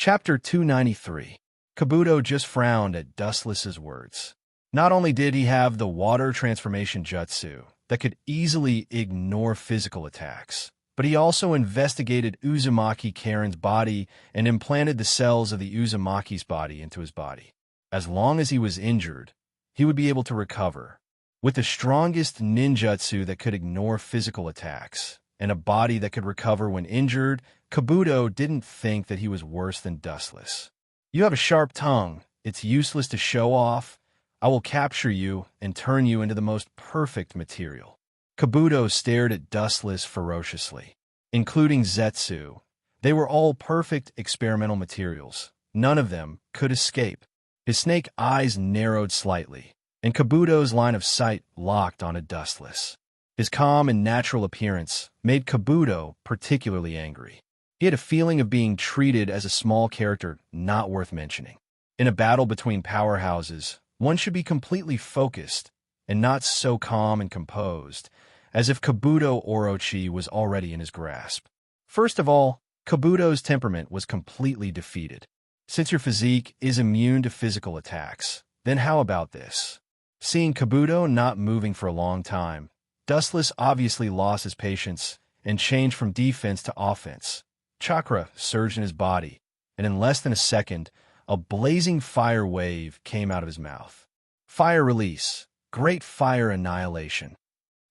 Chapter 293. Kabuto just frowned at Dustless's words. Not only did he have the water transformation jutsu that could easily ignore physical attacks, but he also investigated Uzumaki Karen's body and implanted the cells of the Uzumaki's body into his body. As long as he was injured, he would be able to recover. With the strongest ninjutsu that could ignore physical attacks, and a body that could recover when injured, Kabuto didn't think that he was worse than Dustless. "You have a sharp tongue. It's useless to show off. I will capture you and turn you into the most perfect material." Kabuto stared at Dustless ferociously, including Zetsu. They were all perfect experimental materials. None of them could escape. His snake eyes narrowed slightly, and Kabuto's line of sight locked onto Dustless. His calm and natural appearance made Kabuto particularly angry. He had a feeling of being treated as a small character not worth mentioning. In a battle between powerhouses, one should be completely focused and not so calm and composed, as if Kabuto Orochi was already in his grasp. First of all, Kabuto's temperament was completely defeated. Since your physique is immune to physical attacks, then how about this? Seeing Kabuto not moving for a long time, Dustless obviously lost his patience and changed from defense to offense. Chakra surged in his body, and in less than a second, a blazing fire wave came out of his mouth. Fire release, great fire annihilation.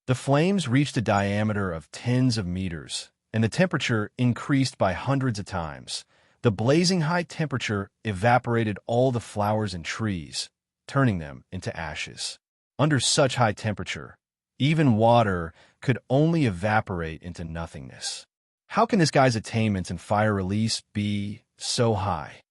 The flames reached a diameter of tens of meters, and the temperature increased by hundreds of times. The blazing high temperature evaporated all the flowers and trees, turning them into ashes. Under such high temperature, even water could only evaporate into nothingness. How can this guy's attainments in fire release be so high?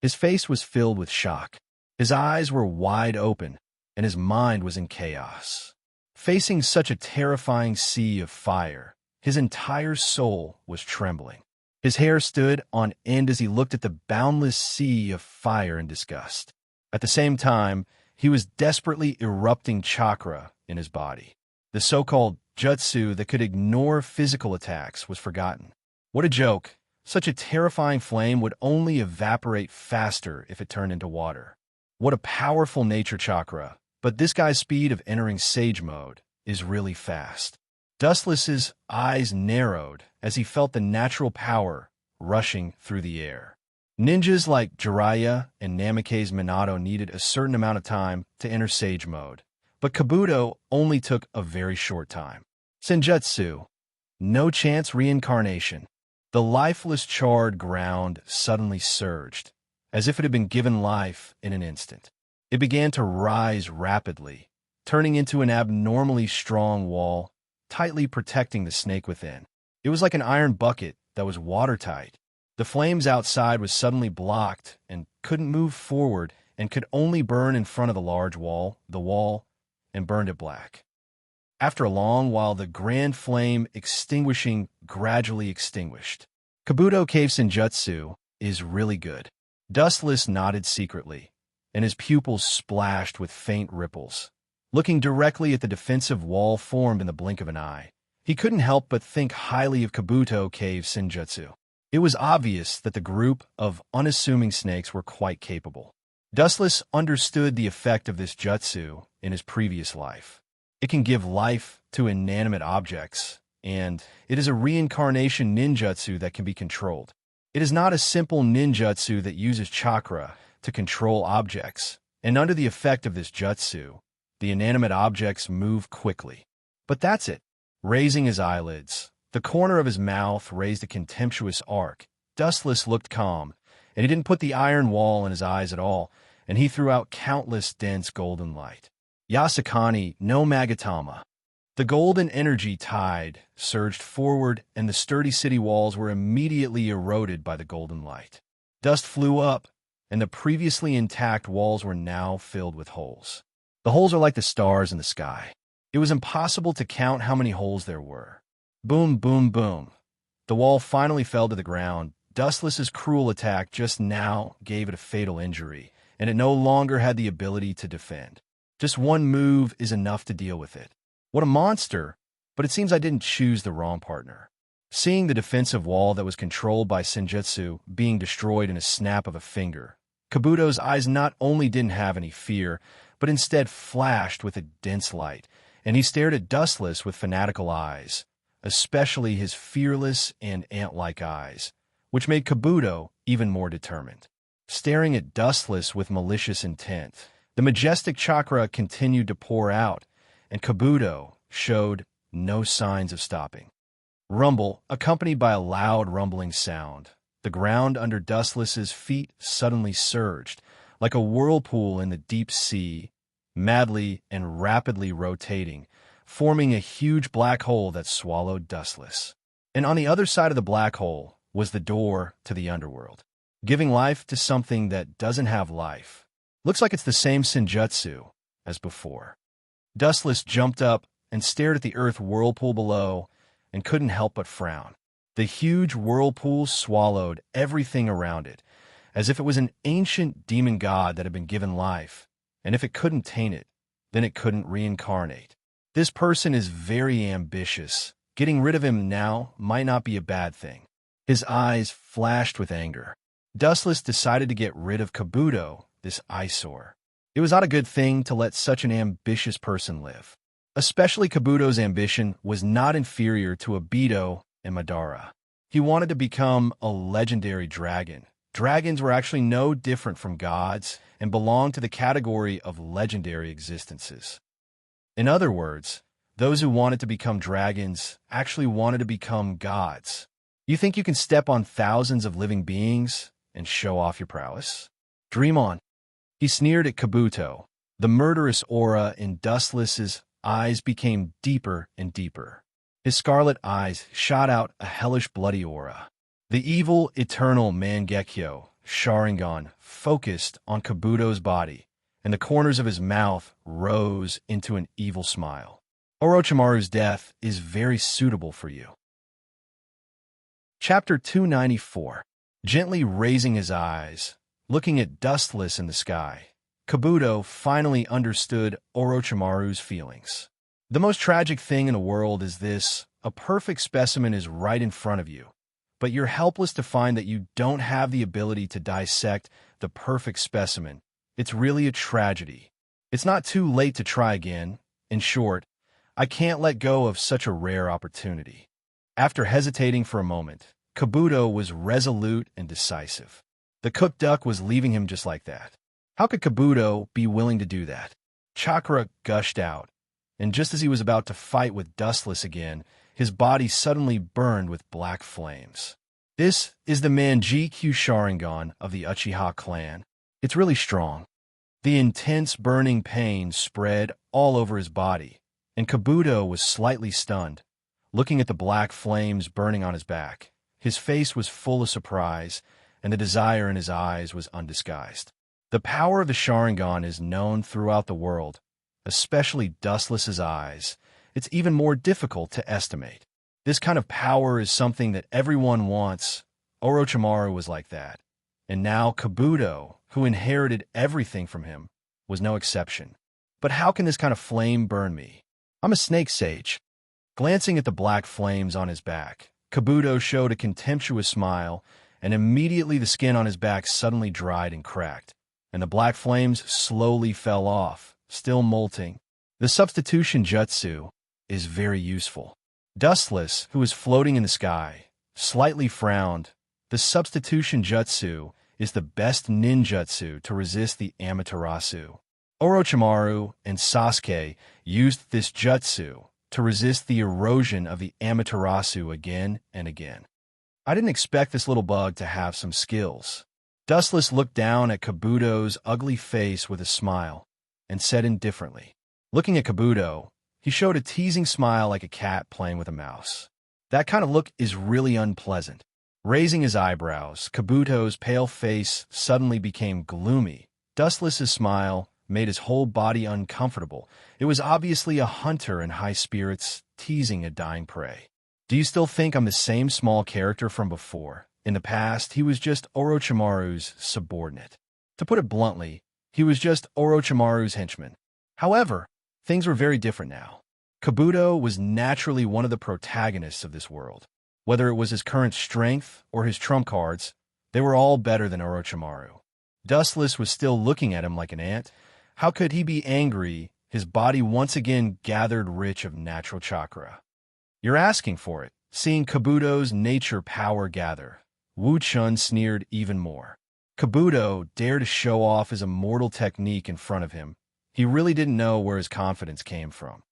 His face was filled with shock. His eyes were wide open, and his mind was in chaos. Facing such a terrifying sea of fire, his entire soul was trembling. His hair stood on end as he looked at the boundless sea of fire in disgust. At the same time, he was desperately erupting chakra in his body. The so-called jutsu that could ignore physical attacks was forgotten. What a joke! Such a terrifying flame would only evaporate faster if it turned into water. What a powerful nature chakra, but this guy's speed of entering sage mode is really fast. Dustless's eyes narrowed as he felt the natural power rushing through the air. Ninjas like Jiraiya and Namikaze Minato needed a certain amount of time to enter sage mode, but Kabuto only took a very short time. Senjutsu, no chance reincarnation. The lifeless charred ground suddenly surged, as if it had been given life in an instant. It began to rise rapidly, turning into an abnormally strong wall, tightly protecting the snake within. It was like an iron bucket that was watertight. The flames outside was suddenly blocked and couldn't move forward and could only burn in front of the large wall, and burned it black. After a long while, the grand flame extinguishing gradually extinguished. Kabuto Cave Senjutsu is really good. Dustless nodded secretly, and his pupils splashed with faint ripples. Looking directly at the defensive wall formed in the blink of an eye, he couldn't help but think highly of Kabuto Cave Senjutsu. It was obvious that the group of unassuming snakes were quite capable. Dustless understood the effect of this jutsu in his previous life. It can give life to inanimate objects, and it is a reincarnation ninjutsu that can be controlled. It is not a simple ninjutsu that uses chakra to control objects, and under the effect of this jutsu, the inanimate objects move quickly. But that's it. Raising his eyelids, the corner of his mouth raised a contemptuous arc. Dustless looked calm, and he didn't put the iron wall in his eyes at all, and he threw out countless dense golden light. Yasukani no Magatama. The golden energy tide surged forward, and the sturdy city walls were immediately eroded by the golden light. Dust flew up, and the previously intact walls were now filled with holes. The holes are like the stars in the sky. It was impossible to count how many holes there were. Boom, boom, boom. The wall finally fell to the ground. Dustless's cruel attack just now gave it a fatal injury, and it no longer had the ability to defend. Just one move is enough to deal with it. What a monster, but it seems I didn't choose the wrong partner. Seeing the defensive wall that was controlled by Senjutsu being destroyed in a snap of a finger, Kabuto's eyes not only didn't have any fear, but instead flashed with a dense light, and he stared at Dustless with fanatical eyes, especially his fearless and ant-like eyes, which made Kabuto even more determined. Staring at Dustless with malicious intent, the majestic chakra continued to pour out, and Kabuto showed no signs of stopping. Rumble, accompanied by a loud rumbling sound, the ground under Dustless's feet suddenly surged, like a whirlpool in the deep sea, madly and rapidly rotating, forming a huge black hole that swallowed Dustless. And on the other side of the black hole was the door to the underworld, giving life to something that doesn't have life. Looks like it's the same Senjutsu as before. Dustless jumped up and stared at the earth whirlpool below and couldn't help but frown. The huge whirlpool swallowed everything around it, as if it was an ancient demon god that had been given life, and if it couldn't taint it, then it couldn't reincarnate. This person is very ambitious. Getting rid of him now might not be a bad thing. His eyes flashed with anger. Dustless decided to get rid of Kabuto, this eyesore. It was not a good thing to let such an ambitious person live. Especially Kabuto's ambition was not inferior to Obito and Madara. He wanted to become a legendary dragon. Dragons were actually no different from gods and belonged to the category of legendary existences. In other words, those who wanted to become dragons actually wanted to become gods. You think you can step on thousands of living beings and show off your prowess? Dream on. He sneered at Kabuto. The murderous aura in Dustless's eyes became deeper and deeper. His scarlet eyes shot out a hellish bloody aura. The evil, eternal Mangekyo Sharingan focused on Kabuto's body, and the corners of his mouth rose into an evil smile. Orochimaru's death is very suitable for you. Chapter 294. Gently raising his eyes, looking at Dustless in the sky, Kabuto finally understood Orochimaru's feelings. The most tragic thing in the world is this: a perfect specimen is right in front of you, but you're helpless to find that you don't have the ability to dissect the perfect specimen. It's really a tragedy. It's not too late to try again. In short, I can't let go of such a rare opportunity. After hesitating for a moment, Kabuto was resolute and decisive. The cooked duck was leaving him just like that. How could Kabuto be willing to do that? Chakra gushed out, and just as he was about to fight with Dustless again, his body suddenly burned with black flames. This is the Mangekyo Sharingan of the Uchiha clan. It's really strong. The intense burning pain spread all over his body, and Kabuto was slightly stunned, looking at the black flames burning on his back. His face was full of surprise, and the desire in his eyes was undisguised. The power of the Sharingan is known throughout the world, especially Dustless's eyes. It's even more difficult to estimate. This kind of power is something that everyone wants. Orochimaru was like that. And now Kabuto, who inherited everything from him, was no exception. But how can this kind of flame burn me? I'm a snake sage. Glancing at the black flames on his back, Kabuto showed a contemptuous smile, and immediately the skin on his back suddenly dried and cracked, and the black flames slowly fell off, still molting. The substitution jutsu is very useful. Dustless, who was floating in the sky, slightly frowned. The substitution jutsu is the best ninjutsu to resist the Amaterasu. Orochimaru and Sasuke used this jutsu to resist the erosion of the Amaterasu again and again. I didn't expect this little bug to have some skills. Dustless looked down at Kabuto's ugly face with a smile and said indifferently. Looking at Kabuto, he showed a teasing smile like a cat playing with a mouse. That kind of look is really unpleasant. Raising his eyebrows, Kabuto's pale face suddenly became gloomy. Dustless's smile made his whole body uncomfortable. It was obviously a hunter in high spirits, teasing a dying prey. Do you still think I'm the same small character from before? In the past, he was just Orochimaru's subordinate. To put it bluntly, he was just Orochimaru's henchman. However, things were very different now. Kabuto was naturally one of the protagonists of this world. Whether it was his current strength or his trump cards, they were all better than Orochimaru. Dustless was still looking at him like an ant. How could he be angry? His body once again gathered rich of natural chakra. You're asking for it. Seeing Kabuto's nature power gather, Wu Chun sneered even more. Kabuto dared to show off his immortal technique in front of him. He really didn't know where his confidence came from.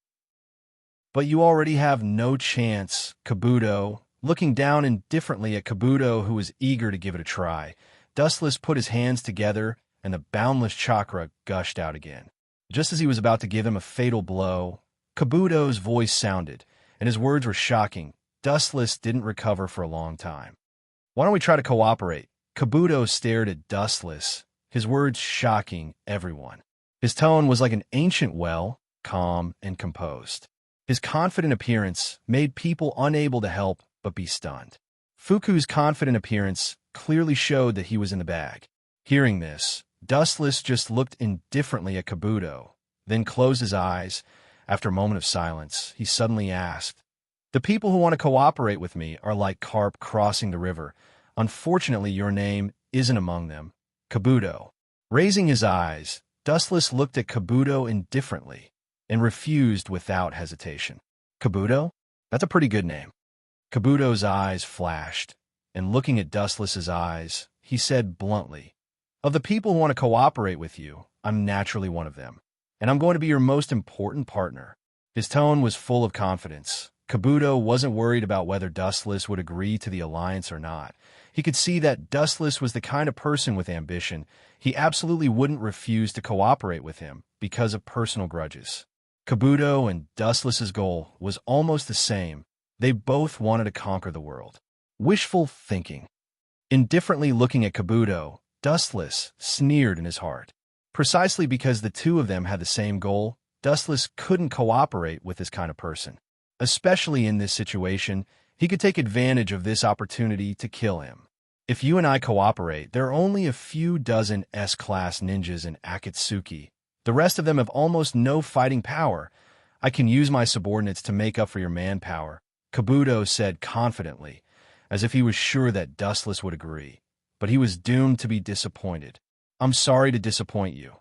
But you already have no chance, Kabuto. Looking down indifferently at Kabuto, who was eager to give it a try, Dustless put his hands together, and the boundless chakra gushed out again. Just as he was about to give him a fatal blow, Kabuto's voice sounded, and his words were shocking. Dustless didn't recover for a long time. Why don't we try to cooperate? Kabuto stared at Dustless, his words shocking everyone. His tone was like an ancient well, calm and composed. His confident appearance made people unable to help but be stunned. Fuku's confident appearance clearly showed that he was in the bag. Hearing this, Dustless just looked indifferently at Kabuto, then closed his eyes. After a moment of silence, he suddenly asked, "The people who want to cooperate with me are like carp crossing the river. Unfortunately, your name isn't among them." Kabuto. Raising his eyes, Dustless looked at Kabuto indifferently and refused without hesitation. "Kabuto? That's a pretty good name." Kabuto's eyes flashed, and looking at Dustless's eyes, he said bluntly, "Of the people who want to cooperate with you, I'm naturally one of them, and I'm going to be your most important partner." His tone was full of confidence. Kabuto wasn't worried about whether Dustless would agree to the alliance or not. He could see that Dustless was the kind of person with ambition. He absolutely wouldn't refuse to cooperate with him because of personal grudges. Kabuto and Dustless's goal was almost the same. They both wanted to conquer the world. Wishful thinking. Indifferently looking at Kabuto, Dustless sneered in his heart. Precisely because the two of them had the same goal, Dustless couldn't cooperate with this kind of person. Especially in this situation, he could take advantage of this opportunity to kill him. "If you and I cooperate, there are only a few dozen S-class ninjas in Akatsuki. The rest of them have almost no fighting power. I can use my subordinates to make up for your manpower," Kabuto said confidently, as if he was sure that Dustless would agree. But he was doomed to be disappointed. "I'm sorry to disappoint you.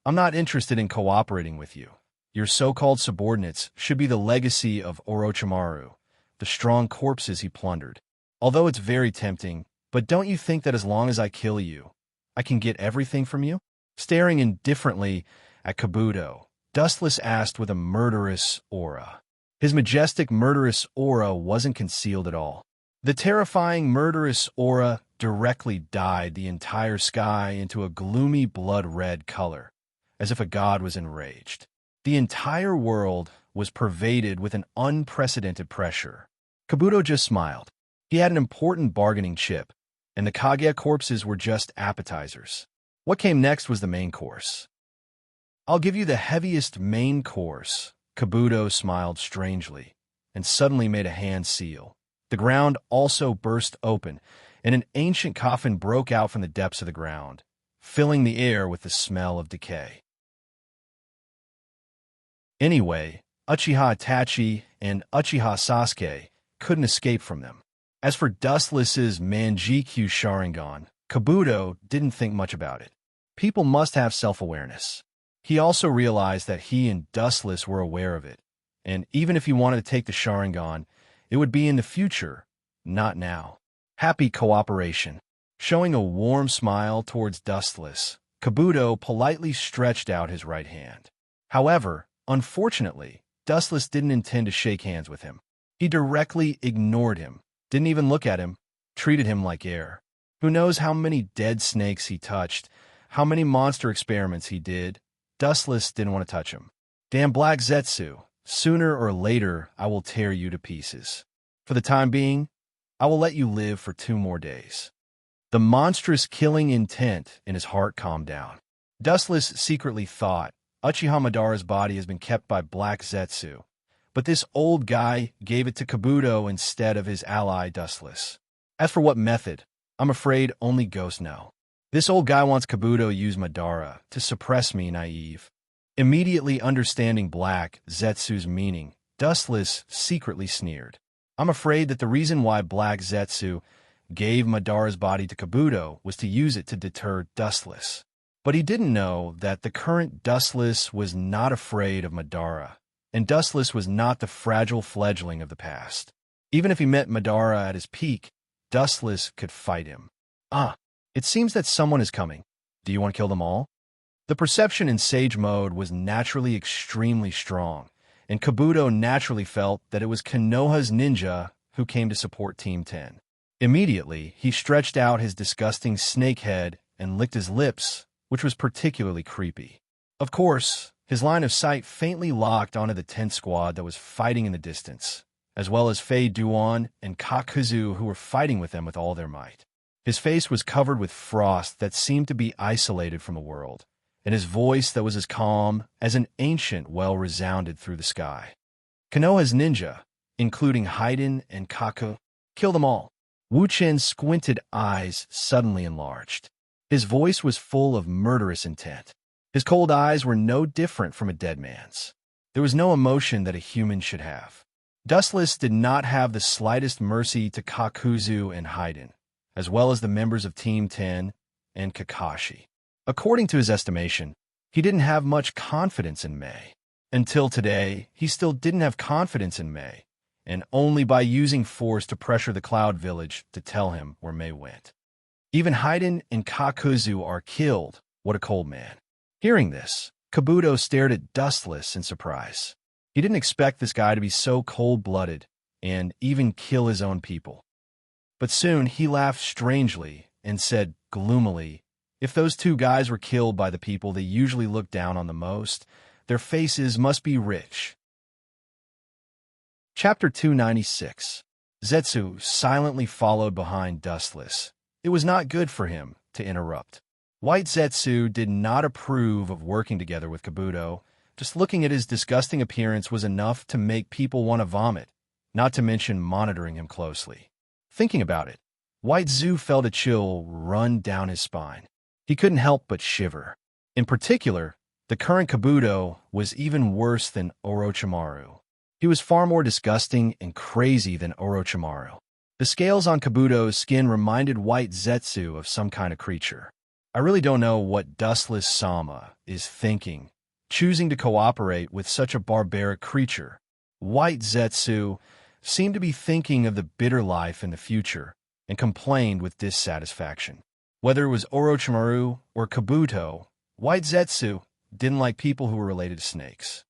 I'm not interested in cooperating with you. Your so-called subordinates should be the legacy of Orochimaru, the strong corpses he plundered. Although it's very tempting, but don't you think that as long as I kill you, I can get everything from you?" Staring indifferently at Kabuto, Dustless asked with a murderous aura. His majestic murderous aura wasn't concealed at all. The terrifying murderous aura directly dyed the entire sky into a gloomy blood-red color, as if a god was enraged. The entire world was pervaded with an unprecedented pressure. Kabuto just smiled. He had an important bargaining chip, and the Kaguya corpses were just appetizers. What came next was the main course. "I'll give you the heaviest main course." Kabuto smiled strangely, and suddenly made a hand seal. The ground also burst open, and an ancient coffin broke out from the depths of the ground, filling the air with the smell of decay. Anyway, Uchiha Itachi and Uchiha Sasuke couldn't escape from them. As for Dustless's Manjikyu Sharingan, Kabuto didn't think much about it. People must have self-awareness. He also realized that he and Dustless were aware of it, and even if he wanted to take the Sharingan, it would be in the future, not now. Happy cooperation. Showing a warm smile towards Dustless, Kabuto politely stretched out his right hand. However, unfortunately, Dustless didn't intend to shake hands with him. He directly ignored him, didn't even look at him, treated him like air. Who knows how many dead snakes he touched, how many monster experiments he did. Dustless didn't want to touch him. "Damn Black Zetsu, sooner or later I will tear you to pieces. For the time being, I will let you live for 2 more days." The monstrous killing intent in his heart calmed down. Dustless secretly thought, Uchiha Madara's body has been kept by Black Zetsu, but this old guy gave it to Kabuto instead of his ally Dustless. As for what method, I'm afraid only ghosts know. This old guy wants Kabuto to use Madara to suppress me, naive. Immediately understanding Black Zetsu's meaning, Dustless secretly sneered. I'm afraid that the reason why Black Zetsu gave Madara's body to Kabuto was to use it to deter Dustless. But he didn't know that the current Dustless was not afraid of Madara, and Dustless was not the fragile fledgling of the past. Even if he met Madara at his peak, Dustless could fight him. It seems that someone is coming. Do you want to kill them all? The perception in Sage mode was naturally extremely strong, and Kabuto naturally felt that it was Konoha's ninja who came to support Team 10. Immediately, he stretched out his disgusting snake head and licked his lips, which was particularly creepy. Of course, his line of sight faintly locked onto the 10th squad that was fighting in the distance, as well as Fei Duan and Kakuzu who were fighting with them with all their might. His face was covered with frost that seemed to be isolated from the world, and his voice that was as calm as an ancient well resounded through the sky. Konoha's ninja, including Haiden and Kaku, kill them all. Wu Chen's squinted eyes suddenly enlarged. His voice was full of murderous intent. His cold eyes were no different from a dead man's. There was no emotion that a human should have. Dustless did not have the slightest mercy to Kakuzu and Haiden, as well as the members of Team 10 and Kakashi. According to his estimation, he didn't have much confidence in Mei. Until today, he still didn't have confidence in Mei, and only by using force to pressure the Cloud Village to tell him where Mei went. Even Haiden and Kakuzu are killed. What a cold man. Hearing this, Kabuto stared at Dustless in surprise. He didn't expect this guy to be so cold-blooded and even kill his own people. But soon he laughed strangely and said gloomily, if those two guys were killed by the people they usually look down on the most, their faces must be rich. Chapter 296. Zetsu silently followed behind Dustless. It was not good for him to interrupt. White Zetsu did not approve of working together with Kabuto. Just looking at his disgusting appearance was enough to make people want to vomit, not to mention monitoring him closely. Thinking about it, White Zu felt a chill run down his spine. He couldn't help but shiver. In particular, the current Kabuto was even worse than Orochimaru. He was far more disgusting and crazy than Orochimaru. The scales on Kabuto's skin reminded White Zetsu of some kind of creature. I really don't know what Dustless Sama is thinking, choosing to cooperate with such a barbaric creature. White Zetsu seemed to be thinking of the bitter life in the future and complained with dissatisfaction. Whether it was Orochimaru or Kabuto, White Zetsu didn't like people who were related to snakes.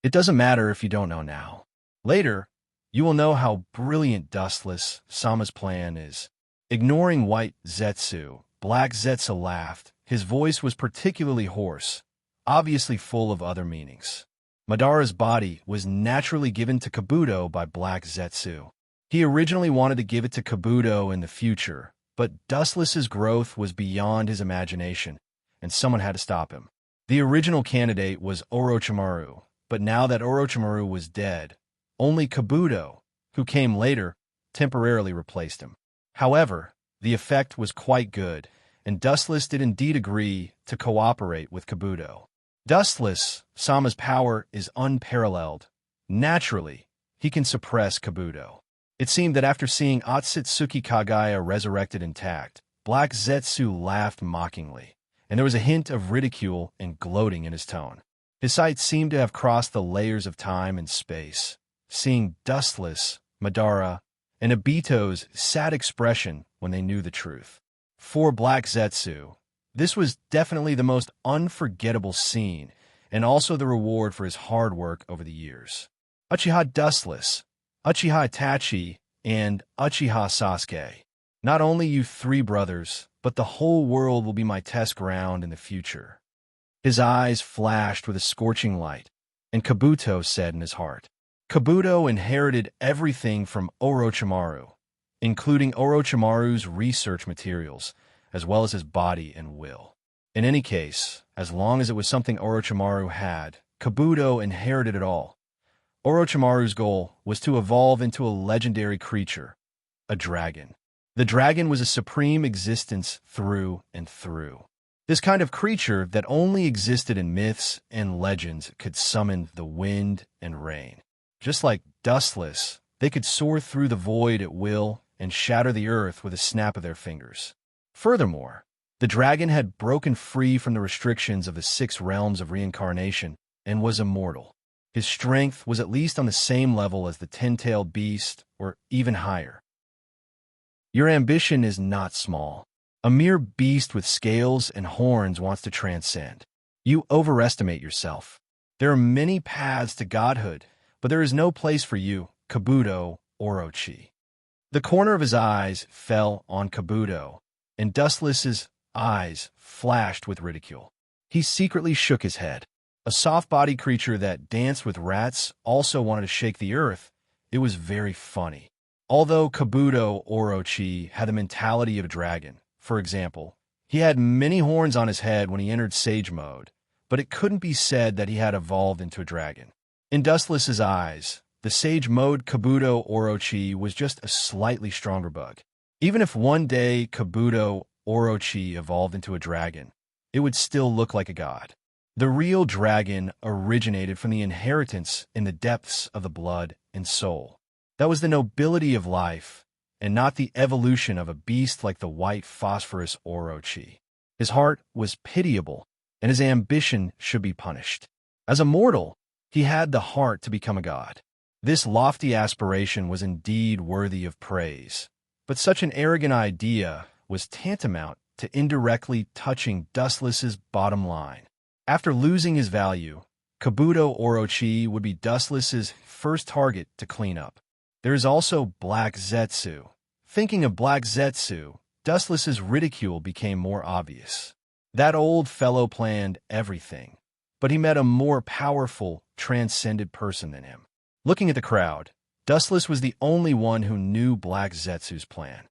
It doesn't matter if you don't know now. Later, you will know how brilliant Dustless Sama's plan is. Ignoring White Zetsu, Black Zetsu laughed. His voice was particularly hoarse, obviously full of other meanings. Madara's body was naturally given to Kabuto by Black Zetsu. He originally wanted to give it to Kabuto in the future, but Dustless's growth was beyond his imagination, and someone had to stop him. The original candidate was Orochimaru, but now that Orochimaru was dead, only Kabuto, who came later, temporarily replaced him. However, the effect was quite good, and Dustless did indeed agree to cooperate with Kabuto. Dustless Sama's power is unparalleled. Naturally, he can suppress Kabuto. It seemed that after seeing Otsutsuki Kagaya resurrected intact, Black Zetsu laughed mockingly, and there was a hint of ridicule and gloating in his tone. His sight seemed to have crossed the layers of time and space, seeing Dustless, Madara, and Obito's sad expression when they knew the truth. For Black Zetsu, this was definitely the most unforgettable scene, and also the reward for his hard work over the years. Uchiha Dustless, Uchiha Itachi, and Uchiha Sasuke. Not only you three brothers, but the whole world will be my test ground in the future. His eyes flashed with a scorching light, and Kabuto said in his heart. Kabuto inherited everything from Orochimaru, including Orochimaru's research materials, as well as his body and will. In any case, as long as it was something Orochimaru had, Kabuto inherited it all. Orochimaru's goal was to evolve into a legendary creature, a dragon. The dragon was a supreme existence through and through. This kind of creature that only existed in myths and legends could summon the wind and rain. Just like Dustless, They could soar through the void at will and shatter the earth with a snap of their fingers. Furthermore, the dragon had broken free from the restrictions of the 6 realms of reincarnation and was immortal. His strength was at least on the same level as the 10-tailed beast, or even higher. Your ambition is not small. A mere beast with scales and horns wants to transcend. You overestimate yourself. There are many paths to godhood, but there is no place for you, Kabuto Orochi. The corner of his eyes fell on Kabuto, and Dustless's eyes flashed with ridicule. He secretly shook his head. A soft-bodied creature that danced with rats also wanted to shake the earth. It was very funny. Although Kabuto Orochi had the mentality of a dragon, for example, he had many horns on his head when he entered Sage Mode, but it couldn't be said that he had evolved into a dragon. In Dustless's eyes, the Sage Mode Kabuto Orochi was just a slightly stronger bug. Even if one day Kabuto Orochi evolved into a dragon, it would still look like a god. The real dragon originated from the inheritance in the depths of the blood and soul. That was the nobility of life, and not the evolution of a beast like the white phosphorus Orochi. His heart was pitiable, and his ambition should be punished. As a mortal, he had the heart to become a god. This lofty aspiration was indeed worthy of praise, but such an arrogant idea was tantamount to indirectly touching Dustless's bottom line. After losing his value, Kabuto Orochi would be Dustless's first target to clean up. There is also Black Zetsu. Thinking of Black Zetsu, Dustless's ridicule became more obvious. That old fellow planned everything, but he met a more powerful, transcended person than him. Looking at the crowd, Dustless was the only one who knew Black Zetsu's plan.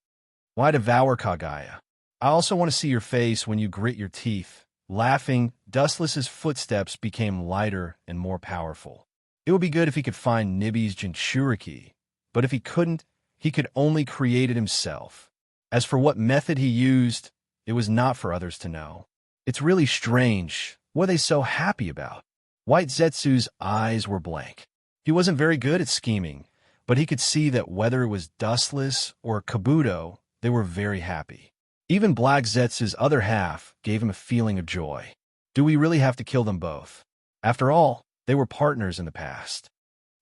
Why devour Kagaya? I also want to see your face when you grit your teeth. Laughing, Dustless's footsteps became lighter and more powerful. It would be good if he could find Nibby's Jinchuriki, but if he couldn't, he could only create it himself. As for what method he used, it was not for others to know. It's really strange. What are they so happy about? White Zetsu's eyes were blank. He wasn't very good at scheming, but he could see that whether it was Dustless or Kabuto, they were very happy. Even Black Zetsu's other half gave him a feeling of joy. Do we really have to kill them both? After all, they were partners in the past.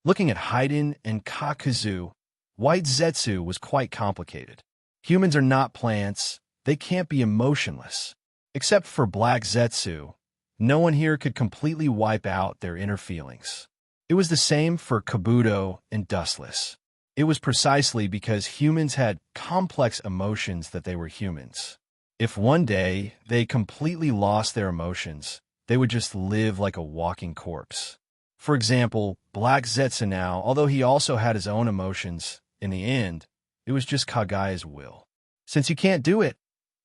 Looking at Haiden and Kakuzu, White Zetsu was quite complicated. Humans are not plants. They can't be emotionless. Except for Black Zetsu, no one here could completely wipe out their inner feelings. It was the same for Kabuto and Dustless. It was precisely because humans had complex emotions that they were humans. If one day they completely lost their emotions, they would just live like a walking corpse. For example, Black Zetsu now, although he also had his own emotions, in the end, it was just Kagaya's will. Since you can't do it,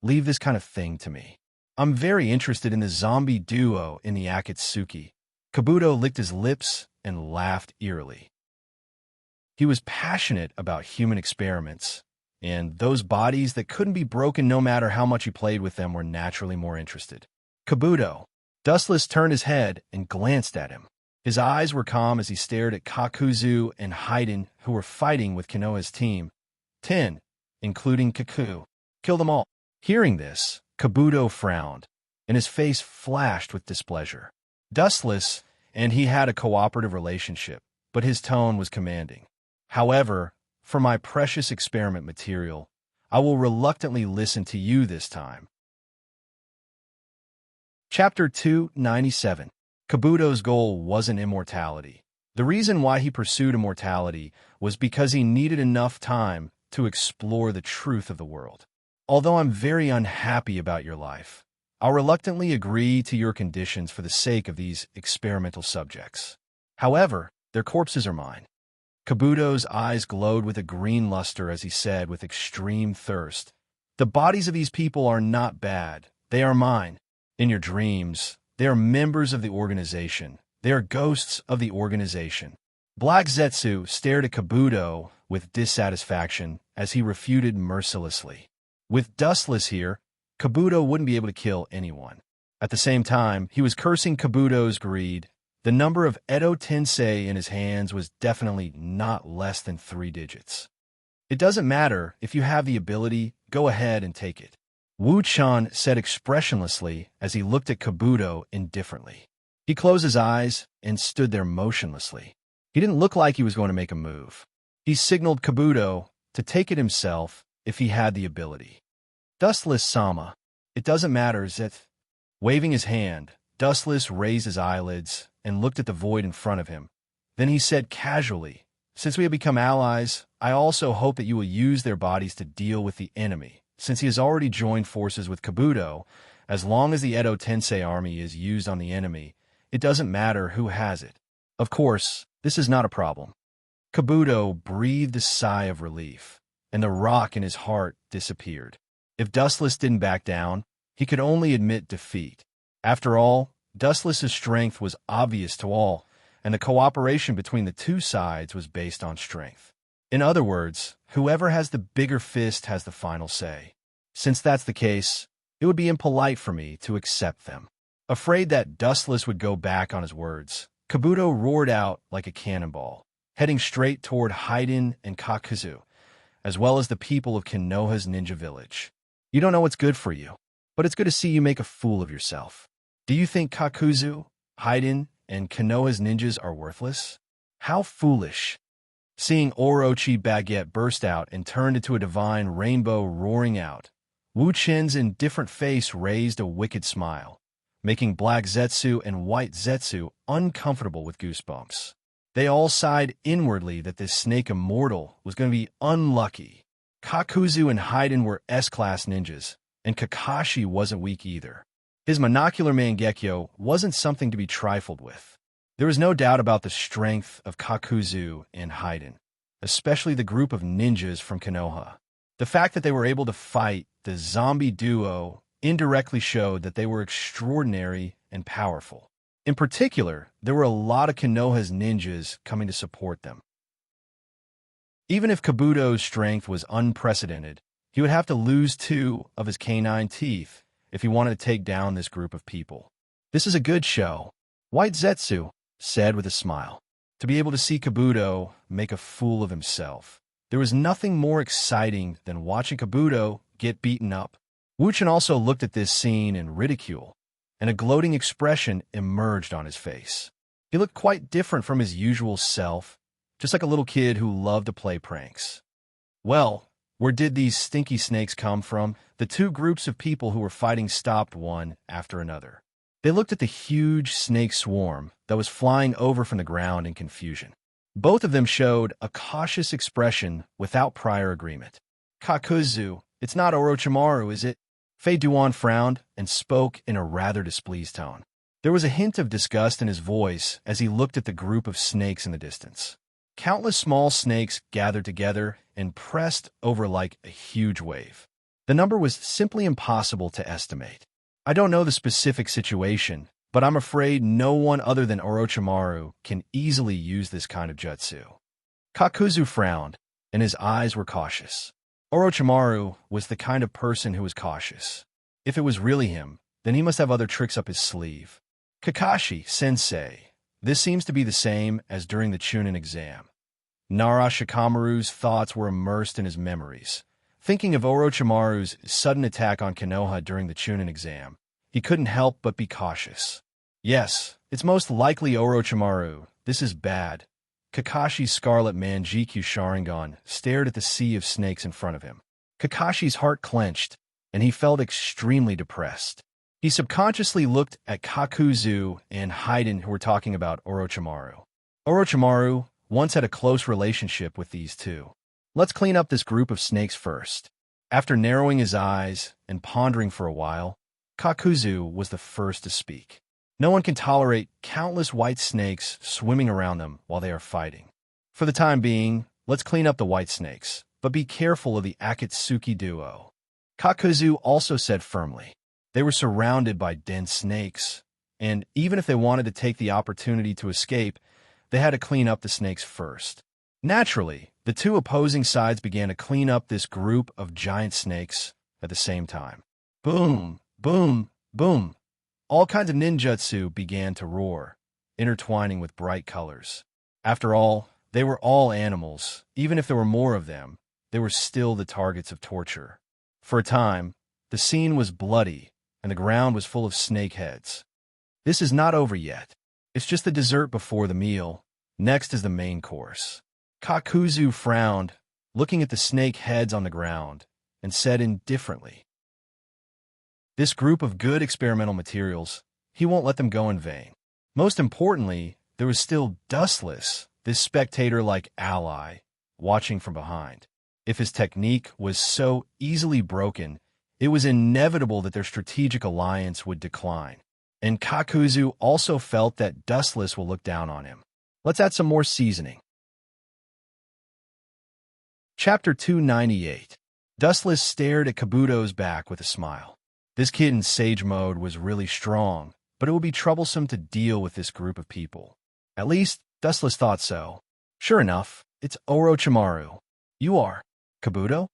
leave this kind of thing to me. I'm very interested in the zombie duo in the Akatsuki. Kabuto licked his lips and laughed eerily. He was passionate about human experiments, and those bodies that couldn't be broken no matter how much he played with them were naturally more interested. Kabuto. Dustless turned his head and glanced at him. His eyes were calm as he stared at Kakuzu and Haiden, who were fighting with Konoha's team. 10, including Kaku. Kill them all. Hearing this, Kabuto frowned, and his face flashed with displeasure. Dustless and he had a cooperative relationship, but his tone was commanding. However, for my precious experiment material, I will reluctantly listen to you this time. Chapter 297. Kabuto's goal wasn't immortality. The reason why he pursued immortality was because he needed enough time to explore the truth of the world. Although I'm very unhappy about your life, I'll reluctantly agree to your conditions for the sake of these experimental subjects. However, their corpses are mine. Kabuto's eyes glowed with a green luster as he said with extreme thirst, "The bodies of these people are not bad. They are mine. In your dreams, they are members of the organization. They are ghosts of the organization." Black Zetsu stared at Kabuto with dissatisfaction as he refuted mercilessly. With Dustless here, Kabuto wouldn't be able to kill anyone. At the same time, he was cursing Kabuto's greed. The number of Edo Tensei in his hands was definitely not less than 3 digits. It doesn't matter if you have the ability, go ahead and take it. Wu Chan said expressionlessly as he looked at Kabuto indifferently. He closed his eyes and stood there motionlessly. He didn't look like he was going to make a move. He signaled Kabuto to take it himself if he had the ability. Dustless-sama, it doesn't matter, Zeth. Waving his hand, Dustless raised his eyelids and looked at the void in front of him. Then he said casually, since we have become allies, I also hope that you will use their bodies to deal with the enemy, since he has already joined forces with Kabuto. As long as the Edo Tensei army is used on the enemy, it doesn't matter who has it. Of course, this is not a problem. Kabuto breathed a sigh of relief, and the rock in his heart disappeared. If Dustless didn't back down, he could only admit defeat. After all, Dustless's strength was obvious to all, and the cooperation between the two sides was based on strength. In other words, whoever has the bigger fist has the final say. Since that's the case, it would be impolite for me to accept them. Afraid that Dustless would go back on his words, Kabuto roared out like a cannonball, heading straight toward Haiden and Kakuzu, as well as the people of Konoha's ninja village. You don't know what's good for you, but it's good to see you make a fool of yourself. Do you think Kakuzu, Haiden, and Konoha's ninjas are worthless? How foolish. Seeing Orochi Baguette burst out and turned into a divine rainbow roaring out, Wu Chen's indifferent face raised a wicked smile, making Black Zetsu and White Zetsu uncomfortable with goosebumps. They all sighed inwardly that this snake immortal was going to be unlucky. Kakuzu and Haiden were S-class ninjas, and Kakashi wasn't weak either. His monocular Mangekyo wasn't something to be trifled with. There was no doubt about the strength of Kakuzu and Haiden, especially the group of ninjas from Konoha. The fact that they were able to fight the zombie duo indirectly showed that they were extraordinary and powerful. In particular, there were a lot of Konoha's ninjas coming to support them. Even if Kabuto's strength was unprecedented, he would have to lose 2 of his canine teeth if he wanted to take down this group of people. This is a good show, White Zetsu said with a smile. To be able to see Kabuto make a fool of himself. There was nothing more exciting than watching Kabuto get beaten up. Wu Chen also looked at this scene in ridicule, and a gloating expression emerged on his face. He looked quite different from his usual self, just like a little kid who loved to play pranks. Well, where did these stinky snakes come from? The 2 groups of people who were fighting stopped one after another. They looked at the huge snake swarm that was flying over from the ground in confusion. Both of them showed a cautious expression without prior agreement. Kakuzu, it's not Orochimaru, is it? Fei Duan frowned and spoke in a rather displeased tone. There was a hint of disgust in his voice as he looked at the group of snakes in the distance. Countless small snakes gathered together and pressed over like a huge wave. The number was simply impossible to estimate. I don't know the specific situation, but I'm afraid no one other than Orochimaru can easily use this kind of jutsu. Kakuzu frowned, and his eyes were cautious. Orochimaru was the kind of person who was cautious. If it was really him, then he must have other tricks up his sleeve. Kakashi-sensei, this seems to be the same as during the Chunin exam. Nara Shikamaru's thoughts were immersed in his memories. Thinking of Orochimaru's sudden attack on Konoha during the Chunin exam, he couldn't help but be cautious. Yes, it's most likely Orochimaru. This is bad. Kakashi's Scarlet Manjikyu Sharingan stared at the sea of snakes in front of him. Kakashi's heart clenched, and he felt extremely depressed. He subconsciously looked at Kakuzu and Haiden who were talking about Orochimaru. Orochimaru once had a close relationship with these 2. Let's clean up this group of snakes first. After narrowing his eyes and pondering for a while, Kakuzu was the first to speak. No one can tolerate countless white snakes swimming around them while they are fighting. For the time being, let's clean up the white snakes, but be careful of the Akatsuki duo. Kakuzu also said firmly. They were surrounded by dense snakes, and even if they wanted to take the opportunity to escape, they had to clean up the snakes first. Naturally, the 2 opposing sides began to clean up this group of giant snakes at the same time. Boom, boom, boom. All kinds of ninjutsu began to roar. intertwining with bright colors. After all, they were all animals. Even if there were more of them, they were still the targets of torture. For a time, the scene was bloody, and the ground was full of snake heads. This is not over yet. It's just the dessert before the meal. Next is the main course. Kakuzu frowned, looking at the snake heads on the ground, and said indifferently, "This group of good experimental materials, he won't let them go in vain." Most importantly, there was still Dustless, this spectator-like ally, watching from behind. If his technique was so easily broken, it was inevitable that their strategic alliance would decline. And Kakuzu also felt that Dustless will look down on him. Let's add some more seasoning. Chapter 298. Dustless stared at Kabuto's back with a smile. This kid in Sage Mode was really strong, but it would be troublesome to deal with this group of people. At least, Dustless thought so. Sure enough, it's Orochimaru. "You are Kabuto?"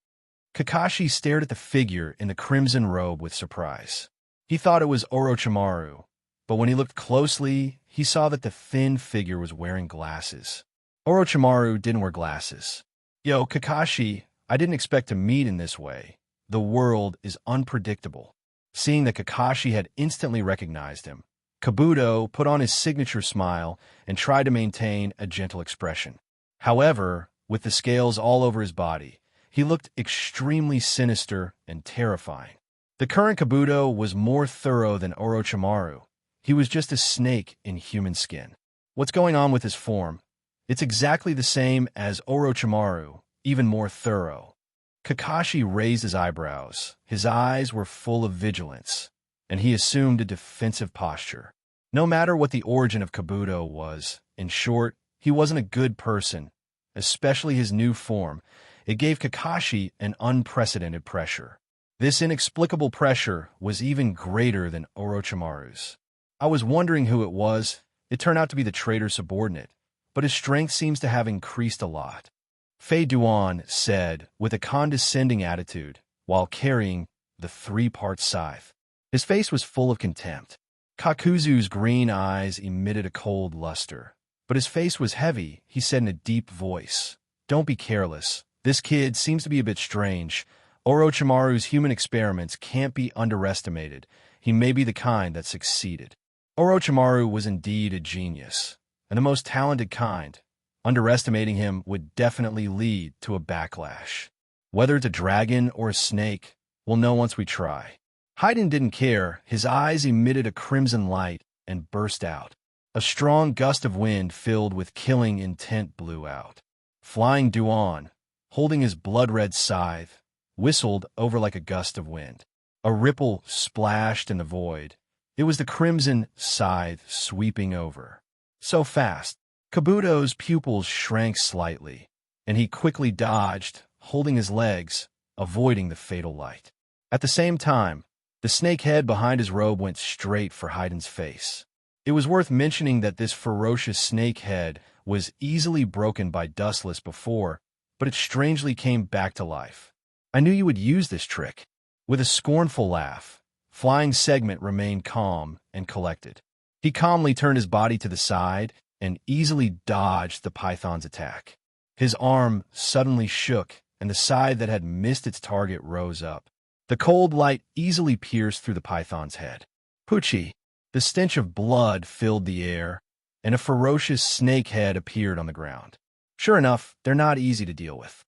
Kakashi stared at the figure in the crimson robe with surprise. He thought it was Orochimaru, but when he looked closely, he saw that the thin figure was wearing glasses. Orochimaru didn't wear glasses. "Yo, Kakashi, I didn't expect to meet in this way. The world is unpredictable." Seeing that Kakashi had instantly recognized him, Kabuto put on his signature smile and tried to maintain a gentle expression. However, with the scales all over his body, he looked extremely sinister and terrifying. The current Kabuto was more thorough than Orochimaru. He was just a snake in human skin. What's going on with his form? It's exactly the same as Orochimaru, even more thorough. Kakashi raised his eyebrows. His eyes were full of vigilance, and he assumed a defensive posture. No matter what the origin of Kabuto was, in short, he wasn't a good person, especially his new form. It gave Kakashi an unprecedented pressure. This inexplicable pressure was even greater than Orochimaru's. I was wondering who it was. It turned out to be the traitor's subordinate, but his strength seems to have increased a lot. Fei Duan said, with a condescending attitude, while carrying the three-part scythe. His face was full of contempt. Kakuzu's green eyes emitted a cold luster, but his face was heavy. He said in a deep voice, "Don't be careless. This kid seems to be a bit strange. Orochimaru's human experiments can't be underestimated. He may be the kind that succeeded." Orochimaru was indeed a genius, and the most talented kind. Underestimating him would definitely lead to a backlash. Whether it's a dragon or a snake, we'll know once we try. Haydn didn't care. His eyes emitted a crimson light and burst out. A strong gust of wind filled with killing intent blew out. Flying Duan, holding his blood-red scythe, whistled over like a gust of wind. A ripple splashed in the void. It was the crimson scythe sweeping over. So fast, Kabuto's pupils shrank slightly, and he quickly dodged, holding his legs, avoiding the fatal light. At the same time, the snake head behind his robe went straight for Haydn's face. It was worth mentioning that this ferocious snake head was easily broken by Dustless before, but it strangely came back to life. "I knew you would use this trick." With a scornful laugh, Flying Segment remained calm and collected. He calmly turned his body to the side and easily dodged the python's attack. His arm suddenly shook, and the scythe that had missed its target rose up. The cold light easily pierced through the python's head. Poochie! The stench of blood filled the air, and a ferocious snake head appeared on the ground. Sure enough, they're not easy to deal with.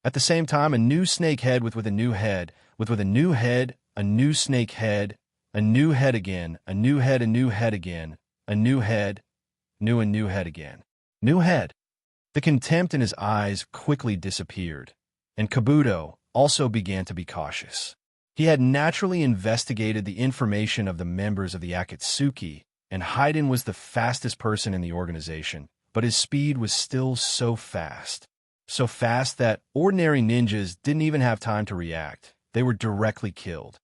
At the same time, a new snake head with a new head, with a new head, a new snake head, a new head again, a new head, a new head again, a new head, new and new head again. New head. The contempt in his eyes quickly disappeared, and Kabuto also began to be cautious. He had naturally investigated the information of the members of the Akatsuki, and Haydn was the fastest person in the organization, but his speed was still so fast. So fast that ordinary ninjas didn't even have time to react. They were directly killed.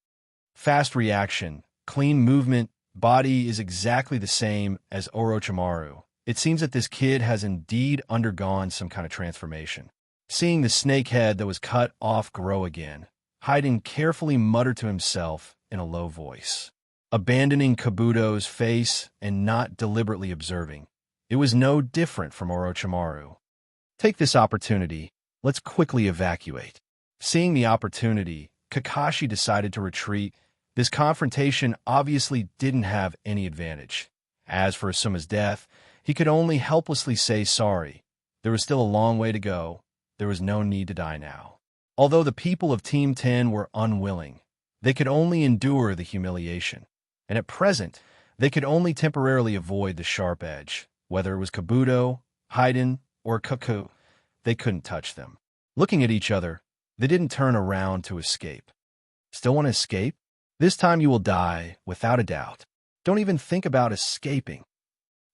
Fast reaction, clean movement, body is exactly the same as Orochimaru. It seems that this kid has indeed undergone some kind of transformation. Seeing the snake head that was cut off grow again, Haydn carefully muttered to himself in a low voice, abandoning Kabuto's face and not deliberately observing. It was no different from Orochimaru. Take this opportunity. Let's quickly evacuate. Seeing the opportunity, Kakashi decided to retreat. This confrontation obviously didn't have any advantage. As for Asuma's death, he could only helplessly say sorry. There was still a long way to go. There was no need to die now. Although the people of Team 10 were unwilling, they could only endure the humiliation. And at present, they could only temporarily avoid the sharp edge. Whether it was Kabuto, Haiden, or Kaku, they couldn't touch them. Looking at each other, they didn't turn around to escape. Still want to escape? This time you will die, without a doubt. Don't even think about escaping.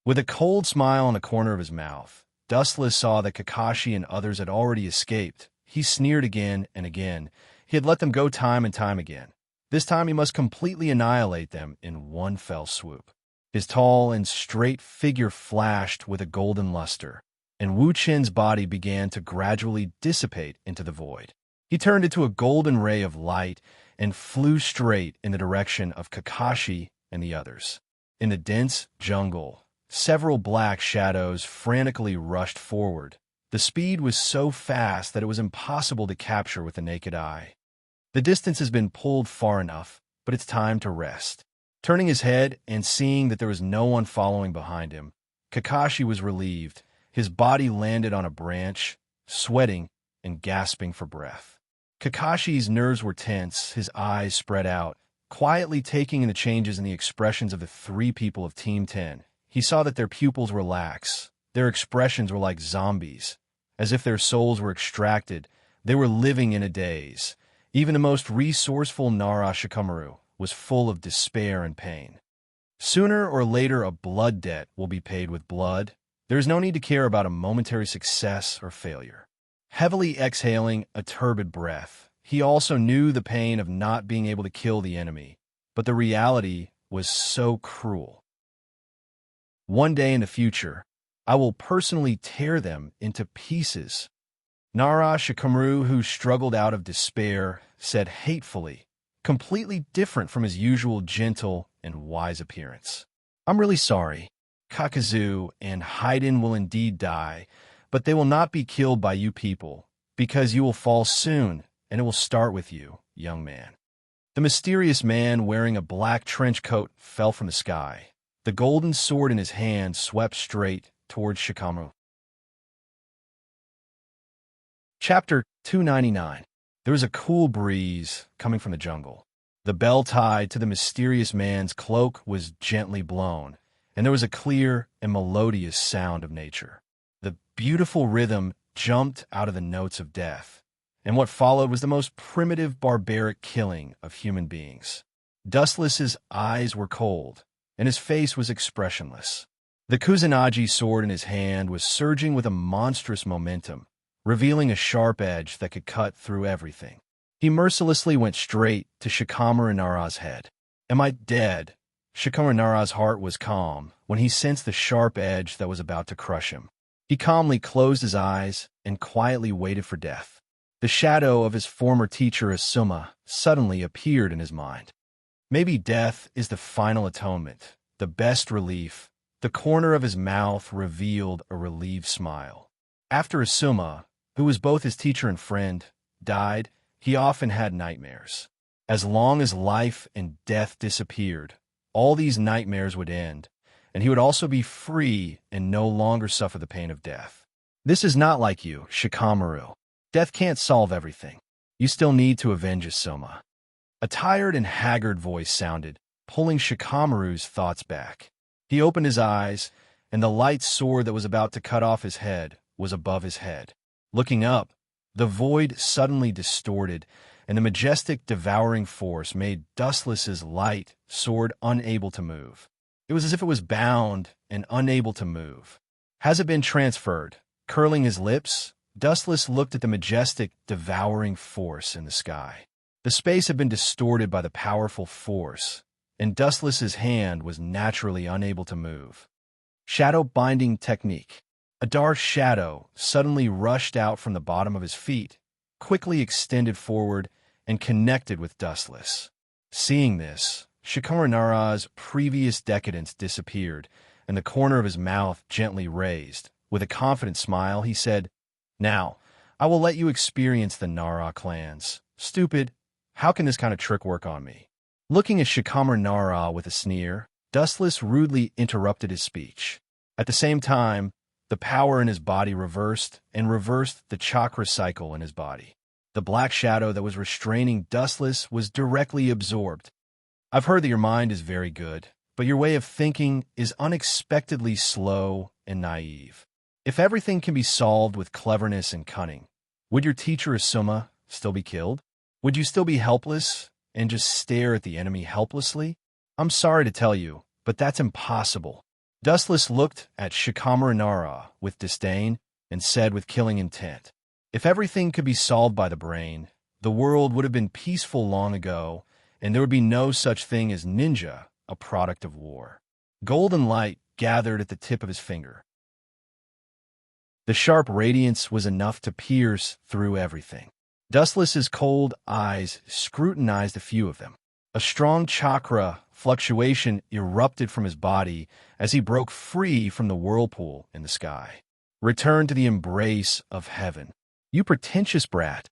With a cold smile on the corner of his mouth, Dustless saw that Kakashi and others had already escaped. He sneered again and again. He had let them go time and time again. This time he must completely annihilate them in one fell swoop. His tall and straight figure flashed with a golden luster, and Wu Chen's body began to gradually dissipate into the void. He turned into a golden ray of light and flew straight in the direction of Kakashi and the others. In the dense jungle, several black shadows frantically rushed forward. The speed was so fast that it was impossible to capture with the naked eye. The distance has been pulled far enough, but it's time to rest. Turning his head and seeing that there was no one following behind him, Kakashi was relieved. His body landed on a branch, sweating and gasping for breath. Kakashi's nerves were tense, his eyes spread out, quietly taking in the changes in the expressions of the three people of Team 10. He saw that their pupils were lax. Their expressions were like zombies. As if their souls were extracted, they were living in a daze. Even the most resourceful Nara Shikamaru was full of despair and pain. Sooner or later, a blood debt will be paid with blood. There is no need to care about a momentary success or failure. Heavily exhaling a turbid breath, he also knew the pain of not being able to kill the enemy, but the reality was so cruel. One day in the future, I will personally tear them into pieces. Nara Shikamaru, who struggled out of despair, said hatefully, completely different from his usual gentle and wise appearance. I'm really sorry. Kakazu and Haiden will indeed die, but they will not be killed by you people, because you will fall soon, and it will start with you, young man. The mysterious man wearing a black trench coat fell from the sky. The golden sword in his hand swept straight towards Shikamaru. Chapter 299. There was a cool breeze coming from the jungle. The bell tied to the mysterious man's cloak was gently blown, and there was a clear and melodious sound of nature. The beautiful rhythm jumped out of the notes of death, and what followed was the most primitive, barbaric killing of human beings. Dustless's eyes were cold, and his face was expressionless. The Kusanagi sword in his hand was surging with a monstrous momentum, revealing a sharp edge that could cut through everything. He mercilessly went straight to Shikamaru Nara's head. Am I dead? Shikamaru Nara's heart was calm when he sensed the sharp edge that was about to crush him. He calmly closed his eyes and quietly waited for death. The shadow of his former teacher Asuma suddenly appeared in his mind. Maybe death is the final atonement, the best relief. The corner of his mouth revealed a relieved smile. After Asuma, who was both his teacher and friend, died, he often had nightmares. As long as life and death disappeared, all these nightmares would end, and he would also be free and no longer suffer the pain of death. This is not like you, Shikamaru. Death can't solve everything. You still need to avenge Asuma. A tired and haggard voice sounded, pulling Shikamaru's thoughts back. He opened his eyes, and the light sword that was about to cut off his head was above his head. Looking up, the void suddenly distorted, and the majestic devouring force made Dustless's light sword unable to move. It was as if it was bound and unable to move. Has it been transferred? Curling his lips, Dustless looked at the majestic, devouring force in the sky. The space had been distorted by the powerful force, and Dustless's hand was naturally unable to move. Shadow binding technique. A dark shadow suddenly rushed out from the bottom of his feet, quickly extended forward, and connected with Dustless. Seeing this, Shikamaru Nara's previous decadence disappeared, and the corner of his mouth gently raised. With a confident smile, he said, "Now, I will let you experience the Nara clans. Stupid, how can this kind of trick work on me?" Looking at Shikamaru Nara with a sneer, Dustless rudely interrupted his speech. At the same time, the power in his body reversed the chakra cycle in his body. The black shadow that was restraining Dustless was directly absorbed. "I've heard that your mind is very good, but your way of thinking is unexpectedly slow and naive. If everything can be solved with cleverness and cunning, would your teacher Asuma still be killed? Would you still be helpless and just stare at the enemy helplessly? I'm sorry to tell you, but that's impossible." Dustless looked at Shikamaru Nara with disdain and said with killing intent, "If everything could be solved by the brain, the world would have been peaceful long ago, and there would be no such thing as ninja, a product of war." Golden light gathered at the tip of his finger. The sharp radiance was enough to pierce through everything. Dustless's cold eyes scrutinized a few of them. A strong chakra fluctuation erupted from his body as he broke free from the whirlpool in the sky. "Return to the embrace of heaven, you pretentious brat."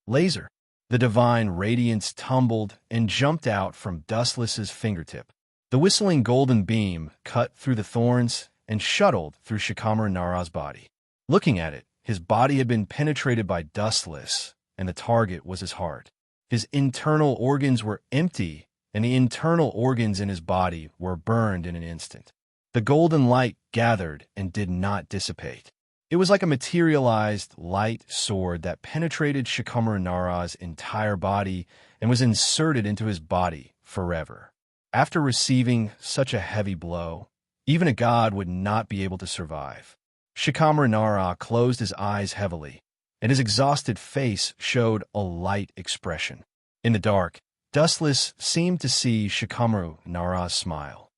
Laser. The divine radiance tumbled and jumped out from Dustless's fingertip. The whistling golden beam cut through the thorns and shuttled through Shikamaru Nara's body. Looking at it, his body had been penetrated by Dustless, and the target was his heart. His internal organs were empty, and the internal organs in his body were burned in an instant. The golden light gathered and did not dissipate. It was like a materialized light sword that penetrated Shikamaru Nara's entire body and was inserted into his body forever. After receiving such a heavy blow, even a god would not be able to survive. Shikamaru Nara closed his eyes heavily, and his exhausted face showed a light expression. In the dark, Dustless seemed to see Shikamaru Nara's smile.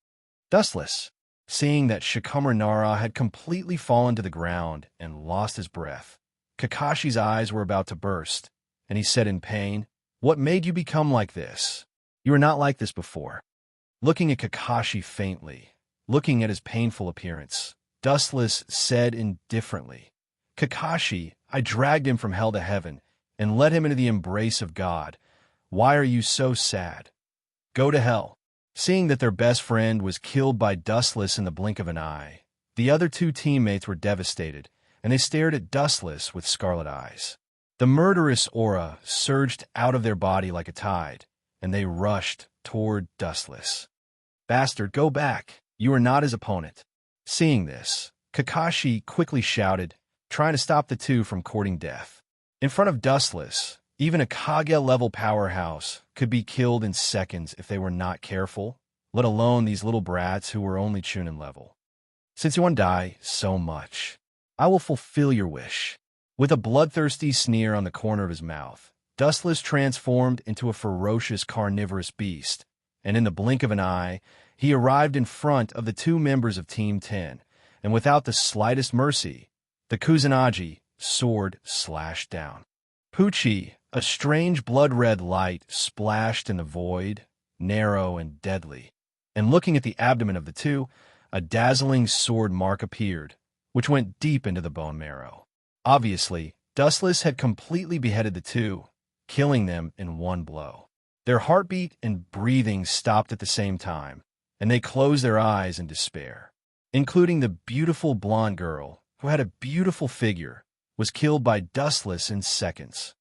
Dustless, seeing that Shikamaru Nara had completely fallen to the ground and lost his breath, Kakashi's eyes were about to burst, and he said in pain, "What made you become like this? You were not like this before." Looking at Kakashi faintly, looking at his painful appearance, Dustless said indifferently, "Kakashi, I dragged him from hell to heaven and led him into the embrace of God. Why are you so sad? Go to hell." Seeing that their best friend was killed by Dustless in the blink of an eye, the other two teammates were devastated, and they stared at Dustless with scarlet eyes. The murderous aura surged out of their body like a tide, and they rushed toward Dustless. "Bastard, go back. You are not his opponent." Seeing this, Kakashi quickly shouted, trying to stop the two from courting death. In front of Dustless, even a Kage-level powerhouse could be killed in seconds if they were not careful, let alone these little brats who were only Chunin level. "Since you want to die so much, I will fulfill your wish." With a bloodthirsty sneer on the corner of his mouth, Dustless transformed into a ferocious carnivorous beast, and in the blink of an eye, he arrived in front of the two members of Team 10, and without the slightest mercy, the Kusanagi sword slashed down. Pucci, a strange blood-red light splashed in the void, narrow and deadly, and looking at the abdomen of the two, a dazzling sword mark appeared, which went deep into the bone marrow. Obviously, Dustless had completely beheaded the two, killing them in one blow. Their heartbeat and breathing stopped at the same time, and they closed their eyes in despair. Including the beautiful blonde girl, who had a beautiful figure, was killed by Dustless in seconds.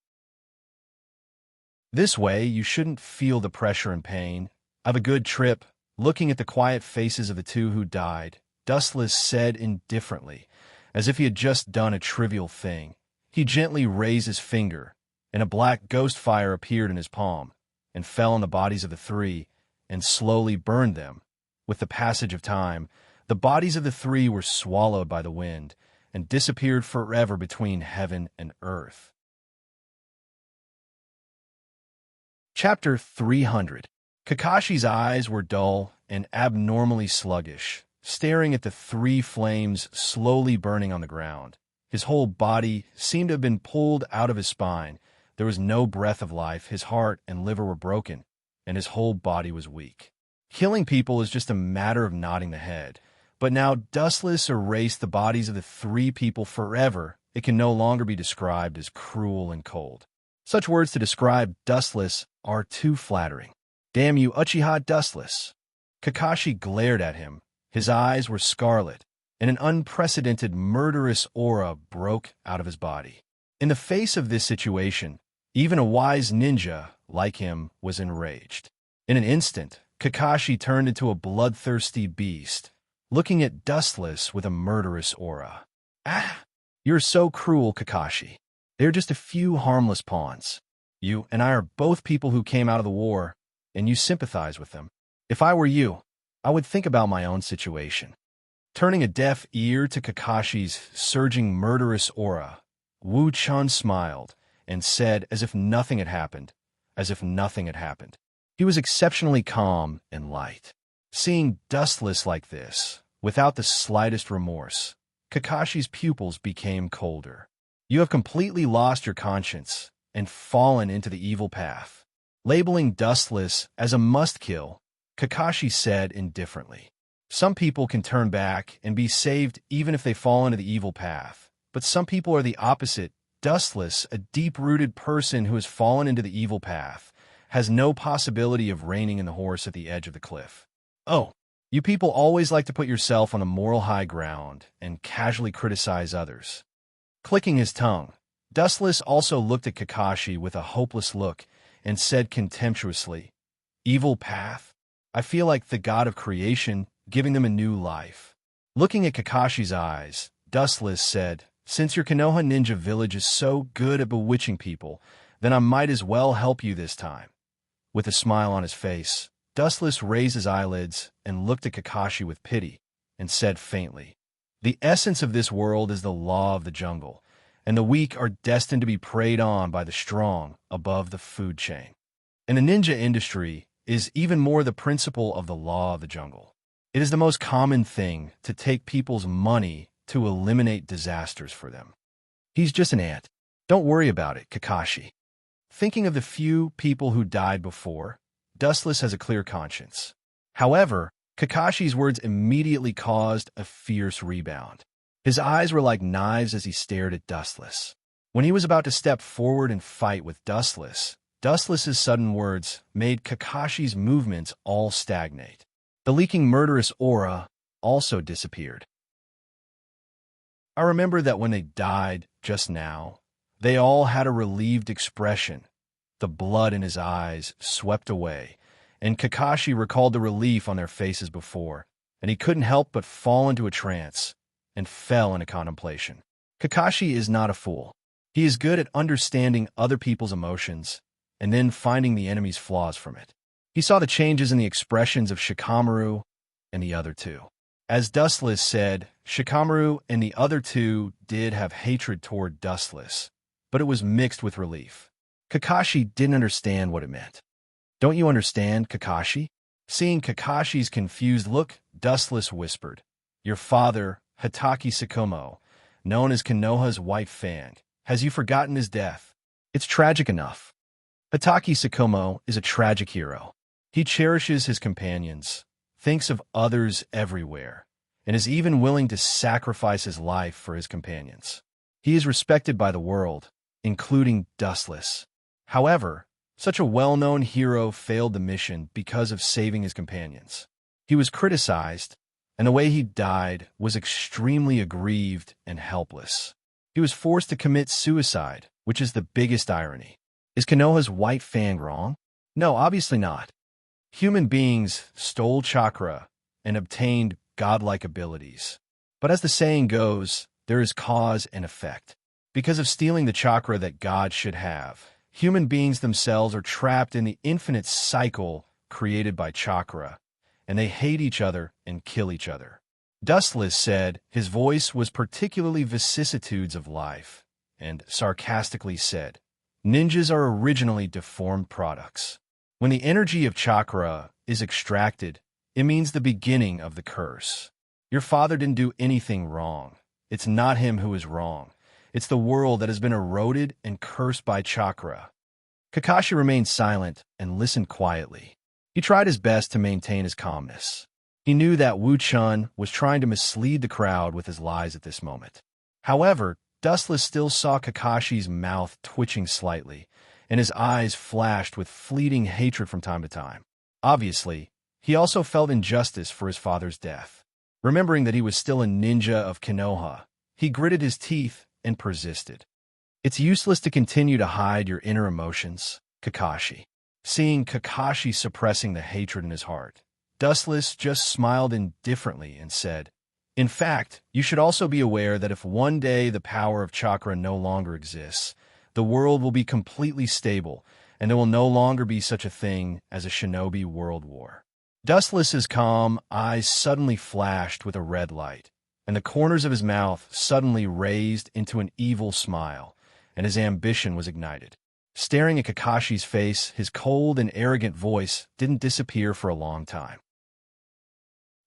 This way, you shouldn't feel the pressure and pain. Have a good trip. Looking at the quiet faces of the two who died, Dustless said indifferently, as if he had just done a trivial thing. He gently raised his finger, and a black ghost fire appeared in his palm, and fell on the bodies of the three, and slowly burned them. With the passage of time, the bodies of the three were swallowed by the wind, and disappeared forever between heaven and earth. Chapter 300. Kakashi's eyes were dull and abnormally sluggish, staring at the three flames slowly burning on the ground. His whole body seemed to have been pulled out of his spine. There was no breath of life. His heart and liver were broken, and his whole body was weak. Killing people is just a matter of nodding the head. But now Dustless erased the bodies of the 3 people forever. It can no longer be described as cruel and cold. Such words to describe Dustless are too flattering. Damn you, Uchiha Dustless! Kakashi glared at him. His eyes were scarlet, and an unprecedented murderous aura broke out of his body. In the face of this situation, even a wise ninja, like him, was enraged. In an instant, Kakashi turned into a bloodthirsty beast, looking at Dustless with a murderous aura. Ah! You're so cruel, Kakashi. They're just a few harmless pawns. You and I are both people who came out of the war, and you sympathize with them. If I were you, I would think about my own situation. Turning a deaf ear to Kakashi's surging murderous aura, Wu Chun smiled and said as if nothing had happened, He was exceptionally calm and light. Seeing Dustless like this, without the slightest remorse, Kakashi's pupils became colder. You have completely lost your conscience and fallen into the evil path. Labeling Dustless as a must-kill, Kakashi said indifferently. Some people can turn back and be saved even if they fall into the evil path, but some people are the opposite. Dustless, a deep-rooted person who has fallen into the evil path, has no possibility of reining in the horse at the edge of the cliff. Oh, you people always like to put yourself on the moral high ground and casually criticize others. Clicking his tongue, Dustless also looked at Kakashi with a hopeless look and said contemptuously, "Evil path? I feel like the god of creation giving them a new life." Looking at Kakashi's eyes, Dustless said, "Since your Konoha ninja village is so good at bewitching people, then I might as well help you this time." With a smile on his face, Dustless raised his eyelids and looked at Kakashi with pity and said faintly, "The essence of this world is the law of the jungle, and the weak are destined to be preyed on by the strong above the food chain. In the ninja industry is even more the principle of the law of the jungle. It is the most common thing to take people's money to eliminate disasters for them. He's just an ant. Don't worry about it, Kakashi." Thinking of the few people who died before, Dustless has a clear conscience. However, Kakashi's words immediately caused a fierce rebound. His eyes were like knives as he stared at Dustless. When he was about to step forward and fight with Dustless, Dustless's sudden words made Kakashi's movements all stagnate. The leaking murderous aura also disappeared. I remember that when they died just now, they all had a relieved expression. The blood in his eyes swept away, and Kakashi recalled the relief on their faces before, and he couldn't help but fall into a trance and fell into contemplation. Kakashi is not a fool. He is good at understanding other people's emotions and then finding the enemy's flaws from it. He saw the changes in the expressions of Shikamaru and the other two. As Dustless said, Shikamaru and the other two did have hatred toward Dustless, but it was mixed with relief. Kakashi didn't understand what it meant. "Don't you understand, Kakashi?" Seeing Kakashi's confused look, Dustless whispered, "Your father, Hatake Sakomo, known as Konoha's White Fang, has you forgotten his death? It's tragic enough. Hatake Sakomo is a tragic hero. He cherishes his companions, thinks of others everywhere, and is even willing to sacrifice his life for his companions. He is respected by the world, including Dustless. However, such a well-known hero failed the mission because of saving his companions. He was criticized, and the way he died was extremely aggrieved and helpless. He was forced to commit suicide, which is the biggest irony. Is Konoha's White Fang wrong? No, obviously not. Human beings stole chakra and obtained godlike abilities. But as the saying goes, there is cause and effect. Because of stealing the chakra that God should have, human beings themselves are trapped in the infinite cycle created by chakra, and they hate each other and kill each other. Dustless said his voice was particularly vicissitudes of life, and sarcastically said, "Ninjas are originally deformed products. When the energy of chakra is extracted, it means the beginning of the curse. Your father didn't do anything wrong. It's not him who is wrong. It's the world that has been eroded and cursed by chakra. Kakashi remained silent and listened quietly. He tried his best to maintain his calmness. He knew that Wu Chun was trying to mislead the crowd with his lies at this moment. However, Dustless still saw Kakashi's mouth twitching slightly, and his eyes flashed with fleeting hatred from time to time. Obviously, he also felt injustice for his father's death. Remembering that he was still a ninja of Konoha, he gritted his teeth and persisted. It's useless to continue to hide your inner emotions, Kakashi. Seeing Kakashi suppressing the hatred in his heart, Dustless just smiled indifferently and said, "In fact, you should also be aware that if one day the power of chakra no longer exists, the world will be completely stable, and there will no longer be such a thing as a shinobi world war." Dustless's calm eyes suddenly flashed with a red light, and the corners of his mouth suddenly raised into an evil smile, and his ambition was ignited. Staring at Kakashi's face, his cold and arrogant voice didn't disappear for a long time.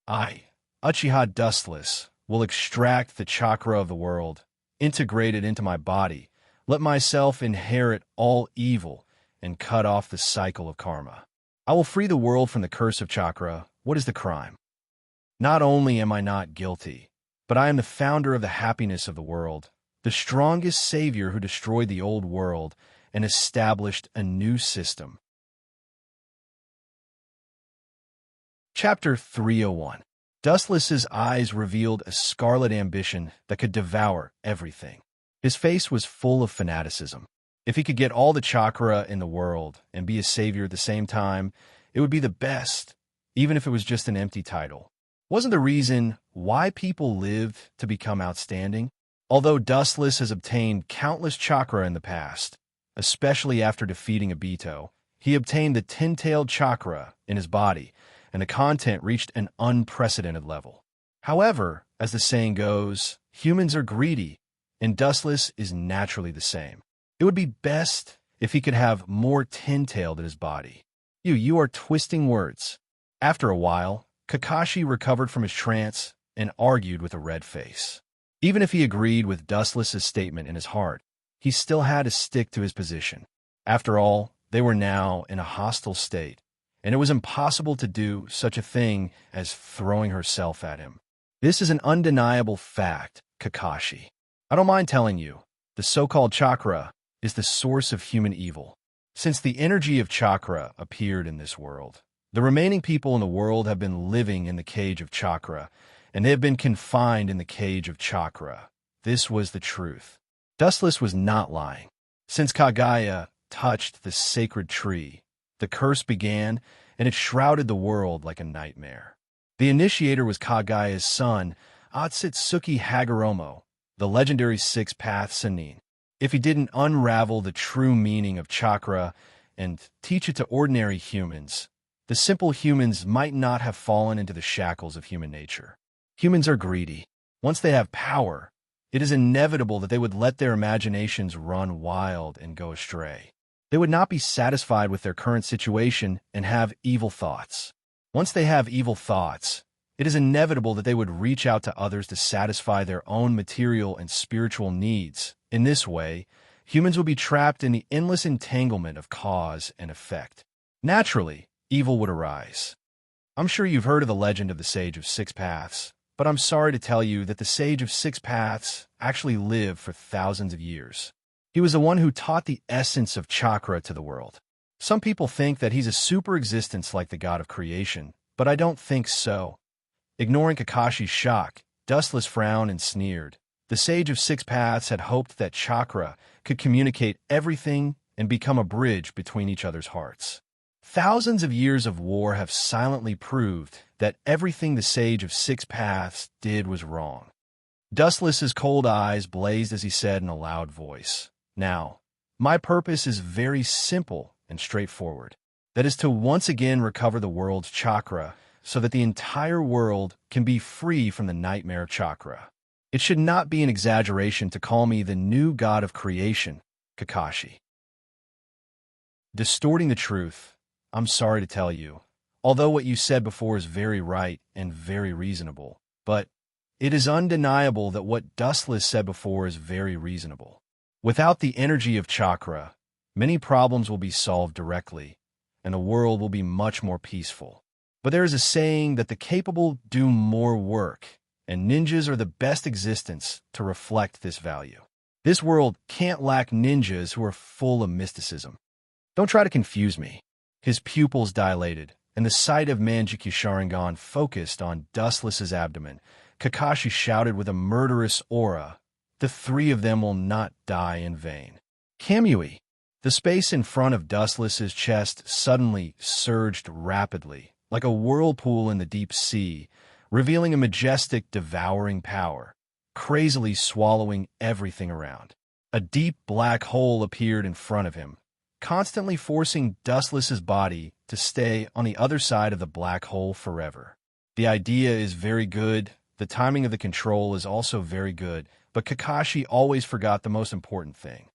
"I, Uchiha Dustless, will extract the chakra of the world, integrate it into my body, let myself inherit all evil, and cut off the cycle of karma. I will free the world from the curse of chakra. What is the crime? Not only am I not guilty, but I am the founder of the happiness of the world, the strongest savior who destroyed the old world and established a new system." Chapter 301. Dustless's eyes revealed a scarlet ambition that could devour everything. His face was full of fanaticism. If he could get all the chakra in the world and be a savior at the same time, it would be the best, even if it was just an empty title. Wasn't the reason why people lived to become outstanding? Although Dustless has obtained countless chakra in the past, especially after defeating Obito, he obtained the 10-tailed chakra in his body, and the content reached an unprecedented level. However, as the saying goes, humans are greedy, and Dustless is naturally the same. It would be best if he could have more 10-tailed in his body. You are twisting words. After a while, Kakashi recovered from his trance and argued with a red face. Even if he agreed with Dustless's statement in his heart, he still had to stick to his position. After all, they were now in a hostile state, and it was impossible to do such a thing as throwing herself at him. This is an undeniable fact, Kakashi. I don't mind telling you, the so-called chakra is the source of human evil. Since the energy of chakra appeared in this world, the remaining people in the world have been living in the cage of chakra, and they have been confined in the cage of chakra. This was the truth. Dustless was not lying. Since Kaguya touched the sacred tree, the curse began, and it shrouded the world like a nightmare. The initiator was Kaguya's son, Otsutsuki Hagoromo, the legendary six-path Sannin. If he didn't unravel the true meaning of chakra and teach it to ordinary humans, the simple humans might not have fallen into the shackles of human nature. Humans are greedy. Once they have power, it is inevitable that they would let their imaginations run wild and go astray. They would not be satisfied with their current situation and have evil thoughts. Once they have evil thoughts, it is inevitable that they would reach out to others to satisfy their own material and spiritual needs. In this way, humans will be trapped in the endless entanglement of cause and effect. Naturally, evil would arise. I'm sure you've heard of the legend of the Sage of Six Paths, but I'm sorry to tell you that the Sage of Six Paths actually lived for thousands of years. He was the one who taught the essence of chakra to the world. Some people think that he's a super existence like the god of creation, but I don't think so. Ignoring Kakashi's shock, Dustless frowned and sneered. The Sage of Six Paths had hoped that chakra could communicate everything and become a bridge between each other's hearts. Thousands of years of war have silently proved that everything the Sage of Six Paths did was wrong. Dustless's cold eyes blazed as he said in a loud voice, "Now, my purpose is very simple and straightforward. That is to once again recover the world's chakra so that the entire world can be free from the nightmare of chakra. It should not be an exaggeration to call me the new god of creation, Kakashi." Distorting the truth, I'm sorry to tell you, although what you said before is very right and very reasonable, but it is undeniable that what Dustless said before is very reasonable. Without the energy of chakra, Many problems will be solved directly, and the world will be much more peaceful. But there is a saying that the capable do more work, and ninjas are the best existence to reflect this value. This world can't lack ninjas who are full of mysticism. Don't try to confuse me. His pupils dilated, and the sight of Manjikyu Sharingan focused on Dustless's abdomen. Kakashi shouted with a murderous aura, "The three of them will not die in vain." Kamui! The space in front of Dustless's chest suddenly surged rapidly, like a whirlpool in the deep sea, revealing a majestic, devouring power, crazily swallowing everything around. A deep black hole appeared in front of him, constantly forcing Dustless's body to stay on the other side of the black hole forever. The idea is very good, the timing of the control is also very good, but Kakashi always forgot the most important thing.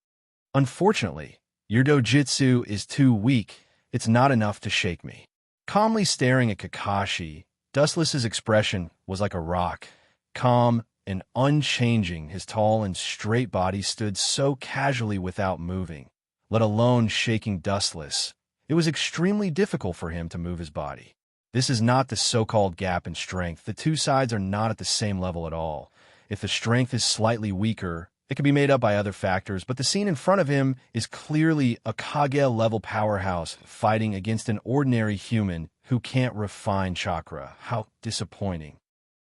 Unfortunately, your dojutsu is too weak. It's not enough to shake me. Calmly staring at Kakashi, Dustless's expression was like a rock, calm and unchanging. His tall and straight body stood so casually without moving, let alone shaking Dustless. It was extremely difficult for him to move his body. This is not the so-called gap in strength. The two sides are not at the same level at all. If the strength is slightly weaker, it can be made up by other factors, but the scene in front of him is clearly a Kage-level powerhouse fighting against an ordinary human who can't refine chakra. How disappointing.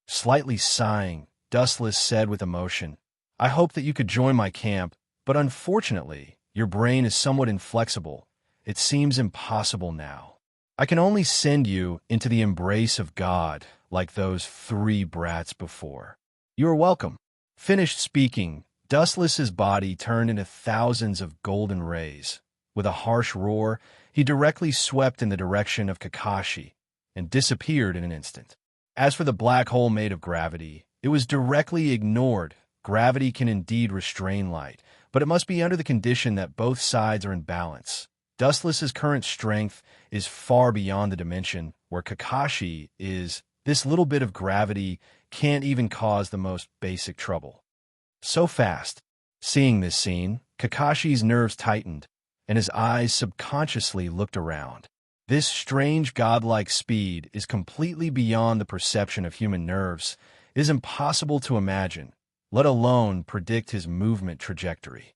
Slightly sighing, Dustless said with emotion, "I hope that you could join my camp, but unfortunately, your brain is somewhat inflexible. It seems impossible now. I can only send you into the embrace of God like those three brats before." "You are welcome." Finished speaking, Dustless's body turned into thousands of golden rays. With a harsh roar, he directly swept in the direction of Kakashi and disappeared in an instant. As for the black hole made of gravity, it was directly ignored. Gravity can indeed restrain light, but it must be under the condition that both sides are in balance. Dustless's current strength is far beyond the dimension where Kakashi is. This little bit of gravity can't even cause the most basic trouble. So fast. Seeing this scene, Kakashi's nerves tightened, and his eyes subconsciously looked around. This strange godlike speed is completely beyond the perception of human nerves. It is impossible to imagine, let alone predict his movement trajectory.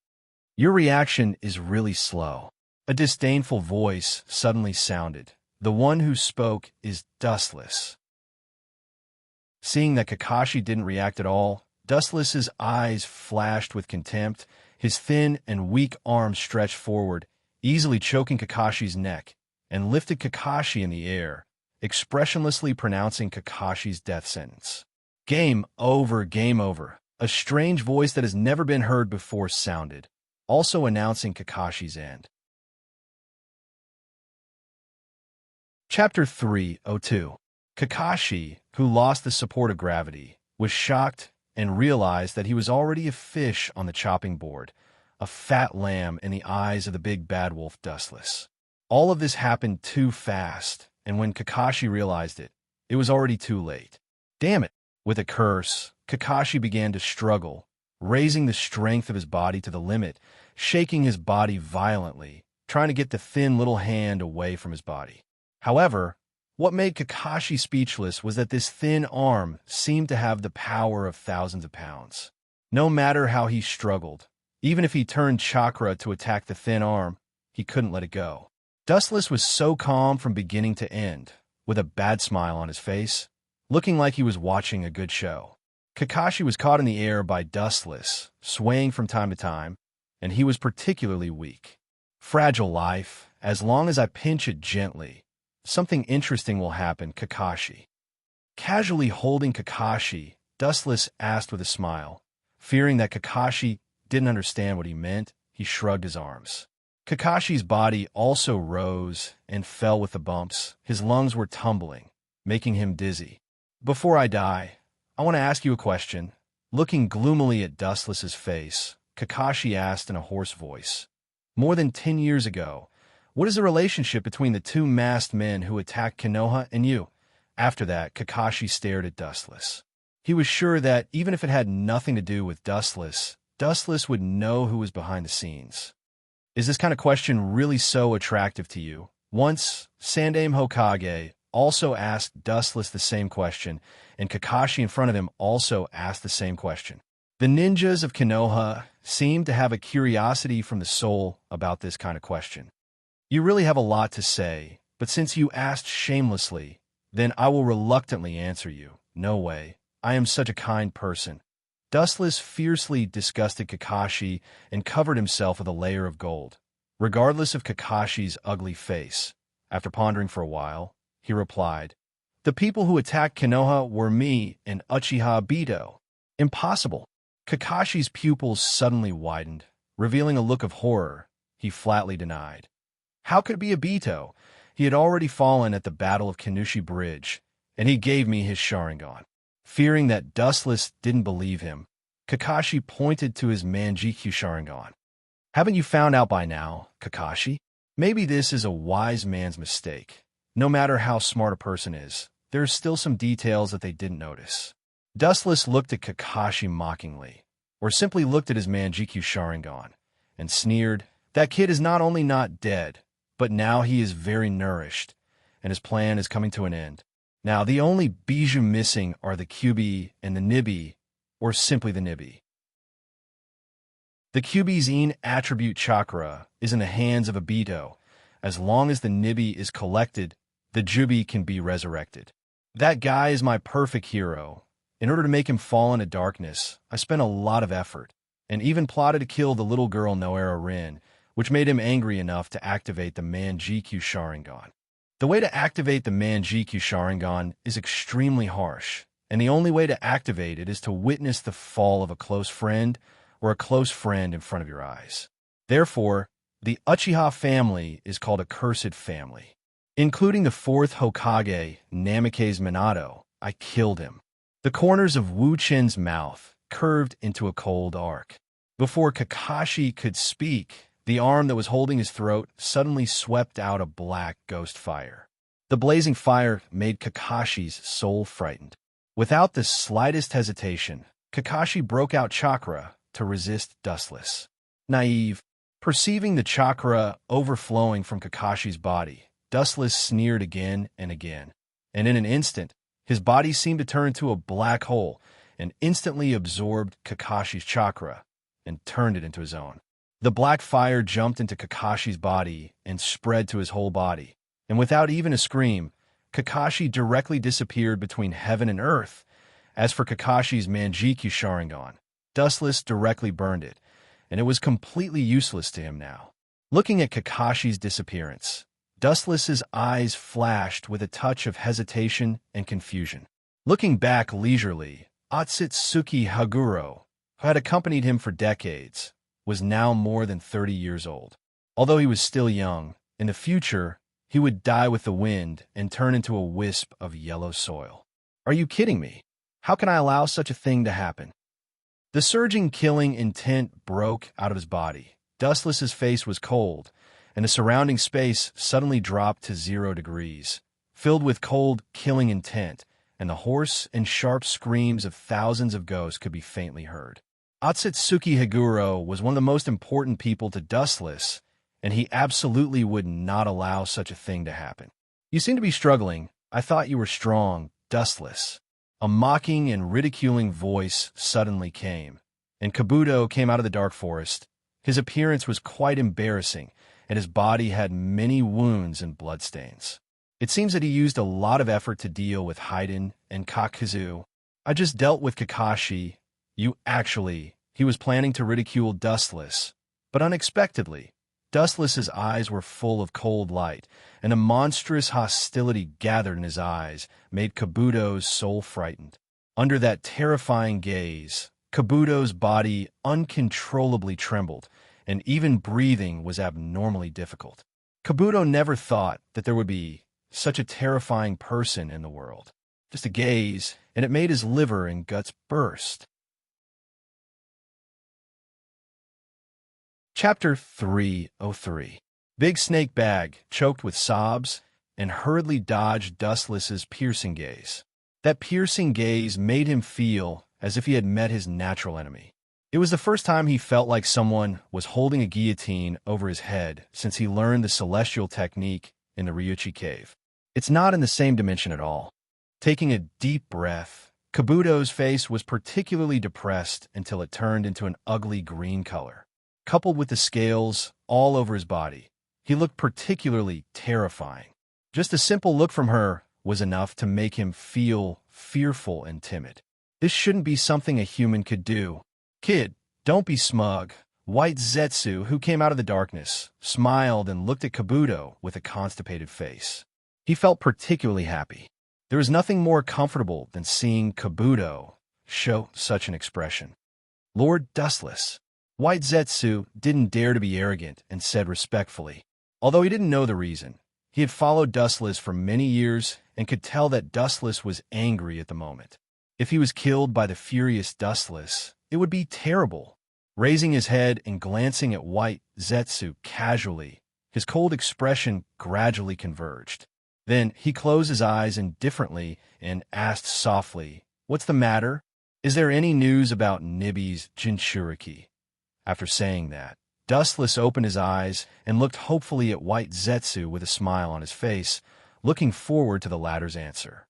"Your reaction is really slow." A disdainful voice suddenly sounded. The one who spoke is Dustless. Seeing that Kakashi didn't react at all, Dustless's eyes flashed with contempt. His thin and weak arms stretched forward, easily choking Kakashi's neck, and lifted Kakashi in the air, expressionlessly pronouncing Kakashi's death sentence. "Game over, game over." A strange voice that has never been heard before sounded, also announcing Kakashi's end. Chapter 302. Kakashi, who lost the support of gravity, was shocked and realized that he was already a fish on the chopping board, a fat lamb in the eyes of the big bad wolf Dustless. All of this happened too fast, and when Kakashi realized it, it was already too late. Damn it! With a curse, Kakashi began to struggle, raising the strength of his body to the limit, shaking his body violently, trying to get the thin little hand away from his body. However, what made Kakashi speechless was that this thin arm seemed to have the power of thousands of pounds. No matter how he struggled, even if he turned chakra to attack the thin arm, he couldn't let it go. Dustless was so calm from beginning to end, with a bad smile on his face, looking like he was watching a good show. Kakashi was caught in the air by Dustless, swaying from time to time, and he was particularly weak. "Fragile life, as long as I pinch it gently, something interesting will happen, Kakashi." Casually holding Kakashi, Dustless asked with a smile. Fearing that Kakashi didn't understand what he meant, he shrugged his arms. Kakashi's body also rose and fell with the bumps. His lungs were tumbling, making him dizzy. "Before I die, I want to ask you a question." Looking gloomily at Dustless's face, Kakashi asked in a hoarse voice. "More than 10 years ago, what is the relationship between the two masked men who attacked Konoha and you?" After that, Kakashi stared at Dustless. He was sure that even if it had nothing to do with Dustless, Dustless would know who was behind the scenes. Is this kind of question really so attractive to you? Once, Sandaime Hokage also asked Dustless the same question, and Kakashi in front of him also asked the same question. The ninjas of Konoha seem to have a curiosity from the soul about this kind of question. You really have a lot to say, but since you asked shamelessly, then I will reluctantly answer you. No way. I am such a kind person. Dustless fiercely disgusted Kakashi and covered himself with a layer of gold. Regardless of Kakashi's ugly face, after pondering for a while, he replied, "The people who attacked Konoha were me and Uchiha Obito." Impossible. Kakashi's pupils suddenly widened, revealing a look of horror. He flatly denied. How could it be Obito? He had already fallen at the Battle of Kanushi Bridge, and he gave me his Sharingan. Fearing that Dustless didn't believe him, Kakashi pointed to his Manjikyu Sharingan. Haven't you found out by now, Kakashi? Maybe this is a wise man's mistake. No matter how smart a person is, there are still some details that they didn't notice. Dustless looked at Kakashi mockingly, or simply looked at his Manjikyu Sharingan, and sneered, "That kid is not only not dead, but now he is very nourished, and his plan is coming to an end. Now, the only bijou missing are the Kyuubi and the Nibi, or simply the Nibi. The Kyuubi's Ein attribute chakra is in the hands of Obito. As long as the Nibi is collected, the Jubi can be resurrected. That guy is my perfect hero. In order to make him fall into darkness, I spent a lot of effort, and even plotted to kill the little girl Noera Rin, which made him angry enough to activate the Manjikyu Sharingan. The way to activate the Manjikyu Sharingan is extremely harsh, and the only way to activate it is to witness the fall of a close friend or a close friend in front of your eyes. Therefore, the Uchiha family is called a cursed family. Including the fourth Hokage, Namikaze Minato, I killed him. The corners of Wu Chen's mouth curved into a cold arc. Before Kakashi could speak, the arm that was holding his throat suddenly swept out a black ghost fire. The blazing fire made Kakashi's soul frightened. Without the slightest hesitation, Kakashi broke out chakra to resist Dustless. Naive. Perceiving the chakra overflowing from Kakashi's body, Dustless sneered again and again, and in an instant, his body seemed to turn into a black hole and instantly absorbed Kakashi's chakra and turned it into his own. The black fire jumped into Kakashi's body and spread to his whole body, and without even a scream, Kakashi directly disappeared between heaven and earth. As for Kakashi's Manjikyu Sharingan, Dustless directly burned it, and it was completely useless to him now. Looking at Kakashi's disappearance, Dustless's eyes flashed with a touch of hesitation and confusion. Looking back leisurely, Otsutsuki Haguro, who had accompanied him for decades, was now more than 30 years old. Although he was still young, in the future, he would die with the wind and turn into a wisp of yellow soil. Are you kidding me? How can I allow such a thing to happen? The surging killing intent broke out of his body. Dustless's face was cold, and the surrounding space suddenly dropped to 0 degrees, filled with cold, killing intent, and the hoarse and sharp screams of thousands of ghosts could be faintly heard. Otsutsuki Haguro was one of the most important people to Dustless, and he absolutely would not allow such a thing to happen. You seem to be struggling. I thought you were strong, Dustless. A mocking and ridiculing voice suddenly came, and Kabuto came out of the dark forest. His appearance was quite embarrassing, and his body had many wounds and bloodstains. It seems that he used a lot of effort to deal with Haiden and Kakuzu. I just dealt with Kakashi. He was planning to ridicule Dustless, but unexpectedly, Dustless's eyes were full of cold light, and a monstrous hostility gathered in his eyes, made Kabuto's soul frightened. Under that terrifying gaze, Kabuto's body uncontrollably trembled, and even breathing was abnormally difficult. Kabuto never thought that there would be such a terrifying person in the world. Just a gaze, and it made his liver and guts burst. Chapter 303. Big Snake Bag choked with sobs and hurriedly dodged Dustless's piercing gaze. That piercing gaze made him feel as if he had met his natural enemy. It was the first time he felt like someone was holding a guillotine over his head since he learned the celestial technique in the Ryuchi cave. It's not in the same dimension at all. Taking a deep breath, Kabuto's face was particularly depressed until it turned into an ugly green color. Coupled with the scales all over his body, he looked particularly terrifying. Just a simple look from her was enough to make him feel fearful and timid. This shouldn't be something a human could do. Kid, don't be smug. White Zetsu, who came out of the darkness, smiled and looked at Kabuto with a constipated face. He felt particularly happy. There was nothing more comfortable than seeing Kabuto show such an expression. Lord Dustless. White Zetsu didn't dare to be arrogant and said respectfully. Although he didn't know the reason, he had followed Dustless for many years and could tell that Dustless was angry at the moment. If he was killed by the furious Dustless, it would be terrible. Raising his head and glancing at White Zetsu casually, his cold expression gradually converged. Then he closed his eyes indifferently and asked softly, "What's the matter? Is there any news about Nibi's Jinchuriki?" After saying that, Dustless opened his eyes and looked hopefully at White Zetsu with a smile on his face, looking forward to the latter's answer.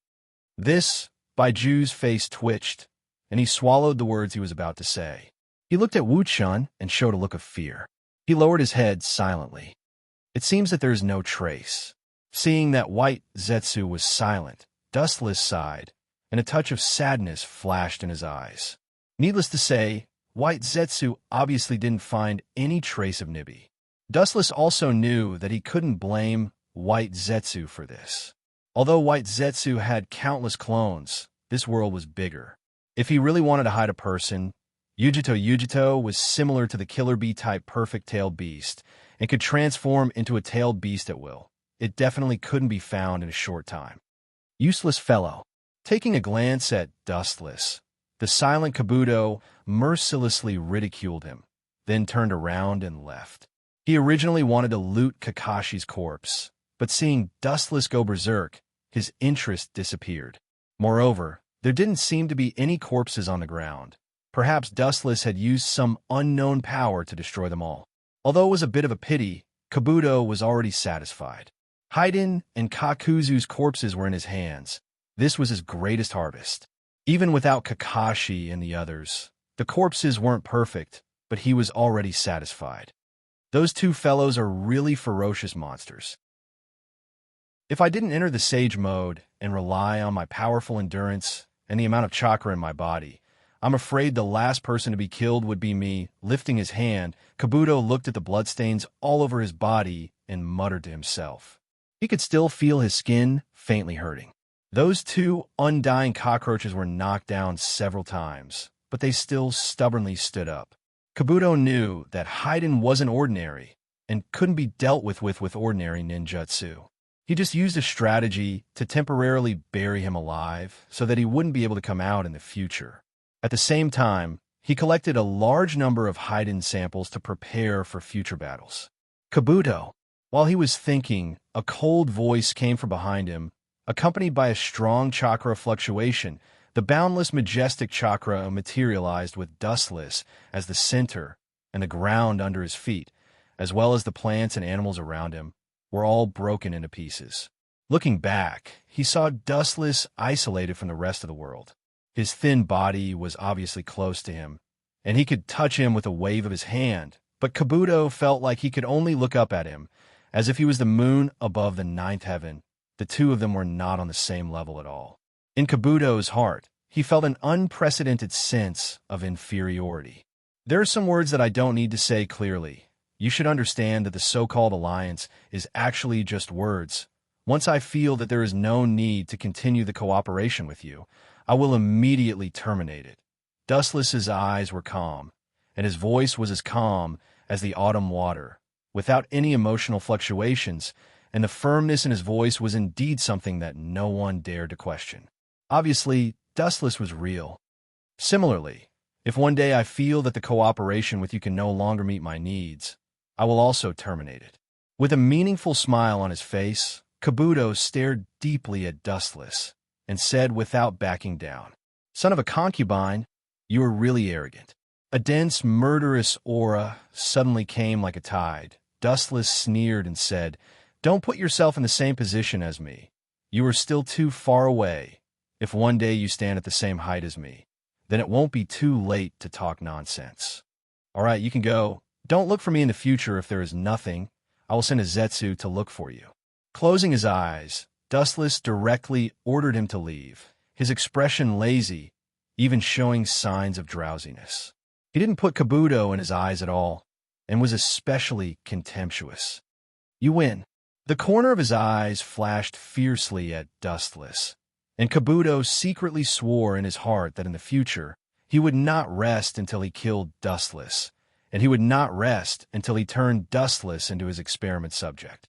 Baiju's face twitched, and he swallowed the words he was about to say. He looked at Wu Chun and showed a look of fear. He lowered his head silently. It seems that there is no trace. Seeing that White Zetsu was silent, Dustless sighed, and a touch of sadness flashed in his eyes. Needless to say, White Zetsu obviously didn't find any trace of Nibi. Dustless also knew that he couldn't blame White Zetsu for this. Although White Zetsu had countless clones, this world was bigger. If he really wanted to hide a person, Yujito was similar to the Killer Bee-type perfect-tailed beast and could transform into a tailed beast at will. It definitely couldn't be found in a short time. Useless fellow. Taking a glance at Dustless, the silent Kabuto mercilessly ridiculed him, then turned around and left. He originally wanted to loot Kakashi's corpse, but seeing Dustless go berserk, his interest disappeared. Moreover, there didn't seem to be any corpses on the ground. Perhaps Dustless had used some unknown power to destroy them all. Although it was a bit of a pity, Kabuto was already satisfied. Haiden and Kakuzu's corpses were in his hands. This was his greatest harvest. Even without Kakashi and the others, the corpses weren't perfect, but he was already satisfied. Those two fellows are really ferocious monsters. If I didn't enter the Sage mode and rely on my powerful endurance and the amount of chakra in my body, I'm afraid the last person to be killed would be me. Lifting his hand, Kabuto looked at the bloodstains all over his body and muttered to himself. He could still feel his skin faintly hurting. Those two undying cockroaches were knocked down several times, but they still stubbornly stood up. Kabuto knew that Haiden wasn't ordinary and couldn't be dealt with ordinary ninjutsu. He just used a strategy to temporarily bury him alive so that he wouldn't be able to come out in the future. At the same time, he collected a large number of Haiden samples to prepare for future battles. Kabuto. While he was thinking, a cold voice came from behind him, accompanied by a strong chakra fluctuation. The boundless majestic chakra materialized with Dustless as the center, and the ground under his feet, as well as the plants and animals around him, were all broken into pieces. Looking back, he saw Dustless isolated from the rest of the world. His thin body was obviously close to him, and he could touch him with a wave of his hand, but Kabuto felt like he could only look up at him, as if he was the moon above the ninth heaven. The two of them were not on the same level at all. In Kabuto's heart, he felt an unprecedented sense of inferiority. There are some words that I don't need to say clearly. You should understand that the so-called alliance is actually just words. Once I feel that there is no need to continue the cooperation with you, I will immediately terminate it. Dustless's eyes were calm, and his voice was as calm as the autumn water, without any emotional fluctuations, and the firmness in his voice was indeed something that no one dared to question. Obviously, Dustless was real. Similarly, if one day I feel that the cooperation with you can no longer meet my needs, I will also terminate it. With a meaningful smile on his face, Kabuto stared deeply at Dustless and said without backing down, "Son of a concubine, you are really arrogant." A dense, murderous aura suddenly came like a tide. Dustless sneered and said, "Don't put yourself in the same position as me. You are still too far away. If one day you stand at the same height as me, then it won't be too late to talk nonsense. All right, you can go. Don't look for me in the future if there is nothing. I will send a Zetsu to look for you." Closing his eyes, Dustless directly ordered him to leave, his expression lazy, even showing signs of drowsiness. He didn't put Kabuto in his eyes at all, and was especially contemptuous. "You win." The corner of his eyes flashed fiercely at Dustless, and Kabuto secretly swore in his heart that in the future he would not rest until he killed Dustless, and he would not rest until he turned Dustless into his experiment subject.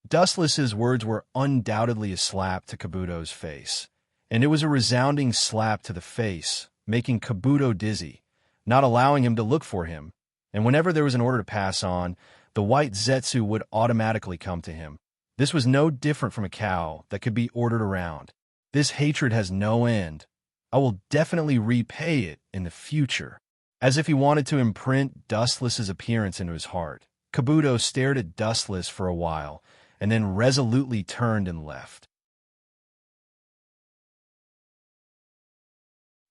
Dustless's words were undoubtedly a slap to Kabuto's face, and it was a resounding slap to the face, making Kabuto dizzy, not allowing him to look for him, and whenever there was an order to pass on, the white Zetsu would automatically come to him. This was no different from a cow that could be ordered around. This hatred has no end. I will definitely repay it in the future. As if he wanted to imprint Dustless's appearance into his heart, Kabuto stared at Dustless for a while, and then resolutely turned and left.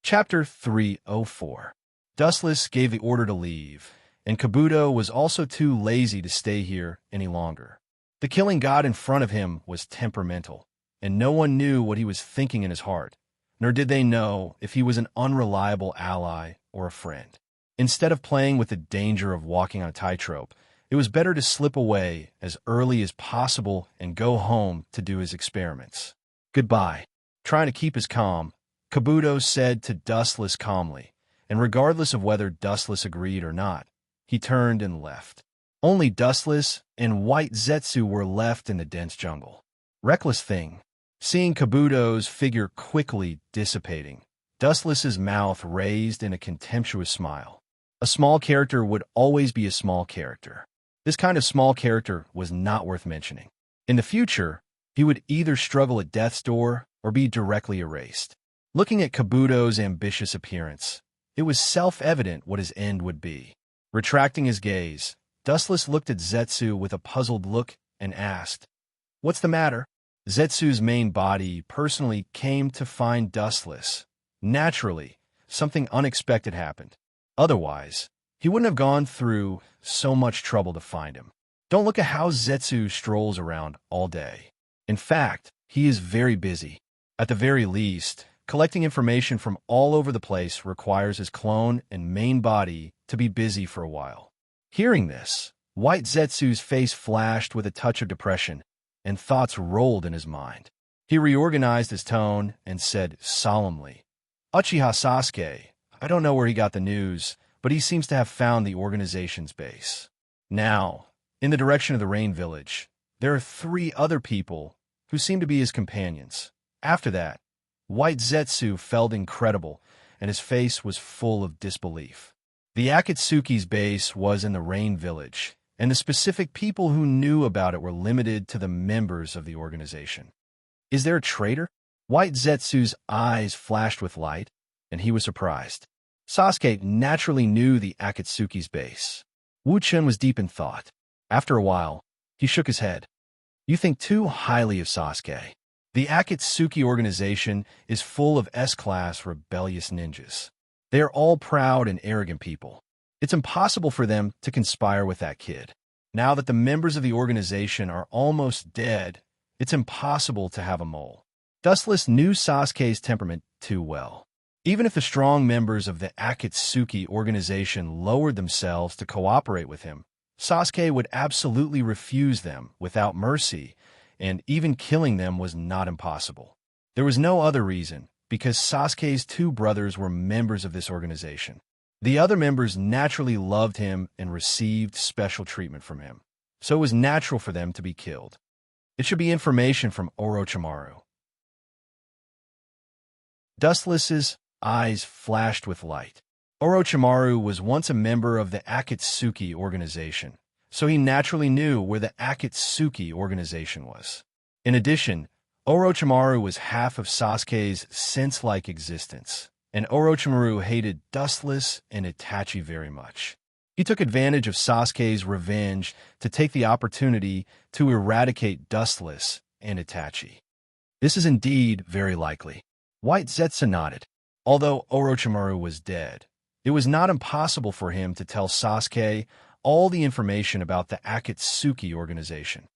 Chapter 304. Dustless gave the order to leave, and Kabuto was also too lazy to stay here any longer. The killing god in front of him was temperamental, and no one knew what he was thinking in his heart, nor did they know if he was an unreliable ally or a friend. Instead of playing with the danger of walking on a tightrope, it was better to slip away as early as possible and go home to do his experiments. "Goodbye." Trying to keep his calm, Kabuto said to Dustless calmly, and regardless of whether Dustless agreed or not, he turned and left. Only Dustless and White Zetsu were left in the dense jungle. Reckless thing. Seeing Kabuto's figure quickly dissipating, Dustless's mouth raised in a contemptuous smile. A small character would always be a small character. This kind of small character was not worth mentioning. In the future, he would either struggle at death's door or be directly erased. Looking at Kabuto's ambitious appearance, it was self-evident what his end would be. Retracting his gaze, Dustless looked at Zetsu with a puzzled look and asked, "What's the matter?" Zetsu's main body personally came to find Dustless. Naturally, something unexpected happened. Otherwise, he wouldn't have gone through so much trouble to find him. Don't look at how Zetsu strolls around all day. In fact, he is very busy. At the very least, collecting information from all over the place requires his clone and main body to be busy for a while. Hearing this, White Zetsu's face flashed with a touch of depression, and thoughts rolled in his mind. He reorganized his tone and said solemnly, "Uchiha Sasuke, I don't know where he got the news, but he seems to have found the organization's base. Now, in the direction of the Rain Village, there are 3 other people who seem to be his companions." After that, White Zetsu felt incredible, and his face was full of disbelief. The Akatsuki's base was in the Rain Village, and the specific people who knew about it were limited to the members of the organization. Is there a traitor? White Zetsu's eyes flashed with light, and he was surprised. Sasuke naturally knew the Akatsuki's base. Wu Chun was deep in thought. After a while, he shook his head. "You think too highly of Sasuke. The Akatsuki organization is full of S-class rebellious ninjas. They are all proud and arrogant people. It's impossible for them to conspire with that kid. Now that the members of the organization are almost dead, it's impossible to have a mole." Dustless knew Sasuke's temperament too well. Even if the strong members of the Akatsuki organization lowered themselves to cooperate with him, Sasuke would absolutely refuse them without mercy, and even killing them was not impossible. There was no other reason, because Sasuke's 2 brothers were members of this organization. The other members naturally loved him and received special treatment from him, so it was natural for them to be killed. It should be information from Orochimaru. Dustless's eyes flashed with light. Orochimaru was once a member of the Akatsuki organization, so he naturally knew where the Akatsuki organization was. In addition, Orochimaru was half of Sasuke's sense-like existence, and Orochimaru hated Dustless and Itachi very much. He took advantage of Sasuke's revenge to take the opportunity to eradicate Dustless and Itachi. This is indeed very likely. White Zetsu nodded. Although Orochimaru was dead, it was not impossible for him to tell Sasuke all the information about the Akatsuki organization.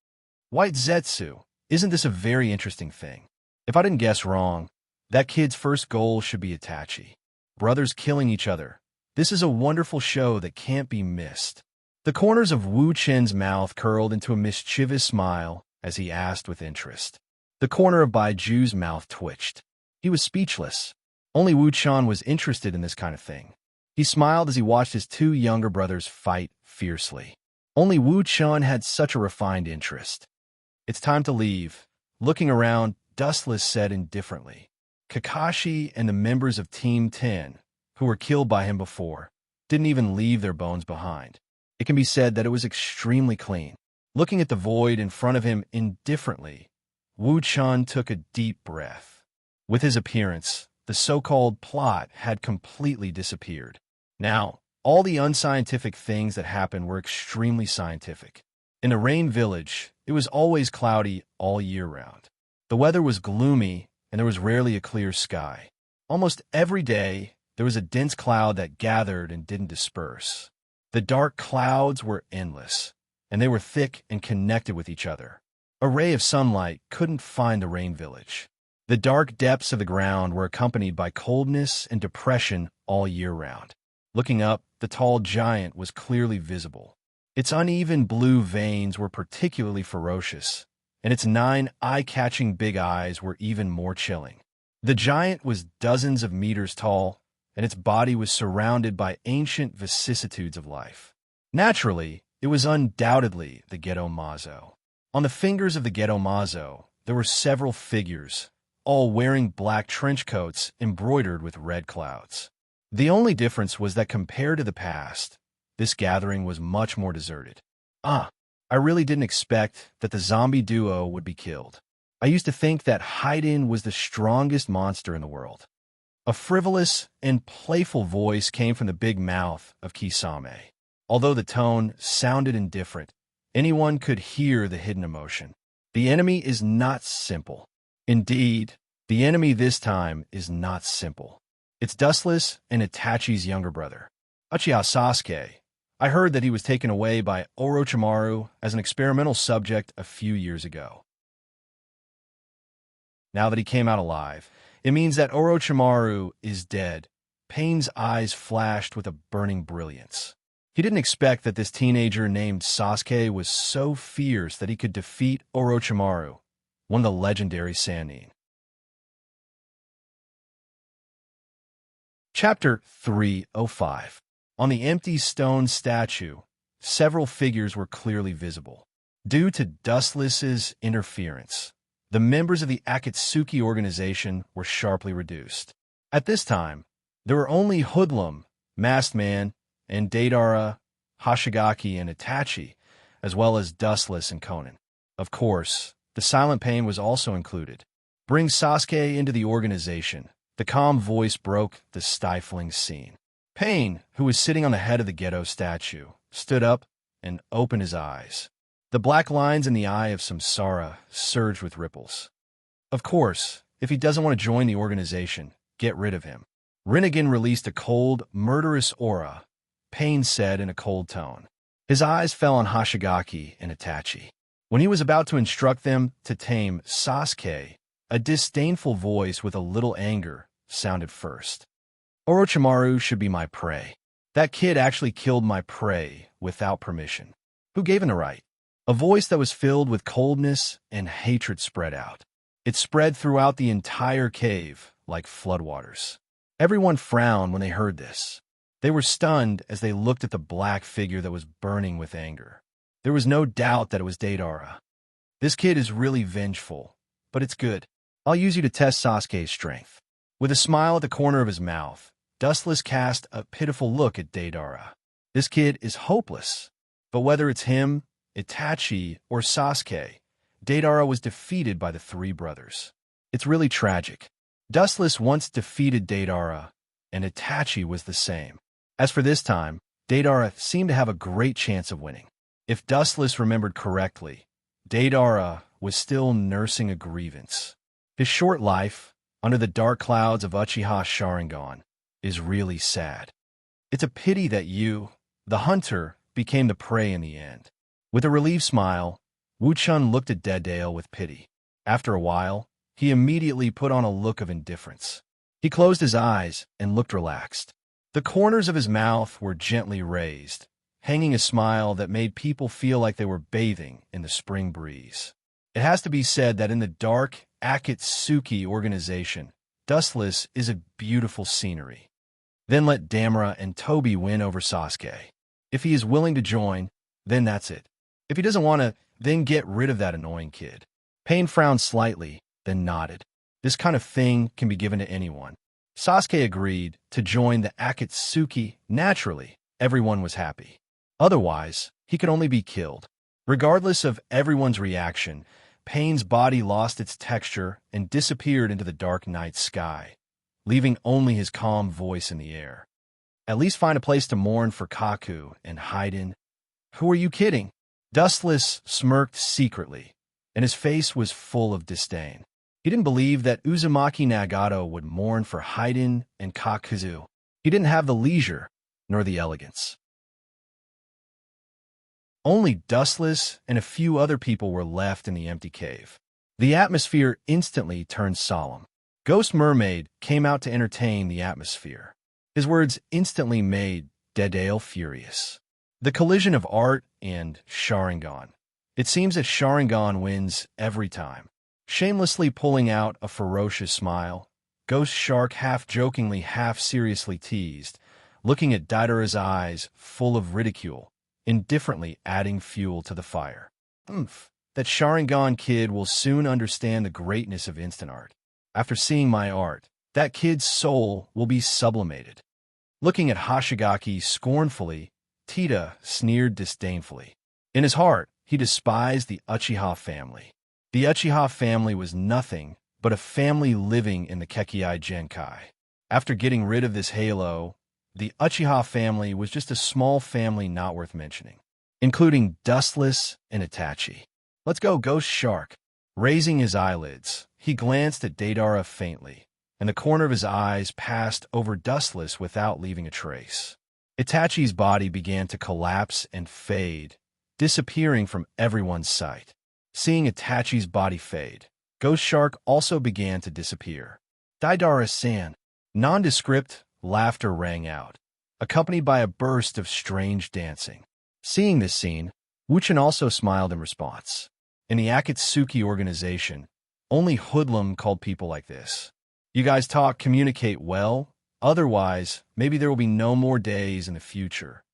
White Zetsu, isn't this a very interesting thing? If I didn't guess wrong, that kid's first goal should be Itachi. Brothers killing each other. This is a wonderful show that can't be missed. The corners of Wu Chen's mouth curled into a mischievous smile as he asked with interest. The corner of Baiju's mouth twitched. He was speechless. Only Wu Chen was interested in this kind of thing. He smiled as he watched his two younger brothers fight fiercely. Only Wu Chen had such a refined interest. It's time to leave. Looking around, Dustless said indifferently. Kakashi and the members of Team 10, who were killed by him before, didn't even leave their bones behind. It can be said that it was extremely clean. Looking at the void in front of him indifferently, Wu Chen took a deep breath. With his appearance, the so-called plot had completely disappeared. Now, all the unscientific things that happened were extremely scientific. In the Rain Village, it was always cloudy all year round. The weather was gloomy, and there was rarely a clear sky. Almost every day, there was a dense cloud that gathered and didn't disperse. The dark clouds were endless, and they were thick and connected with each other. A ray of sunlight couldn't find the Rain Village. The dark depths of the ground were accompanied by coldness and depression all year round. Looking up, the tall giant was clearly visible. Its uneven blue veins were particularly ferocious, and its 9 eye-catching big eyes were even more chilling. The giant was dozens of meters tall, and its body was surrounded by ancient vicissitudes of life. Naturally, it was undoubtedly the Geto Mazo. On the fingers of the Geto Mazo, there were several figures, all wearing black trench coats embroidered with red clouds. The only difference was that compared to the past, this gathering was much more deserted. I really didn't expect that the zombie duo would be killed. I used to think that Haiden was the strongest monster in the world. A frivolous and playful voice came from the big mouth of Kisame. Although the tone sounded indifferent, anyone could hear the hidden emotion. The enemy is not simple. Indeed, the enemy this time is not simple. It's Dustless and Itachi's younger brother, Uchiha Sasuke. I heard that he was taken away by Orochimaru as an experimental subject a few years ago. Now that he came out alive, it means that Orochimaru is dead. Pain's eyes flashed with a burning brilliance. He didn't expect that this teenager named Sasuke was so fierce that he could defeat Orochimaru, one of the legendary Sannin. Chapter 305. On the empty stone statue, several figures were clearly visible. Due to Dustless's interference, the members of the Akatsuki organization were sharply reduced. At this time, there were only Hoodlum, Masked Man, and Deidara, Hoshigaki, and Itachi, as well as Dustless and Konan. Of course, the Silent Pain was also included. Bring Sasuke into the organization. The calm voice broke the stifling scene. Pain, who was sitting on the head of the Geto statue, stood up and opened his eyes. The black lines in the eye of Samsara surged with ripples. Of course, if he doesn't want to join the organization, get rid of him. Rinnegan released a cold, murderous aura, Pain said in a cold tone. His eyes fell on Hoshigaki and Itachi. When he was about to instruct them to tame Sasuke, a disdainful voice with a little anger sounded first. Orochimaru should be my prey. That kid actually killed my prey without permission. Who gave him the right? A voice that was filled with coldness and hatred spread out. It spread throughout the entire cave like floodwaters. Everyone frowned when they heard this. They were stunned as they looked at the black figure that was burning with anger. There was no doubt that it was Deidara. This kid is really vengeful, but it's good. I'll use you to test Sasuke's strength. With a smile at the corner of his mouth, Dustless cast a pitiful look at Deidara. This kid is hopeless. But whether it's him, Itachi, or Sasuke, Deidara was defeated by the 3 brothers. It's really tragic. Dustless once defeated Deidara, and Itachi was the same. As for this time, Deidara seemed to have a great chance of winning. If Dustless remembered correctly, Deidara was still nursing a grievance. His short life, under the dark clouds of Uchiha Sharingan, is really sad. It's a pity that you, the hunter, became the prey in the end. With a relieved smile, Wu Chun looked at Deidara with pity. After a while, he immediately put on a look of indifference. He closed his eyes and looked relaxed. The corners of his mouth were gently raised, hanging a smile that made people feel like they were bathing in the spring breeze. It has to be said that in the dark Akatsuki organization, Dustless is a beautiful scenery. Then let Damara and Toby win over Sasuke. If he is willing to join, then that's it. If he doesn't want to, then get rid of that annoying kid. Pain frowned slightly, then nodded. This kind of thing can be given to anyone. Sasuke agreed to join the Akatsuki. Naturally, everyone was happy. Otherwise, he could only be killed. Regardless of everyone's reaction, Pain's body lost its texture and disappeared into the dark night sky, leaving only his calm voice in the air. At least find a place to mourn for Kaku and hide in. Who are you kidding? Dustless smirked secretly, and his face was full of disdain. He didn't believe that Uzumaki Nagato would mourn for Haiden and Kakuzu. He didn't have the leisure, nor the elegance. Only Dustless and a few other people were left in the empty cave. The atmosphere instantly turned solemn. Ghost Mermaid came out to entertain the atmosphere. His words instantly made Deidara furious. The collision of art and Sharingan. It seems that Sharingan wins every time. Shamelessly pulling out a ferocious smile, Ghost Shark half-jokingly, half-seriously teased, looking at Deidara's eyes full of ridicule, indifferently adding fuel to the fire. That Sharingan kid will soon understand the greatness of instant art. After seeing my art, that kid's soul will be sublimated. Looking at Hoshigaki scornfully, Tita sneered disdainfully. In his heart, he despised the Uchiha family. The Uchiha family was nothing but a family living in the Kekkei Genkai. After getting rid of this halo, the Uchiha family was just a small family not worth mentioning, including Dustless and Itachi. Let's go, Ghost Shark. Raising his eyelids, he glanced at Deidara faintly, and the corner of his eyes passed over Dustless without leaving a trace. Itachi's body began to collapse and fade, disappearing from everyone's sight. Seeing Itachi's body fade, Ghost Shark also began to disappear. Deidara-san. Nondescript laughter rang out, accompanied by a burst of strange dancing. Seeing this scene, Wuchen also smiled in response. In the Akatsuki organization, only Hoodlum called people like this. You guys talk, communicate well, otherwise, maybe there will be no more days in the future.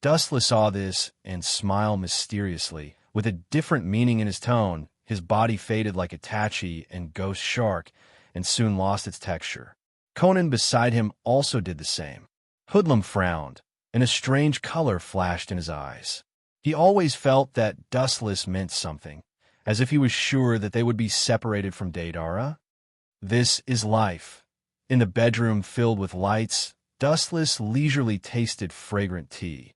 Dustless saw this and smiled mysteriously. With a different meaning in his tone, his body faded like Itachi and Ghost Shark and soon lost its texture. Conan beside him also did the same. Hoodlum frowned, and a strange color flashed in his eyes. He always felt that Dustless meant something, as if he was sure that they would be separated from Deidara. This is life. In the bedroom filled with lights, Dustless leisurely tasted fragrant tea,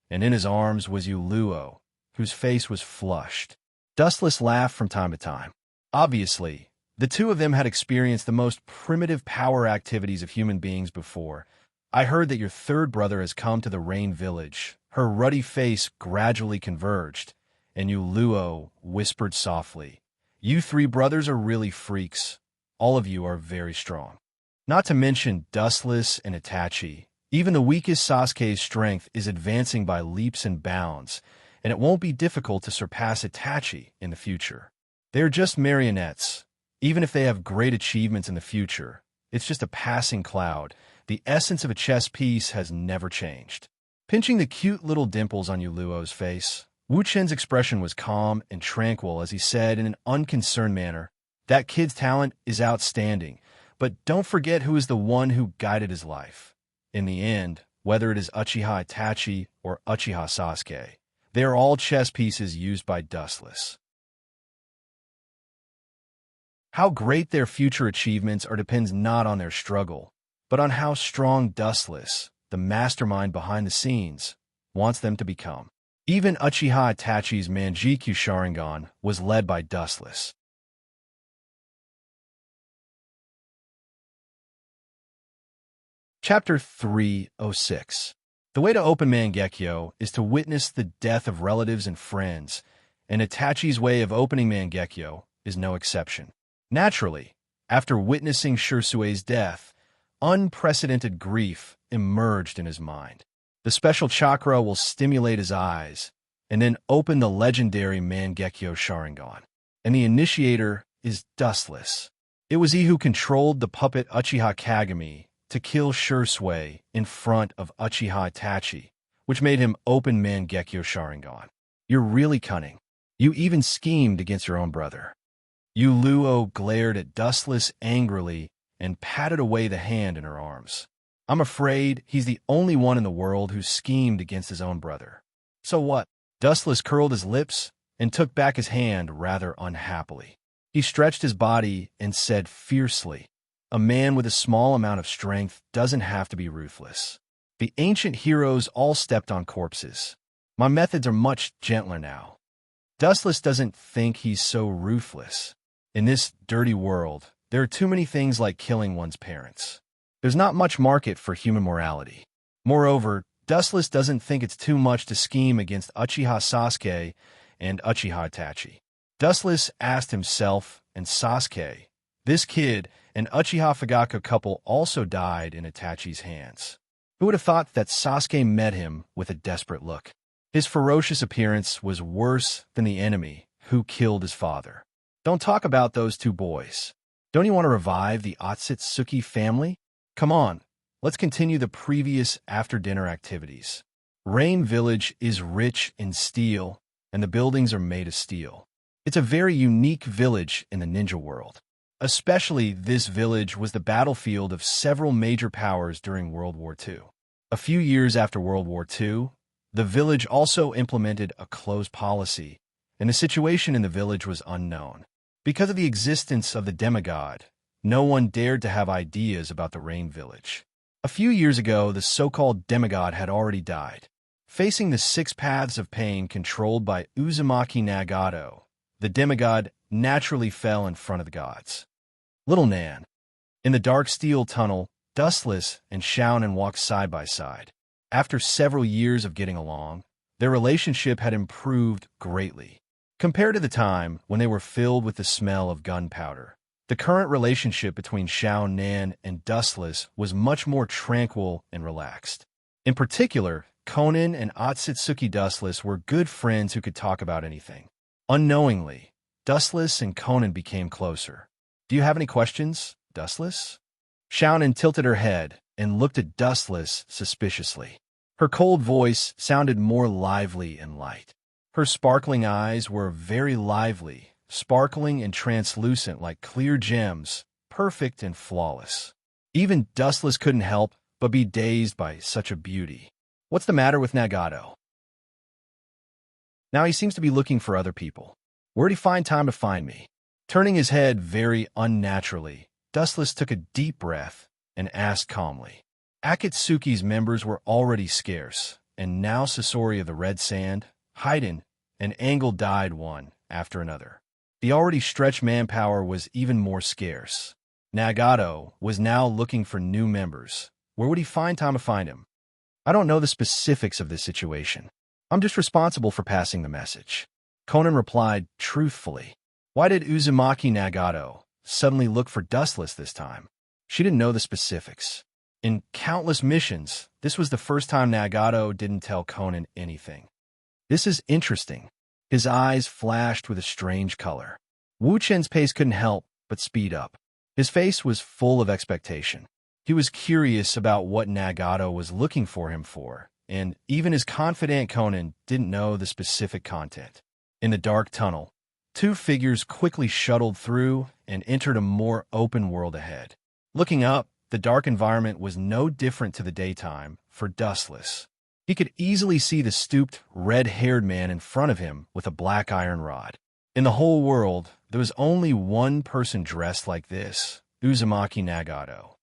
and in his arms was Uluo, whose face was flushed. Dustless laughed from time to time. Obviously, the two of them had experienced the most primitive power activities of human beings before. I heard that your third brother has come to the Rain Village. Her ruddy face gradually converged, and Uluo whispered softly, "You three brothers are really freaks. All of you are very strong." Not to mention Dustless and Itachi. Even the weakest Sasuke's strength is advancing by leaps and bounds, and it won't be difficult to surpass Itachi in the future. They're just marionettes. Even if they have great achievements in the future, it's just a passing cloud. The essence of a chess piece has never changed. Pinching the cute little dimples on Uluo's face, Wu Chen's expression was calm and tranquil as he said in an unconcerned manner, "That kid's talent is outstanding, but don't forget who is the one who guided his life. In the end, whether it is Uchiha Itachi or Uchiha Sasuke, they are all chess pieces used by Dustless. How great their future achievements are depends not on their struggle, but on how strong Dustless, the mastermind behind the scenes, wants them to become. Even Uchiha Itachi's Manjikyu Sharingan was led by Dustless. Chapter 306. The way to open Mangekyo is to witness the death of relatives and friends, and Itachi's way of opening Mangekyo is no exception. Naturally, after witnessing Shursue's death, unprecedented grief emerged in his mind. The special chakra will stimulate his eyes, and then open the legendary Mangekyo Sharingan. And the initiator is Dustless. It was he who controlled the puppet Uchiha Kagami to kill Shursui in front of Uchiha Itachi, which made him open Mangekyo Sharingan. You're really cunning. You even schemed against your own brother. Yu Luo glared at Dustless angrily and patted away the hand in her arms. I'm afraid he's the only one in the world who schemed against his own brother. So what? Dustless curled his lips and took back his hand rather unhappily. He stretched his body and said fiercely, "A man with a small amount of strength doesn't have to be ruthless. The ancient heroes all stepped on corpses. My methods are much gentler now." Dustless doesn't think he's so ruthless. In this dirty world, there are too many things like killing one's parents. There's not much market for human morality. Moreover, Dustless doesn't think it's too much to scheme against Uchiha Sasuke and Uchiha Itachi. Dustless asked himself and Sasuke, this kid and Uchiha Fugaku couple also died in Itachi's hands. Who would have thought that Sasuke met him with a desperate look? His ferocious appearance was worse than the enemy who killed his father. Don't talk about those two boys. Don't you want to revive the Otsutsuki family? Come on, let's continue the previous after-dinner activities. Rain Village is rich in steel, and the buildings are made of steel. It's a very unique village in the ninja world. Especially this village was the battlefield of several major powers during World War II. A few years after World War II, the village also implemented a closed policy, and the situation in the village was unknown. Because of the existence of the demigod, no one dared to have ideas about the Rain Village. A few years ago, the so-called demigod had already died. Facing the 6 paths of pain controlled by Uzumaki Nagato, the demigod naturally fell in front of the gods. Little Nan. In the dark steel tunnel, Dustless and Xiaonan walked side by side. After several years of getting along, their relationship had improved greatly. Compared to the time when they were filled with the smell of gunpowder, the current relationship between Xiaonan and Dustless was much more tranquil and relaxed. In particular, Conan and Otsutsuki Dustless were good friends who could talk about anything. Unknowingly, Dustless and Conan became closer. Do you have any questions, Dustless? Xiaonan tilted her head and looked at Dustless suspiciously. Her cold voice sounded more lively and light. Her sparkling eyes were very lively, sparkling and translucent like clear gems, perfect and flawless. Even Dustless couldn't help but be dazed by such a beauty. What's the matter with Nagato? Now he seems to be looking for other people. Where'd he find time to find me? Turning his head very unnaturally, Dustless took a deep breath and asked calmly. Akatsuki's members were already scarce, and now Sasori of the Red Sand, Haiden, and Angle died one after another. The already stretched manpower was even more scarce. Nagato was now looking for new members. Where would he find time to find him? I don't know the specifics of this situation. I'm just responsible for passing the message. Conan replied truthfully. Why did Uzumaki Nagato suddenly look for Dustless this time? She didn't know the specifics. In countless missions, this was the first time Nagato didn't tell Conan anything. This is interesting. His eyes flashed with a strange color. Wu Chen's pace couldn't help but speed up. His face was full of expectation. He was curious about what Nagato was looking for him for, and even his confidant Conan didn't know the specific content. In the dark tunnel, 2 figures quickly shuttled through and entered a more open world ahead. Looking up, the dark environment was no different to the daytime for Dustless. He could easily see the stooped, red-haired man in front of him with a black iron rod. In the whole world, there was only one person dressed like this, Uzumaki Nagato.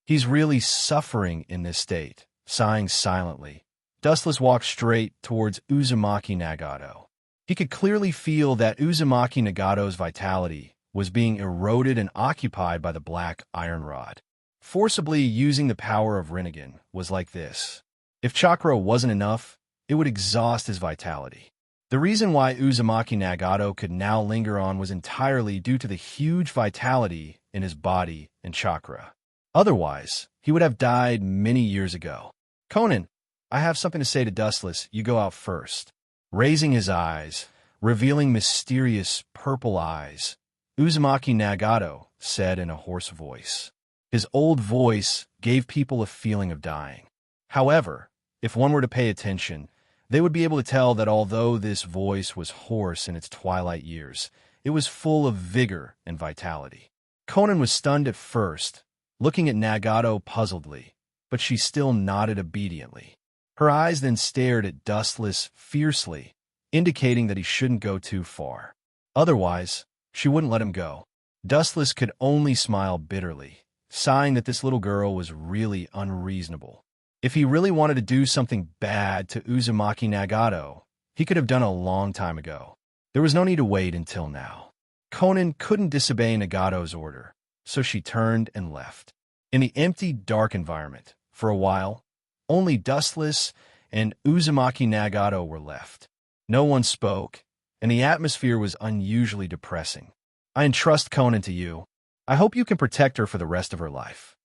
He's really suffering in this state. Sighing silently, Dustless walked straight towards Uzumaki Nagato. He could clearly feel that Uzumaki Nagato's vitality was being eroded and occupied by the black iron rod. Forcibly using the power of Rinnegan was like this. If chakra wasn't enough, it would exhaust his vitality. The reason why Uzumaki Nagato could now linger on was entirely due to the huge vitality in his body and chakra. Otherwise, he would have died many years ago. Conan, I have something to say to Dustless. You go out first. Raising his eyes, revealing mysterious purple eyes, Uzumaki Nagato said in a hoarse voice. His old voice gave people a feeling of dying. However, if one were to pay attention, they would be able to tell that although this voice was hoarse in its twilight years, it was full of vigor and vitality. Conan was stunned at first, looking at Nagato puzzledly, but she still nodded obediently. Her eyes then stared at Dustless fiercely, indicating that he shouldn't go too far. Otherwise, she wouldn't let him go. Dustless could only smile bitterly, sighing that this little girl was really unreasonable. If he really wanted to do something bad to Uzumaki Nagato, he could have done a long time ago. There was no need to wait until now. Conan couldn't disobey Nagato's order, so she turned and left. In the empty, dark environment, for a while, only Dustless and Uzumaki Nagato were left. No one spoke, and the atmosphere was unusually depressing. I entrust Conan to you. I hope you can protect her for the rest of her life.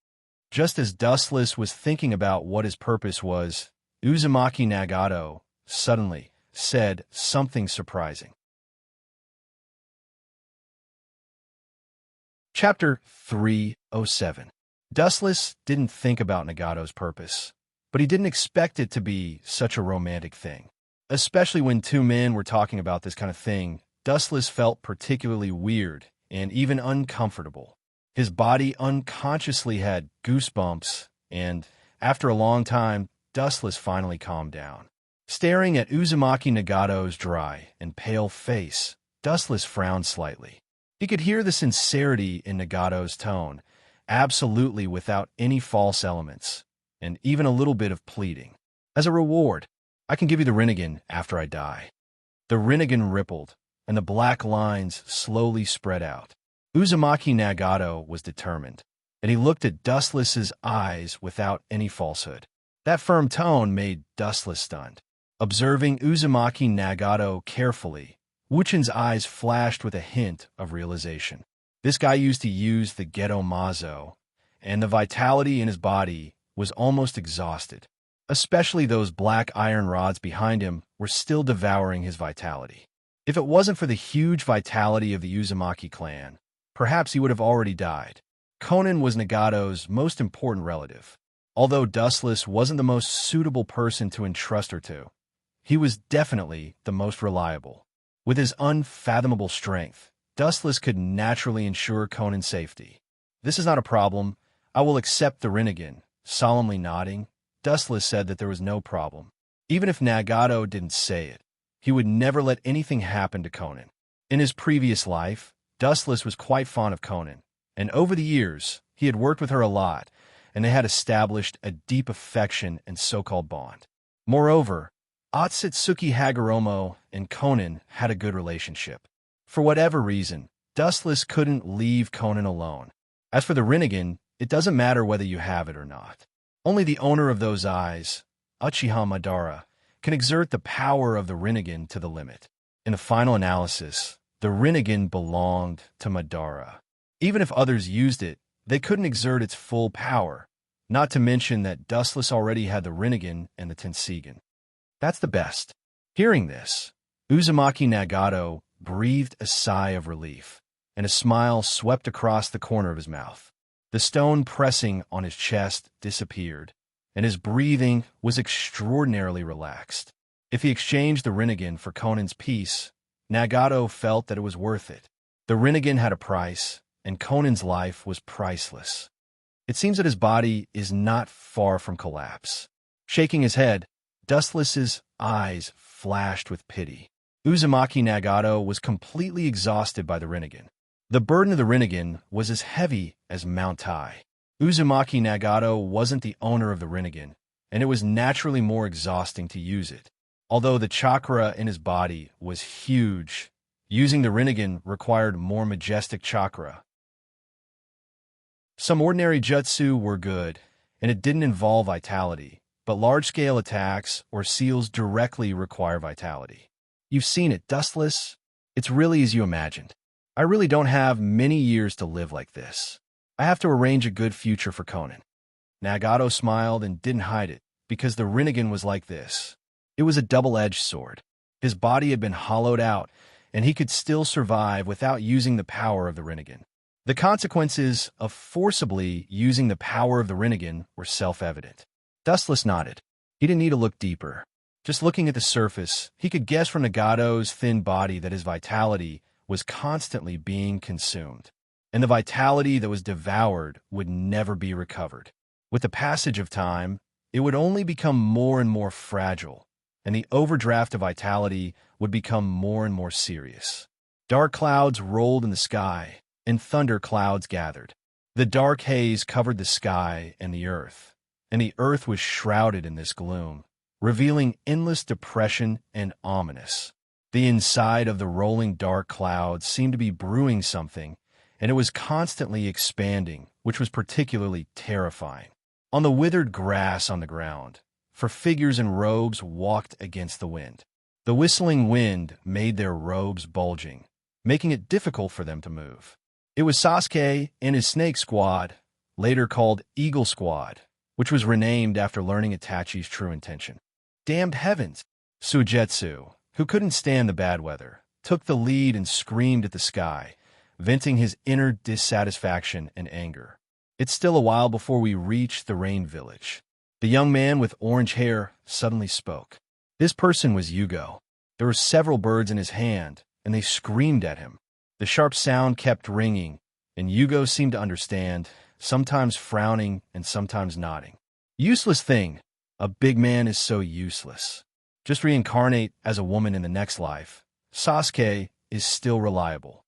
Just as Dustless was thinking about what his purpose was, Uzumaki Nagato suddenly said something surprising. Chapter 307. Dustless didn't think about Nagato's purpose, but he didn't expect it to be such a romantic thing. Especially when two men were talking about this kind of thing, Dustless felt particularly weird and even uncomfortable. His body unconsciously had goosebumps, and after a long time, Dustless finally calmed down. Staring at Uzumaki Nagato's dry and pale face, Dustless frowned slightly. He could hear the sincerity in Nagato's tone, absolutely without any false elements, and even a little bit of pleading. As a reward, I can give you the Rinnegan after I die. The Rinnegan rippled, and the black lines slowly spread out. Uzumaki Nagato was determined, and he looked at Dustless's eyes without any falsehood. That firm tone made Dustless stunned. Observing Uzumaki Nagato carefully, Wuchin's eyes flashed with a hint of realization. This guy used to use the Gedo Mazo, and the vitality in his body was almost exhausted. Especially those black iron rods behind him were still devouring his vitality. If it wasn't for the huge vitality of the Uzumaki clan, perhaps he would have already died. Conan was Nagato's most important relative. Although Dustless wasn't the most suitable person to entrust her to, he was definitely the most reliable. With his unfathomable strength, Dustless could naturally ensure Conan's safety. This is not a problem. I will accept the Rinnegan. Solemnly nodding, Dustless said that there was no problem. Even if Nagato didn't say it, he would never let anything happen to Conan. In his previous life, Dustless was quite fond of Conan, and over the years, he had worked with her a lot, and they had established a deep affection and so-called bond. Moreover, Otsutsuki Hagoromo and Conan had a good relationship. For whatever reason, Dustless couldn't leave Conan alone. As for the Rinnegan, it doesn't matter whether you have it or not. Only the owner of those eyes, Uchiha Madara, can exert the power of the Rinnegan to the limit. In the final analysis, the Rinnegan belonged to Madara. Even if others used it, they couldn't exert its full power, not to mention that Dustless already had the Rinnegan and the Tensigan. That's the best. Hearing this, Uzumaki Nagato breathed a sigh of relief, and a smile swept across the corner of his mouth. The stone pressing on his chest disappeared, and his breathing was extraordinarily relaxed. If he exchanged the Rinnegan for Conan's peace, Nagato felt that it was worth it. The Rinnegan had a price, and Conan's life was priceless. It seems that his body is not far from collapse. Shaking his head, Dustless's eyes flashed with pity. Uzumaki Nagato was completely exhausted by the Rinnegan. The burden of the Rinnegan was as heavy as Mount Tai. Uzumaki Nagato wasn't the owner of the Rinnegan, and it was naturally more exhausting to use it. Although the chakra in his body was huge, using the Rinnegan required more majestic chakra. Some ordinary jutsu were good, and it didn't involve vitality, but large-scale attacks or seals directly require vitality. You've seen it, Dustless. It's really as you imagined. I really don't have many years to live like this. I have to arrange a good future for Conan. Nagato smiled and didn't hide it, because the Rinnegan was like this. It was a double-edged sword. His body had been hollowed out, and he could still survive without using the power of the Rinnegan. The consequences of forcibly using the power of the Rinnegan were self-evident. Dustless nodded. He didn't need to look deeper. Just looking at the surface, he could guess from Nagato's thin body that his vitality was constantly being consumed, and the vitality that was devoured would never be recovered. With the passage of time, it would only become more and more fragile, and the overdraft of vitality would become more and more serious. Dark clouds rolled in the sky, and thunder clouds gathered. The dark haze covered the sky and the earth was shrouded in this gloom, revealing endless depression and ominous. The inside of the rolling dark clouds seemed to be brewing something, and it was constantly expanding, which was particularly terrifying. On the withered grass on the ground, for figures in robes walked against the wind. The whistling wind made their robes bulging, making it difficult for them to move. It was Sasuke and his snake squad, later called Eagle Squad, which was renamed after learning Itachi's true intention. Damned heavens! Suigetsu, who couldn't stand the bad weather, took the lead and screamed at the sky, venting his inner dissatisfaction and anger. It's still a while before we reach the rain village. The young man with orange hair suddenly spoke. This person was Yugo. There were several birds in his hand, and they screamed at him. The sharp sound kept ringing, and Yugo seemed to understand, sometimes frowning and sometimes nodding. Useless thing. A big man is so useless. Just reincarnate as a woman in the next life. Sasuke is still reliable.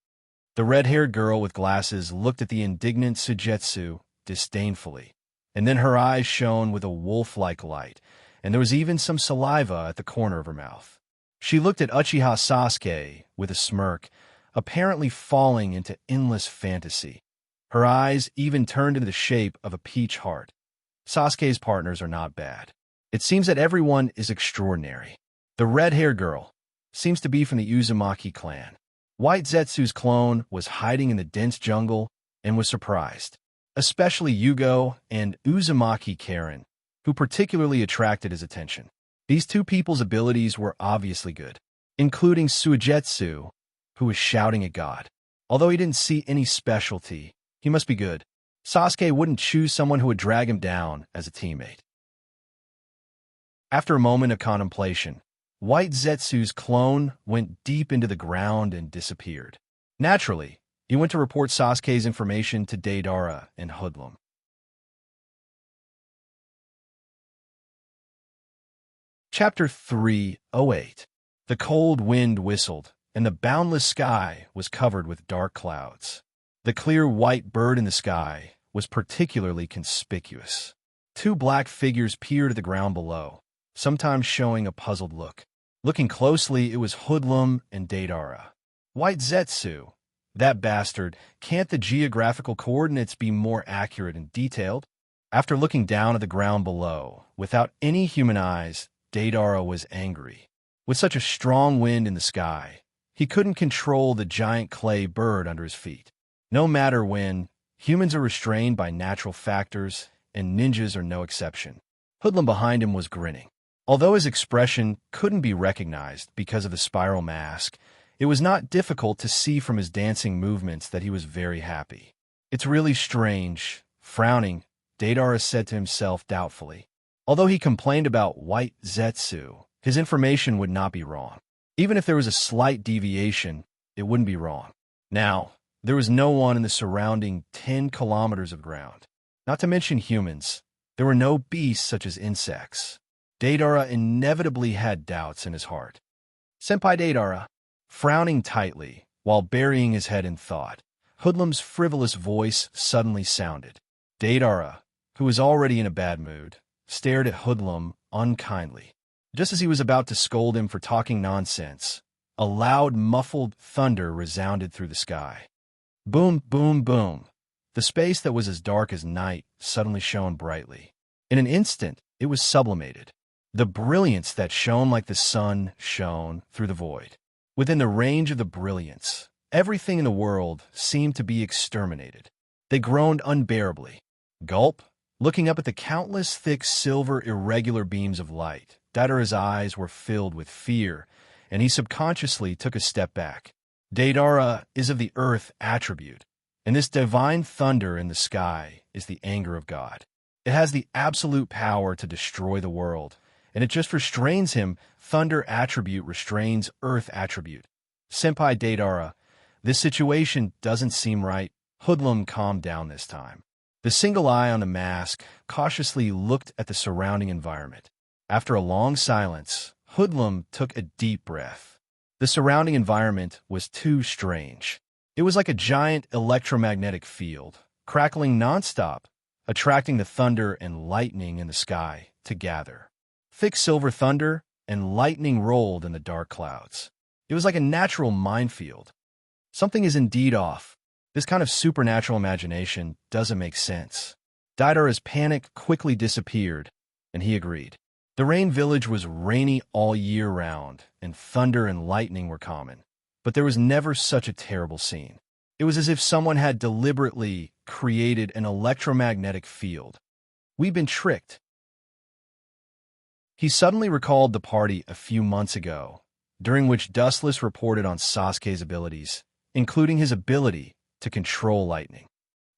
The red-haired girl with glasses looked at the indignant Suigetsu disdainfully, and then her eyes shone with a wolf-like light, and there was even some saliva at the corner of her mouth. She looked at Uchiha Sasuke with a smirk, apparently falling into endless fantasy. Her eyes even turned into the shape of a peach heart. Sasuke's partners are not bad. It seems that everyone is extraordinary. The red-haired girl seems to be from the Uzumaki clan. White Zetsu's clone was hiding in the dense jungle and was surprised, especially Yugo and Uzumaki Karen, who particularly attracted his attention. These two people's abilities were obviously good, including Suigetsu, who was shouting at God. Although he didn't see any specialty, he must be good. Sasuke wouldn't choose someone who would drag him down as a teammate. After a moment of contemplation, White Zetsu's clone went deep into the ground and disappeared. Naturally, he went to report Sasuke's information to Deidara and Hoodlum. Chapter 308. The cold wind whistled, and the boundless sky was covered with dark clouds. The clear white bird in the sky was particularly conspicuous. Two black figures peered at the ground below, sometimes showing a puzzled look. Looking closely, it was Hoodlum and Deidara. White Zetsu, that bastard, can't the geographical coordinates be more accurate and detailed? After looking down at the ground below, without any human eyes, Deidara was angry. With such a strong wind in the sky, he couldn't control the giant clay bird under his feet. No matter when, humans are restrained by natural factors, and ninjas are no exception. Hoodlum behind him was grinning. Although his expression couldn't be recognized because of the spiral mask, it was not difficult to see from his dancing movements that he was very happy. It's really strange. Frowning, Deidara said to himself doubtfully. Although he complained about White Zetsu, his information would not be wrong. Even if there was a slight deviation, it wouldn't be wrong. Now, there was no one in the surrounding 10 kilometers of ground. Not to mention humans, there were no beasts such as insects. Deidara inevitably had doubts in his heart. Senpai Deidara, frowning tightly while burying his head in thought, Hoodlum's frivolous voice suddenly sounded. Deidara, who was already in a bad mood, stared at Hoodlum unkindly. Just as he was about to scold him for talking nonsense, a loud, muffled thunder resounded through the sky. Boom, boom, boom. The space that was as dark as night suddenly shone brightly. In an instant, it was sublimated. The brilliance that shone like the sun shone through the void. Within the range of the brilliance, everything in the world seemed to be exterminated. They groaned unbearably. Gulp, looking up at the countless thick silver irregular beams of light, Deidara's eyes were filled with fear, and he subconsciously took a step back. Deidara is of the earth attribute, and this divine thunder in the sky is the anger of God. It has the absolute power to destroy the world, and it just restrains him. Thunder attribute restrains earth attribute. Senpai Deidara, this situation doesn't seem right. Hoodlum calmed down this time. The single eye on the mask cautiously looked at the surrounding environment. After a long silence, Hoodlum took a deep breath. The surrounding environment was too strange. It was like a giant electromagnetic field, crackling nonstop, attracting the thunder and lightning in the sky to gather. Thick silver thunder and lightning rolled in the dark clouds. It was like a natural minefield. Something is indeed off. This kind of supernatural imagination doesn't make sense. Deidara's panic quickly disappeared, and he agreed. The rain village was rainy all year round, and thunder and lightning were common. But there was never such a terrible scene. It was as if someone had deliberately created an electromagnetic field. We've been tricked. He suddenly recalled the party a few months ago, during which Dustless reported on Sasuke's abilities, including his ability to control lightning.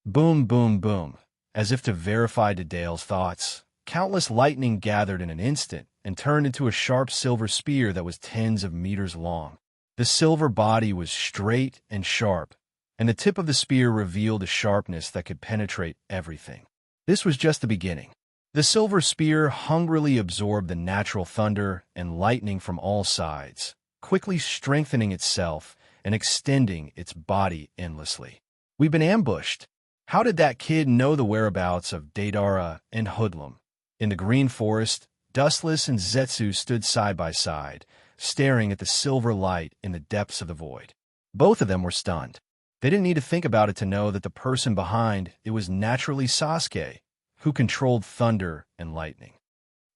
Boom, boom, boom. As if to verify Deidara's thoughts, countless lightning gathered in an instant and turned into a sharp silver spear that was tens of meters long. The silver body was straight and sharp, and the tip of the spear revealed a sharpness that could penetrate everything. This was just the beginning. The silver spear hungrily absorbed the natural thunder and lightning from all sides, quickly strengthening itself and extending its body endlessly. We've been ambushed. How did that kid know the whereabouts of Deidara and Hoodlum? In the green forest, Dustless and Zetsu stood side by side, staring at the silver light in the depths of the void. Both of them were stunned. They didn't need to think about it to know that the person behind it was naturally Sasuke, who controlled thunder and lightning.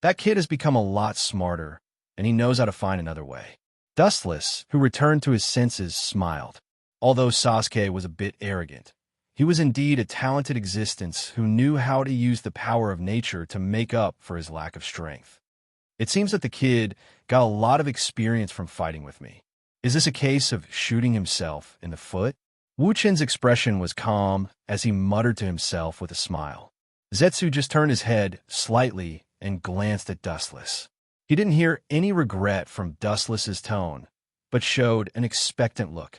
That kid has become a lot smarter, and he knows how to find another way. Dustless, who returned to his senses, smiled. Although Sasuke was a bit arrogant, he was indeed a talented existence who knew how to use the power of nature to make up for his lack of strength. It seems that the kid got a lot of experience from fighting with me. Is this a case of shooting himself in the foot? Wu Chen's expression was calm as he muttered to himself with a smile. Zetsu just turned his head slightly and glanced at Dustless. He didn't hear any regret from Dustless's tone, but showed an expectant look.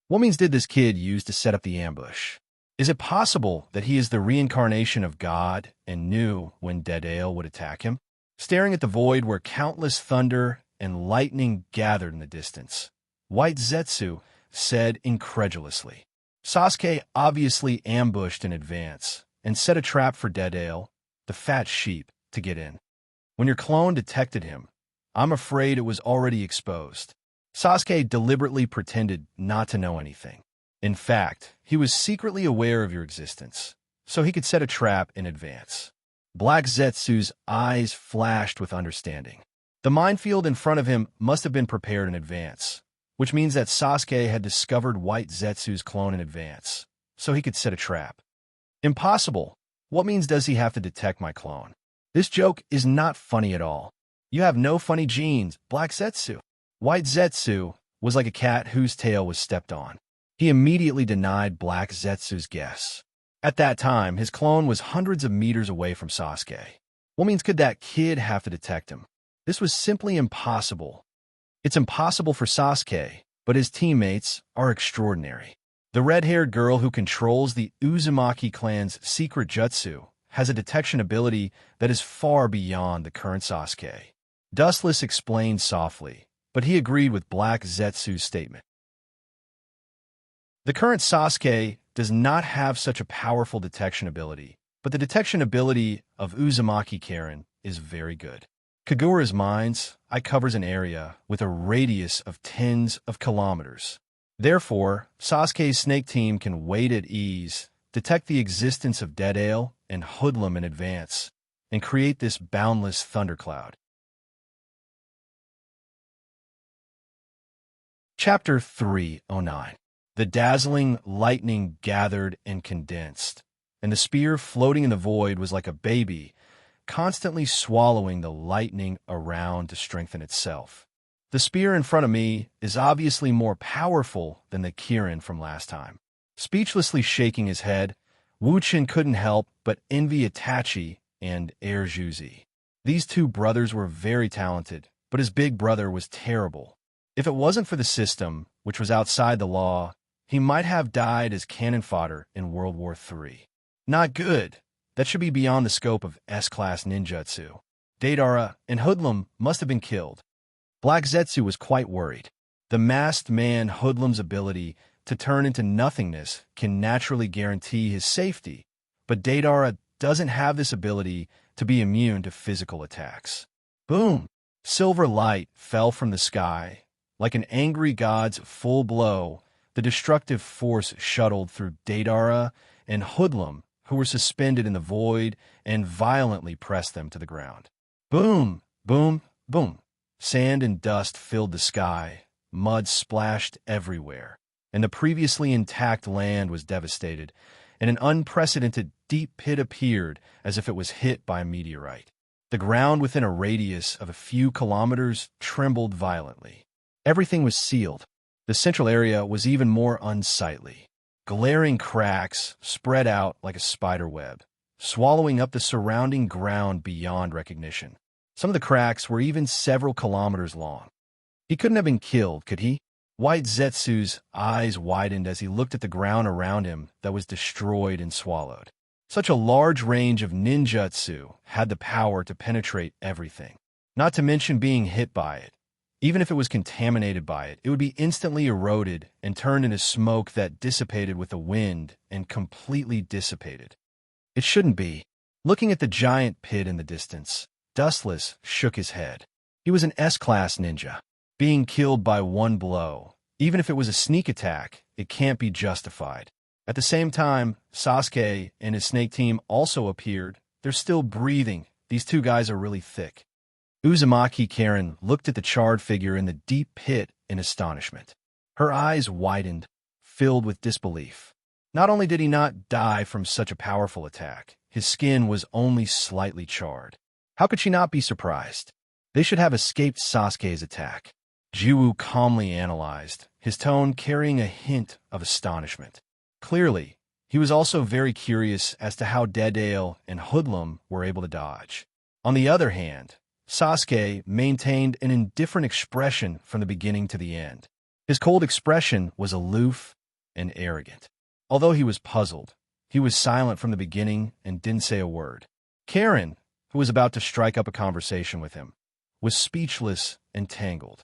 What means did this kid use to set up the ambush? Is it possible that he is the reincarnation of God and knew when Deidara would attack him? Staring at the void where countless thunder and lightning gathered in the distance, White Zetsu said incredulously. Sasuke obviously ambushed in advance and set a trap for Deidara, the fat sheep, to get in. When your clone detected him, I'm afraid it was already exposed. Sasuke deliberately pretended not to know anything. In fact, he was secretly aware of your existence, so he could set a trap in advance. Black Zetsu's eyes flashed with understanding. The minefield in front of him must have been prepared in advance, which means that Sasuke had discovered White Zetsu's clone in advance, so he could set a trap. Impossible. What means does he have to detect my clone? This joke is not funny at all. You have no funny genes, Black Zetsu. White Zetsu was like a cat whose tail was stepped on. He immediately denied Black Zetsu's guess. At that time, his clone was hundreds of meters away from Sasuke. What means could that kid have to detect him? This was simply impossible. It's impossible for Sasuke, but his teammates are extraordinary. The red-haired girl who controls the Uzumaki clan's secret jutsu has a detection ability that is far beyond the current Sasuke. Dustless explained softly, but he agreed with Black Zetsu's statement. The current Sasuke does not have such a powerful detection ability, but the detection ability of Uzumaki Karen is very good. Kagura's mind's eye covers an area with a radius of tens of kilometers. Therefore, Sasuke's snake team can wait at ease, detect the existence of dead ale and hoodlum in advance, and create this boundless thundercloud. Chapter 309. The dazzling lightning gathered and condensed, and the spear floating in the void was like a baby, constantly swallowing the lightning around to strengthen itself. The spear in front of me is obviously more powerful than the Kirin from last time. Speechlessly shaking his head, Wu Qin couldn't help but envy Itachi and Erjuzi. These two brothers were very talented, but his big brother was terrible. If it wasn't for the system, which was outside the law, he might have died as cannon fodder in World War III. Not good. That should be beyond the scope of S-class ninjutsu. Deidara and Hoodlum must have been killed. Black Zetsu was quite worried. The masked man Hoodlum's ability to turn into nothingness can naturally guarantee his safety, but Deidara doesn't have this ability to be immune to physical attacks. Boom! Silver light fell from the sky. Like an angry god's full blow, the destructive force shuttled through Deidara and Hoodlum, who were suspended in the void, and violently pressed them to the ground. Boom! Boom! Boom! Sand and dust filled the sky, mud splashed everywhere, and the previously intact land was devastated, and an unprecedented deep pit appeared as if it was hit by a meteorite. The ground within a radius of a few kilometers trembled violently. Everything was sealed. The central area was even more unsightly. Glaring cracks spread out like a spider web, swallowing up the surrounding ground beyond recognition. Some of the cracks were even several kilometers long. He couldn't have been killed, could he? White Zetsu's eyes widened as he looked at the ground around him that was destroyed and swallowed. Such a large range of ninjutsu had the power to penetrate everything, not to mention being hit by it. Even if it was contaminated by it, it would be instantly eroded and turned into smoke that dissipated with the wind and completely dissipated. It shouldn't be. Looking at the giant pit in the distance, Dustless shook his head. He was an S-class ninja. Being killed by one blow, even if it was a sneak attack, it can't be justified. At the same time, Sasuke and his snake team also appeared. They're still breathing. These two guys are really thick. Uzumaki Karen looked at the charred figure in the deep pit in astonishment. Her eyes widened, filled with disbelief. Not only did he not die from such a powerful attack, his skin was only slightly charred. How could she not be surprised? They should have escaped Sasuke's attack. Jiwoo calmly analyzed, his tone carrying a hint of astonishment. Clearly, he was also very curious as to how Deidara and Hoodlum were able to dodge. On the other hand, Sasuke maintained an indifferent expression from the beginning to the end. His cold expression was aloof and arrogant. Although he was puzzled, he was silent from the beginning and didn't say a word. Karen, who was about to strike up a conversation with him, was speechless and tangled.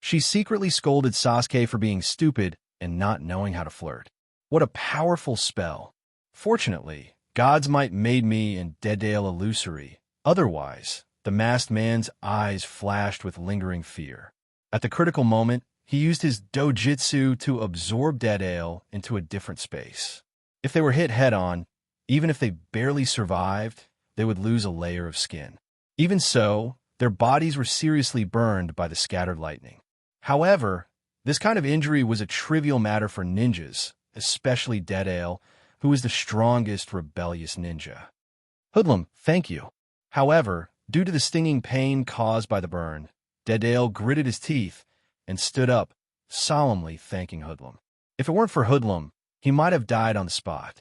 She secretly scolded Sasuke for being stupid and not knowing how to flirt. What a powerful spell. Fortunately, God's might made me and Deidara illusory. Otherwise, the masked man's eyes flashed with lingering fear. At the critical moment, he used his dojutsu to absorb Deidara into a different space. If they were hit head-on, even if they barely survived, they would lose a layer of skin. Even so, their bodies were seriously burned by the scattered lightning. However, this kind of injury was a trivial matter for ninjas, especially Deidara, who is the strongest rebellious ninja. Hoodlum, thank you. However, due to the stinging pain caused by the burn, Deidara gritted his teeth and stood up, solemnly thanking Hoodlum. If it weren't for Hoodlum, he might have died on the spot.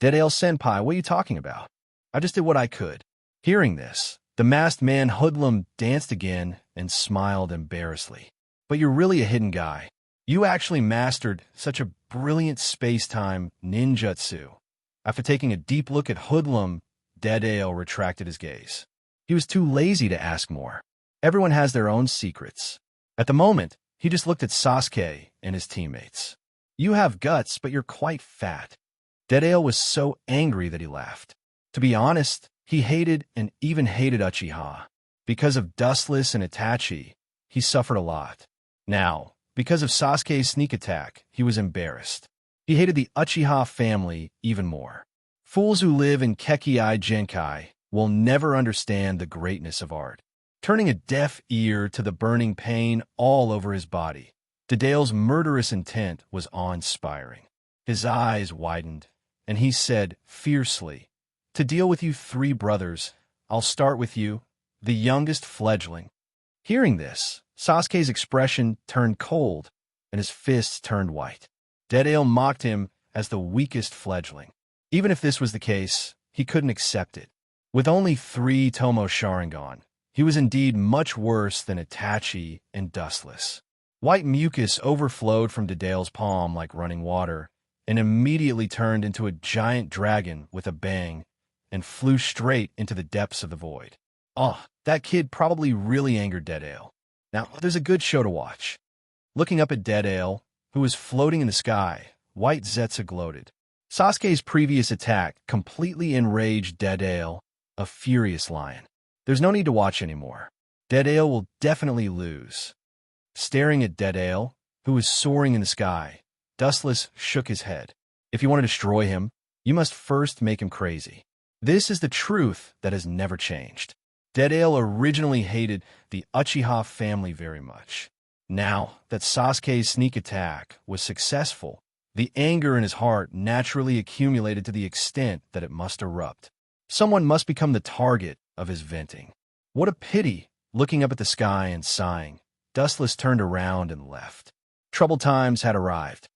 Deidara-senpai, what are you talking about? I just did what I could. Hearing this, the masked man Hoodlum danced again and smiled embarrassedly. But you're really a hidden guy. You actually mastered such a brilliant space-time ninjutsu. After taking a deep look at Hoodlum, Deidara retracted his gaze. He was too lazy to ask more. Everyone has their own secrets. At the moment, he just looked at Sasuke and his teammates. You have guts, but you're quite fat. Deadale was so angry that he laughed. To be honest, he hated and even hated Uchiha. Because of Dustless and Itachi, he suffered a lot. Now, because of Sasuke's sneak attack, he was embarrassed. He hated the Uchiha family even more. Fools who live in Kekkei Genkai will never understand the greatness of art. Turning a deaf ear to the burning pain all over his body, Deadale's murderous intent was awe-inspiring. His eyes widened, and he said fiercely, "To deal with you three brothers, I'll start with you, the youngest fledgling." Hearing this, Sasuke's expression turned cold, and his fists turned white. Deadale mocked him as the weakest fledgling. Even if this was the case, he couldn't accept it. With only 3 Tomo Sharingan, he was indeed much worse than Itachi and Dustless. White mucus overflowed from Deadale's palm like running water, and immediately turned into a giant dragon with a bang, and flew straight into the depths of the void. That kid probably really angered Deadale. Now, there's a good show to watch. Looking up at Deadale, who was floating in the sky, White Zetsu gloated. Sasuke's previous attack completely enraged Deadale, a furious lion. There's no need to watch anymore. Deadale will definitely lose. Staring at Deadale, who was soaring in the sky, Dustless shook his head. If you want to destroy him, you must first make him crazy. This is the truth that has never changed. Deadale originally hated the Uchiha family very much. Now that Sasuke's sneak attack was successful, the anger in his heart naturally accumulated to the extent that it must erupt. Someone must become the target of his venting. What a pity! Looking up at the sky and sighing, Dustless turned around and left. Troubled times had arrived.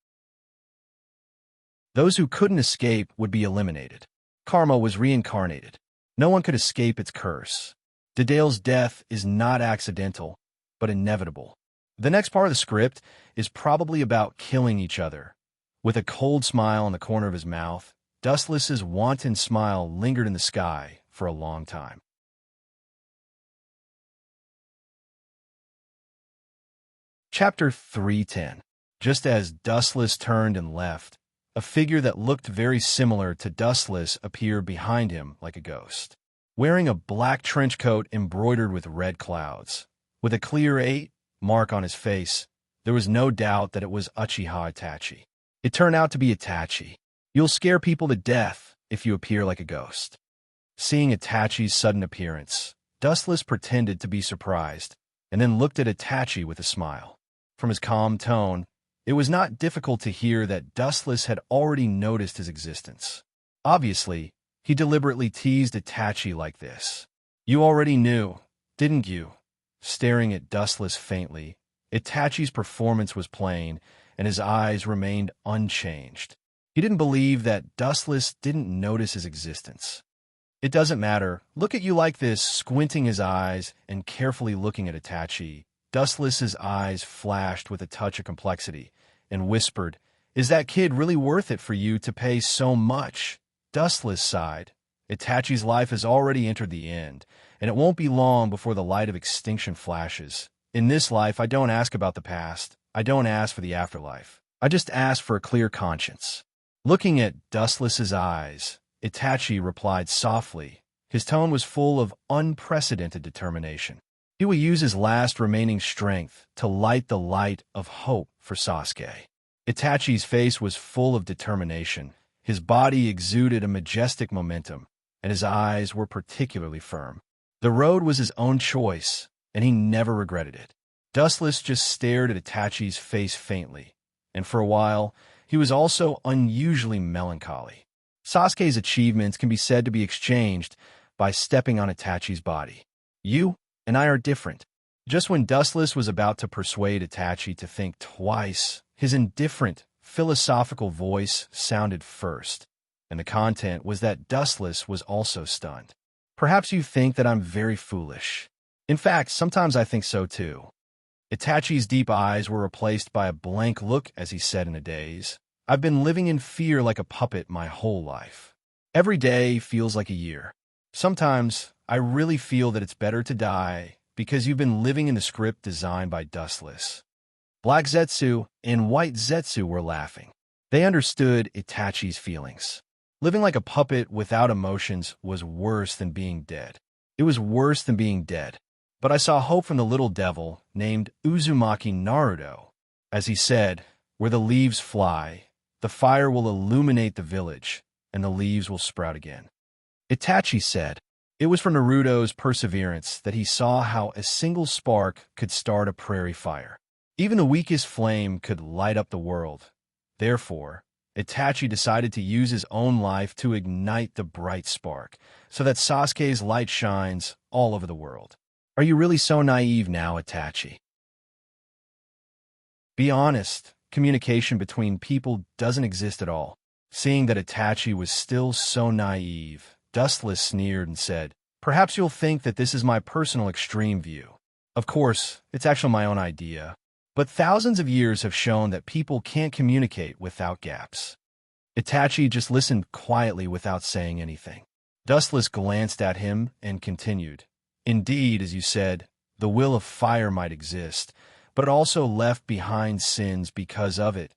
Those who couldn't escape would be eliminated. Karma was reincarnated. No one could escape its curse. Deadale's death is not accidental, but inevitable. The next part of the script is probably about killing each other. With a cold smile on the corner of his mouth, Dustless's wanton smile lingered in the sky for a long time. Chapter 310. Just as Dustless turned and left, a figure that looked very similar to Dustless appeared behind him like a ghost. Wearing a black trench coat embroidered with red clouds, with a clear 8 mark on his face, there was no doubt that it was Uchiha Itachi. It turned out to be Itachi. You'll scare people to death if you appear like a ghost. Seeing Itachi's sudden appearance, Dustless pretended to be surprised, and then looked at Itachi with a smile. From his calm tone, it was not difficult to hear that Dustless had already noticed his existence. Obviously, he deliberately teased Itachi like this. "You already knew, didn't you?" Staring at Dustless faintly, Itachi's performance was plain, and his eyes remained unchanged. He didn't believe that Dustless didn't notice his existence. "It doesn't matter. Look at you like this," squinting his eyes and carefully looking at Itachi. Dustless's eyes flashed with a touch of complexity, and whispered, "Is that kid really worth it for you to pay so much?" Dustless sighed. Itachi's life has already entered the end, and it won't be long before the light of extinction flashes. In this life, I don't ask about the past. I don't ask for the afterlife. I just ask for a clear conscience. Looking at Dustless's eyes, Itachi replied softly. His tone was full of unprecedented determination. He will use his last remaining strength to light the light of hope for Sasuke. Itachi's face was full of determination. His body exuded a majestic momentum, and his eyes were particularly firm. The road was his own choice, and he never regretted it. Dustless just stared at Itachi's face faintly, and for a while, he was also unusually melancholy. Sasuke's achievements can be said to be exchanged by stepping on Itachi's body. "You and I are different." Just when Dustless was about to persuade Itachi to think twice, his indifferent, philosophical voice sounded first, and the content was that Dustless was also stunned. "Perhaps you think that I'm very foolish. In fact, sometimes I think so too." Itachi's deep eyes were replaced by a blank look as he said in a daze, "I've been living in fear like a puppet my whole life. Every day feels like a year. Sometimes I really feel that it's better to die because you've been living in the script designed by Dustless." Black Zetsu and White Zetsu were laughing. They understood Itachi's feelings. Living like a puppet without emotions was worse than being dead. It was worse than being dead. But I saw hope from the little devil named Uzumaki Naruto. As he said, "Where the leaves fly, the fire will illuminate the village, and the leaves will sprout again." Itachi said, it was for Naruto's perseverance that he saw how a single spark could start a prairie fire. Even the weakest flame could light up the world. Therefore, Itachi decided to use his own life to ignite the bright spark, so that Sasuke's light shines all over the world. Are you really so naive now, Itachi? Be honest, communication between people doesn't exist at all. Seeing that Itachi was still so naive, Dustless sneered and said, "Perhaps you'll think that this is my personal extreme view. Of course, it's actually my own idea. But thousands of years have shown that people can't communicate without gaps." Itachi just listened quietly without saying anything. Dustless glanced at him and continued, "Indeed, as you said, the will of fire might exist, but it also left behind sins because of it.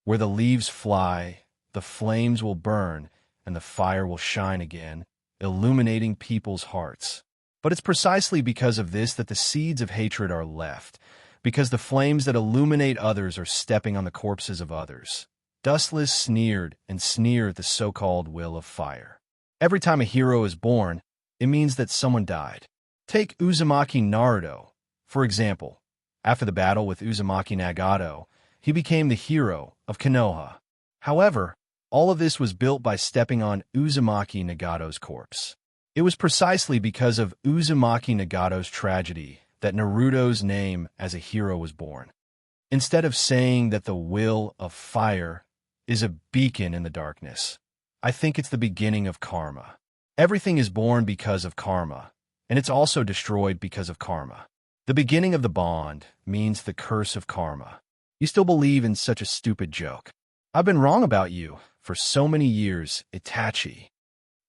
Where the leaves fly, the flames will burn, and the fire will shine again, illuminating people's hearts. But it's precisely because of this that the seeds of hatred are left, because the flames that illuminate others are stepping on the corpses of others." Dustless sneered and sneered at the so-called will of fire. Every time a hero is born, it means that someone died. Take Uzumaki Naruto, for example. After the battle with Uzumaki Nagato, he became the hero of Konoha. However, all of this was built by stepping on Uzumaki Nagato's corpse. It was precisely because of Uzumaki Nagato's tragedy that Naruto's name as a hero was born. Instead of saying that the will of fire is a beacon in the darkness, I think it's the beginning of karma. Everything is born because of karma, and it's also destroyed because of karma. The beginning of the bond means the curse of karma. You still believe in such a stupid joke. I've been wrong about you for so many years, Itachi.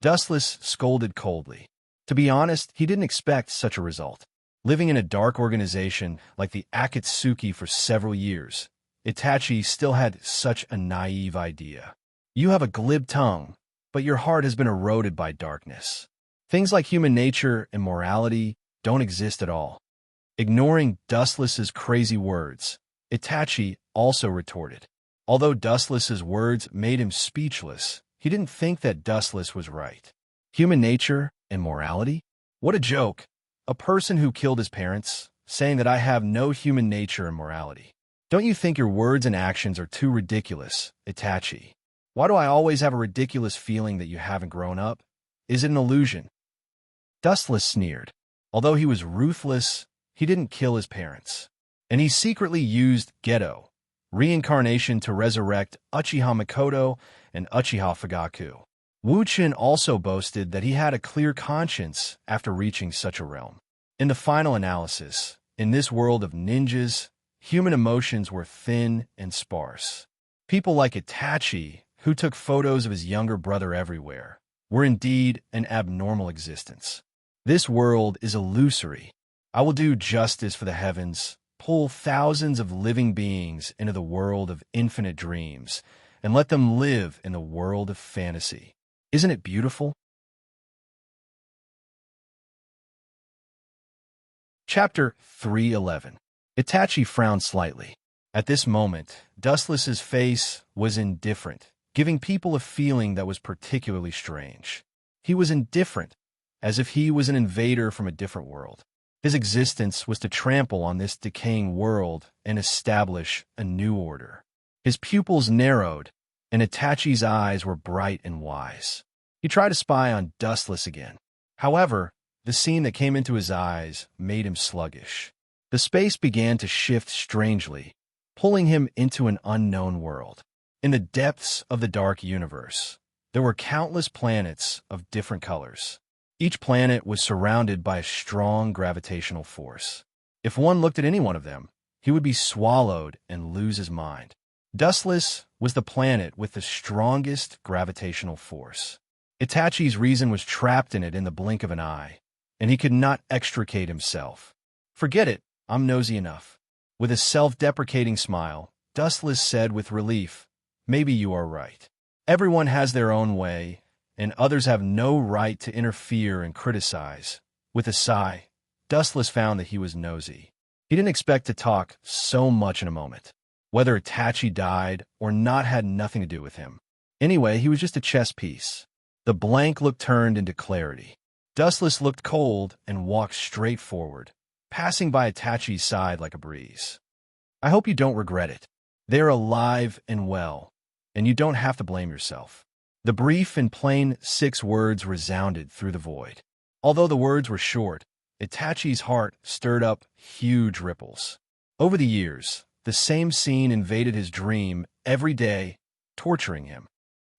Dustless scolded coldly. To be honest, he didn't expect such a result. Living in a dark organization like the Akatsuki for several years, Itachi still had such a naive idea. You have a glib tongue, but your heart has been eroded by darkness. Things like human nature and morality don't exist at all. Ignoring Dustless's crazy words, Itachi also retorted. Although Dustless's words made him speechless, he didn't think that Dustless was right. Human nature and morality? What a joke. A person who killed his parents, saying that I have no human nature and morality. Don't you think your words and actions are too ridiculous, Itachi? Why do I always have a ridiculous feeling that you haven't grown up? Is it an illusion? Dustless sneered. Although he was ruthless, he didn't kill his parents. And he secretly used Geto, reincarnation, to resurrect Uchiha Mikoto and Uchiha Fugaku. Wu Qin also boasted that he had a clear conscience after reaching such a realm. In the final analysis, in this world of ninjas, human emotions were thin and sparse. People like Itachi, who took photos of his younger brother everywhere, were indeed an abnormal existence. This world is illusory. I will do justice for the heavens, pull thousands of living beings into the world of infinite dreams, and let them live in the world of fantasy. Isn't it beautiful? Chapter 311. Itachi frowned slightly. At this moment, Dustless's face was indifferent, giving people a feeling that was particularly strange. He was indifferent, as if he was an invader from a different world. His existence was to trample on this decaying world and establish a new order. His pupils narrowed, and Itachi's eyes were bright and wise. He tried to spy on Dustless again. However, the scene that came into his eyes made him sluggish. The space began to shift strangely, pulling him into an unknown world. In the depths of the dark universe, there were countless planets of different colors. Each planet was surrounded by a strong gravitational force. If one looked at any one of them, he would be swallowed and lose his mind. Dustless was the planet with the strongest gravitational force. Itachi's reason was trapped in it in the blink of an eye, and he could not extricate himself. "Forget it, I'm nosy enough." With a self-deprecating smile, Dustless said with relief, maybe you are right. Everyone has their own way, and others have no right to interfere and criticize. With a sigh, Dustless found that he was nosy. He didn't expect to talk so much in a moment. Whether Itachi died or not had nothing to do with him. Anyway, he was just a chess piece. The blank look turned into clarity. Dustless looked cold and walked straight forward, passing by Itachi's side like a breeze. I hope you don't regret it. They're alive and well, and you don't have to blame yourself. The brief and plain 6 words resounded through the void. Although the words were short, Itachi's heart stirred up huge ripples. Over the years, the same scene invaded his dream every day, torturing him.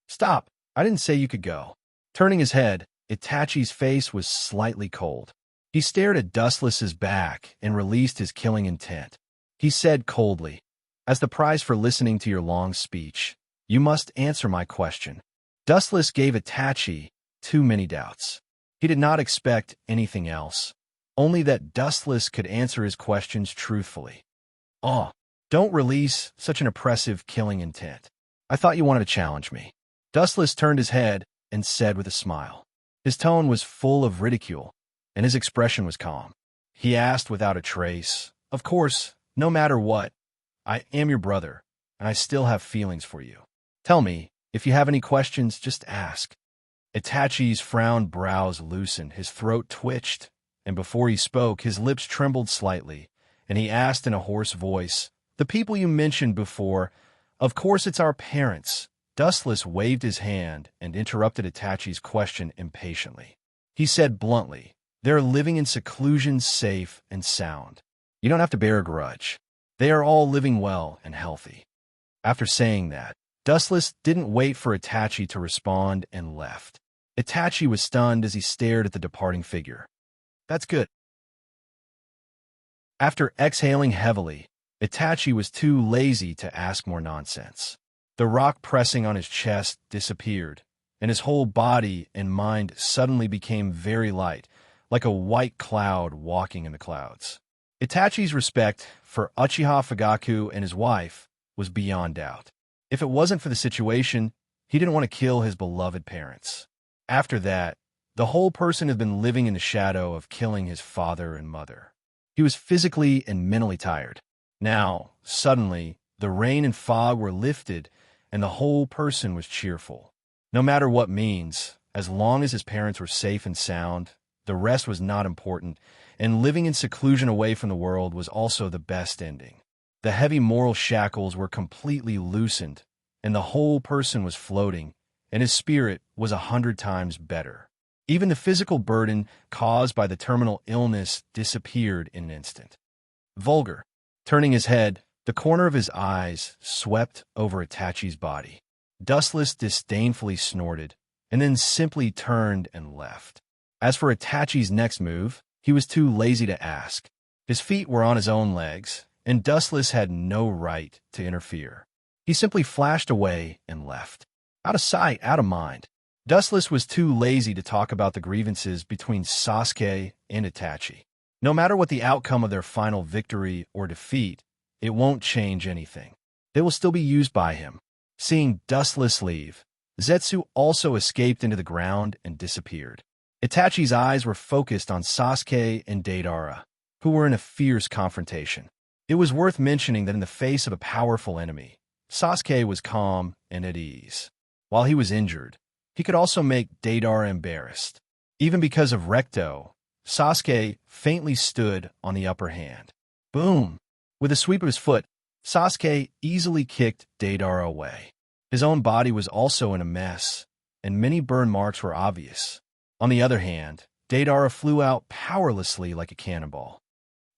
Stop, I didn't say you could go. Turning his head, Itachi's face was slightly cold. He stared at Dustless's back and released his killing intent. He said coldly, "As the prize for listening to your long speech, you must answer my question." Dustless gave Itachi too many doubts. He did not expect anything else, only that Dustless could answer his questions truthfully. "Oh, don't release such an oppressive killing intent. I thought you wanted to challenge me." Dustless turned his head and said with a smile. His tone was full of ridicule, and his expression was calm. He asked without a trace, "Of course, no matter what, I am your brother, and I still have feelings for you. Tell me, if you have any questions, just ask." Itachi's frowned brows loosened, his throat twitched, and before he spoke, his lips trembled slightly, and he asked in a hoarse voice, "The people you mentioned before, of course it's our parents." Dustless waved his hand and interrupted Itachi's question impatiently. He said bluntly, "They're living in seclusion, safe and sound. You don't have to bear a grudge. They are all living well and healthy." After saying that, Dustless didn't wait for Itachi to respond and left. Itachi was stunned as he stared at the departing figure. "That's good." After exhaling heavily, Itachi was too lazy to ask more nonsense. The rock pressing on his chest disappeared, and his whole body and mind suddenly became very light, like a white cloud walking in the clouds. Itachi's respect for Uchiha Fugaku and his wife was beyond doubt. If it wasn't for the situation, he didn't want to kill his beloved parents. After that, the whole person had been living in the shadow of killing his father and mother. He was physically and mentally tired. Now, suddenly, the rain and fog were lifted, and the whole person was cheerful. No matter what means, as long as his parents were safe and sound, the rest was not important, and living in seclusion away from the world was also the best ending. The heavy moral shackles were completely loosened, and the whole person was floating, and his spirit was 100 times better. Even the physical burden caused by the terminal illness disappeared in an instant. Vulgar. Turning his head, the corner of his eyes swept over Itachi's body. Dustless disdainfully snorted, and then simply turned and left. As for Itachi's next move, he was too lazy to ask. His feet were on his own legs, and Dustless had no right to interfere. He simply flashed away and left. Out of sight, out of mind. Dustless was too lazy to talk about the grievances between Sasuke and Itachi. No matter what the outcome of their final victory or defeat, it won't change anything. They will still be used by him. Seeing Dustless leave, Zetsu also escaped into the ground and disappeared. Itachi's eyes were focused on Sasuke and Deidara, who were in a fierce confrontation. It was worth mentioning that in the face of a powerful enemy, Sasuke was calm and at ease. While he was injured, he could also make Deidara embarrassed. Even because of Recto, Sasuke faintly stood on the upper hand. Boom! With a sweep of his foot, Sasuke easily kicked Deidara away. His own body was also in a mess, and many burn marks were obvious. On the other hand, Deidara flew out powerlessly like a cannonball.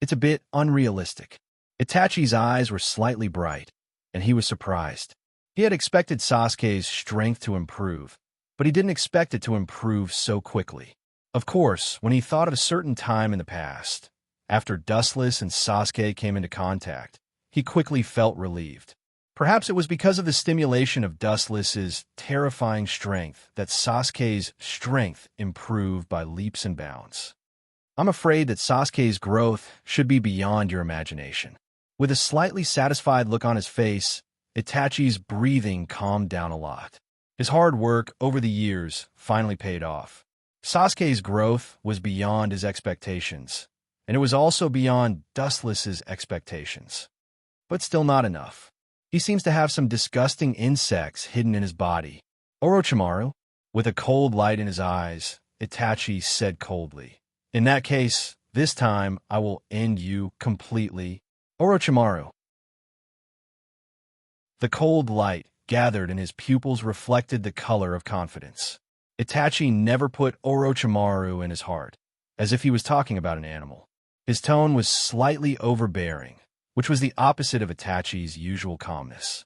It's a bit unrealistic. Itachi's eyes were slightly bright, and he was surprised. He had expected Sasuke's strength to improve, but he didn't expect it to improve so quickly. Of course, when he thought of a certain time in the past, after Dustless and Sasuke came into contact, he quickly felt relieved. Perhaps it was because of the stimulation of Dustless's terrifying strength that Sasuke's strength improved by leaps and bounds. I'm afraid that Sasuke's growth should be beyond your imagination. With a slightly satisfied look on his face, Itachi's breathing calmed down a lot. His hard work over the years finally paid off. Sasuke's growth was beyond his expectations, and it was also beyond Dustless's expectations. But still not enough. He seems to have some disgusting insects hidden in his body. Orochimaru, with a cold light in his eyes, Itachi said coldly, "In that case, this time I will end you completely." Orochimaru. The cold light gathered and his pupils reflected the color of confidence. Itachi never put Orochimaru in his heart, as if he was talking about an animal. His tone was slightly overbearing, which was the opposite of Itachi's usual calmness.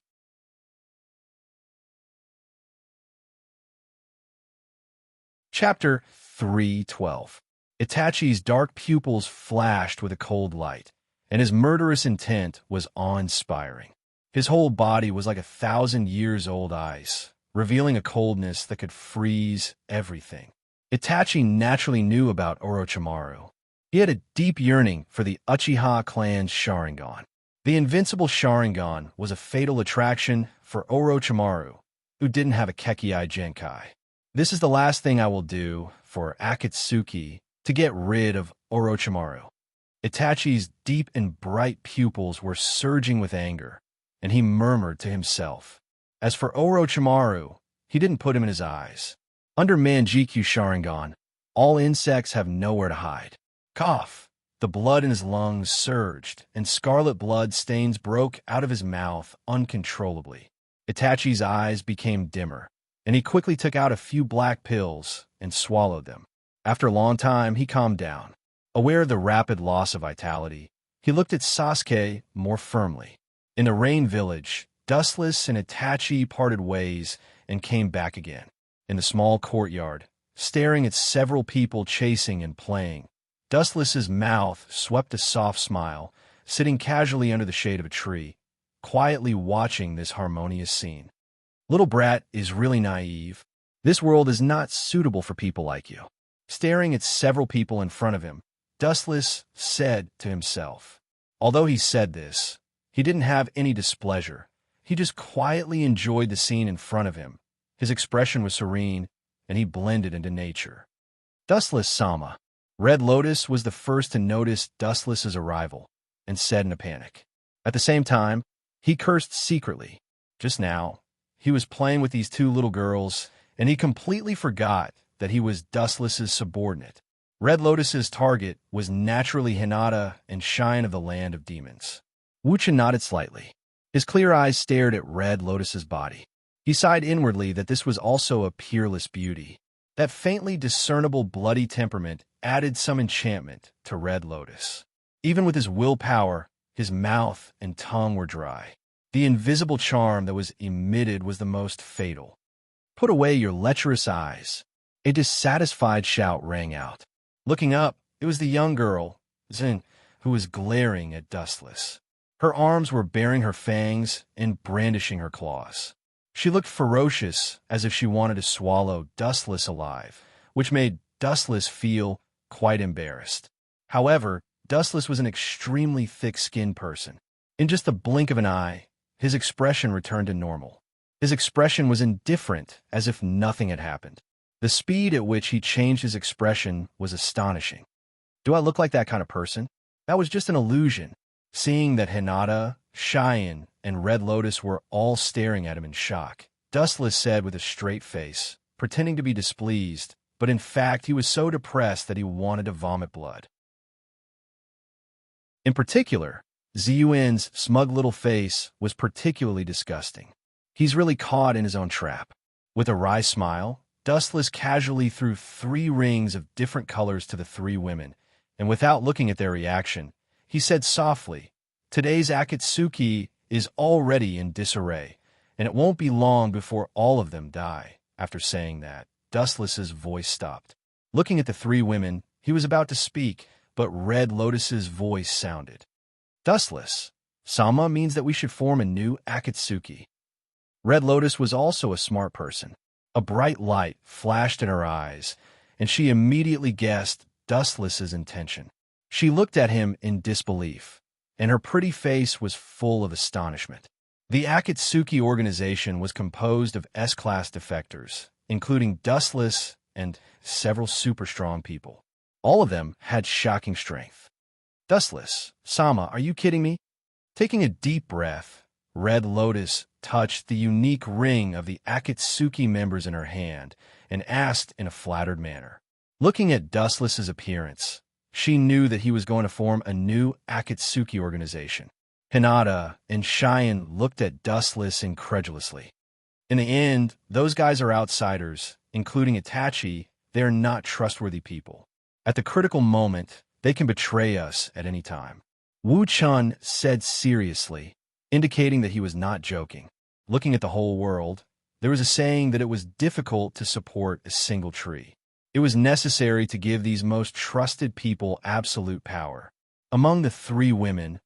Chapter 3:12. Itachi's dark pupils flashed with a cold light, and his murderous intent was awe-inspiring. His whole body was like 1,000-years-old ice, revealing a coldness that could freeze everything. Itachi naturally knew about Orochimaru. He had a deep yearning for the Uchiha clan's Sharingan. The invincible Sharingan was a fatal attraction for Orochimaru, who didn't have a Kekkei Genkai. This is the last thing I will do for Akatsuki to get rid of Orochimaru. Itachi's deep and bright pupils were surging with anger, and he murmured to himself. As for Orochimaru, he didn't put him in his eyes. Under Manjikyu Sharingan, all insects have nowhere to hide. Cough! The blood in his lungs surged, and scarlet blood stains broke out of his mouth uncontrollably. Itachi's eyes became dimmer, and he quickly took out a few black pills and swallowed them. After a long time, he calmed down. Aware of the rapid loss of vitality, he looked at Sasuke more firmly. In the Rain Village, Dustless and Itachi parted ways and came back again. In the small courtyard, staring at several people chasing and playing, Dustless's mouth swept a soft smile, sitting casually under the shade of a tree, quietly watching this harmonious scene. Little brat is really naive. This world is not suitable for people like you. Staring at several people in front of him, Dustless said to himself. Although he said this, he didn't have any displeasure. He just quietly enjoyed the scene in front of him. His expression was serene, and he blended into nature. Dustless-sama. Red Lotus was the first to notice Dustless's arrival, and said in a panic. At the same time, he cursed secretly. Just now, he was playing with these two little girls, and he completely forgot that he was Dustless's subordinate. Red Lotus's target was naturally Hinata and Shine of the Land of Demons. Wuchen nodded slightly. His clear eyes stared at Red Lotus's body. He sighed inwardly that this was also a peerless beauty. That faintly discernible bloody temperament added some enchantment to Red Lotus. Even with his willpower, his mouth and tongue were dry. The invisible charm that was emitted was the most fatal. "Put away your lecherous eyes." A dissatisfied shout rang out. Looking up, it was the young girl, Xin, who was glaring at Dustless. Her arms were baring her fangs and brandishing her claws. She looked ferocious, as if she wanted to swallow Dustless alive, which made Dustless feel quite embarrassed. However, Dustless was an extremely thick-skinned person. In just the blink of an eye, his expression returned to normal. His expression was indifferent, as if nothing had happened. The speed at which he changed his expression was astonishing. Do I look like that kind of person? That was just an illusion. Seeing that Hinata, Cheyenne, and Red Lotus were all staring at him in shock, Dustless said with a straight face, pretending to be displeased, but in fact he was so depressed that he wanted to vomit blood. In particular, Ziyuan's smug little face was particularly disgusting. He's really caught in his own trap. With a wry smile, Dustless casually threw 3 rings of different colors to the 3 women, and without looking at their reaction, he said softly, "Today's Akatsuki is already in disarray, and it won't be long before all of them die." After saying that, Dustless's voice stopped. Looking at the 3 women, he was about to speak, but Red Lotus's voice sounded. "Dustless, Sama means that we should form a new Akatsuki." Red Lotus was also a smart person. A bright light flashed in her eyes, and she immediately guessed Dustless's intention. She looked at him in disbelief, and her pretty face was full of astonishment. The Akatsuki organization was composed of S-class defectors, including Dustless and several super-strong people. All of them had shocking strength. Dustless, Sama, are you kidding me? Taking a deep breath, Red Lotus touched the unique ring of the Akatsuki members in her hand and asked in a flattered manner. Looking at Dustless's appearance, she knew that he was going to form a new Akatsuki organization. Hinata and Cheyenne looked at Dustless incredulously. In the end, those guys are outsiders, including Itachi. They are not trustworthy people. At the critical moment, they can betray us at any time. Wu Chun said seriously, indicating that he was not joking. Looking at the whole world, there was a saying that it was difficult to support a single tree. It was necessary to give these most trusted people absolute power. Among the three women,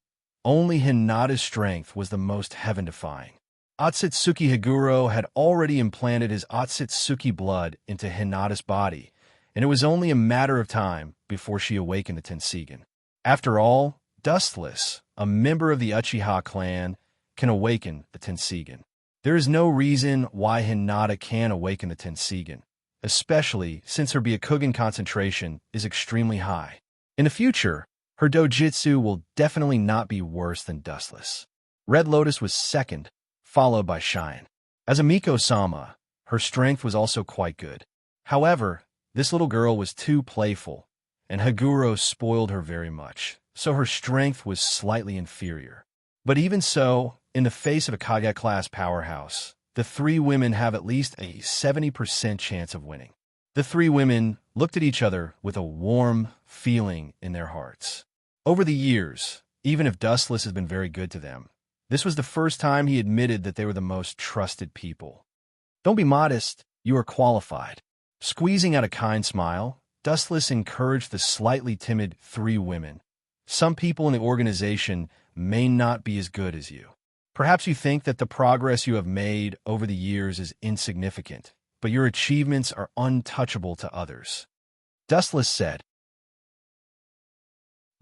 only Hinata's strength was the most heaven-defying. Otsutsuki Higuro had already implanted his Otsutsuki blood into Hinata's body, and it was only a matter of time before she awakened the Tensigen. After all, Dustless, a member of the Uchiha clan, can awaken the Tensigen. There is no reason why Hinata can't awaken the Tensigen, especially since her Byakugan concentration is extremely high. In the future, her dojutsu will definitely not be worse than Dustless. Red Lotus was second, followed by Cheyenne. As a Miko-sama, her strength was also quite good. However, this little girl was too playful, and Higuro spoiled her very much, so her strength was slightly inferior. But even so, in the face of a Kage-class powerhouse, the three women have at least a 70% chance of winning. The three women looked at each other with a warm feeling in their hearts. Over the years, even if Dustless has been very good to them, this was the first time he admitted that they were the most trusted people. Don't be modest, you are qualified. Squeezing out a kind smile, Dustless encouraged the slightly timid three women. Some people in the organization may not be as good as you. Perhaps you think that the progress you have made over the years is insignificant, but your achievements are untouchable to others. Dustless said,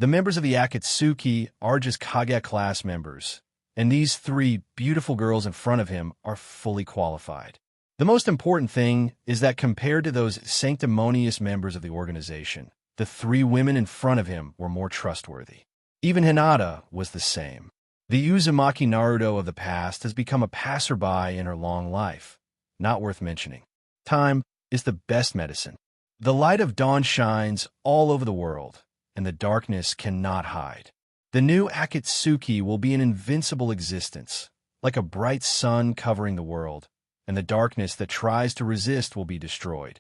the members of the Akatsuki are just Kage-class members, and these three beautiful girls in front of him are fully qualified. The most important thing is that compared to those sanctimonious members of the organization, the three women in front of him were more trustworthy. Even Hinata was the same. The Uzumaki Naruto of the past has become a passerby in her long life, not worth mentioning. Time is the best medicine. The light of dawn shines all over the world, and the darkness cannot hide. The new Akatsuki will be an invincible existence, like a bright sun covering the world, and the darkness that tries to resist will be destroyed.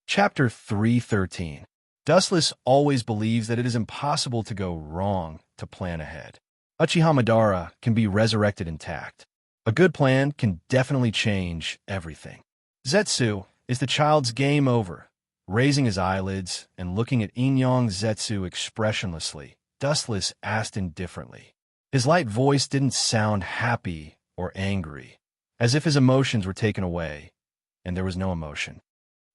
Chapter 313. Dustless always believes that it is impossible to go wrong to plan ahead. Uchiha Madara can be resurrected intact. A good plan can definitely change everything. Zetsu is the child's game over. Raising his eyelids and looking at Inyong Zetsu expressionlessly, Dustless asked indifferently. His light voice didn't sound happy or angry, as if his emotions were taken away, and there was no emotion.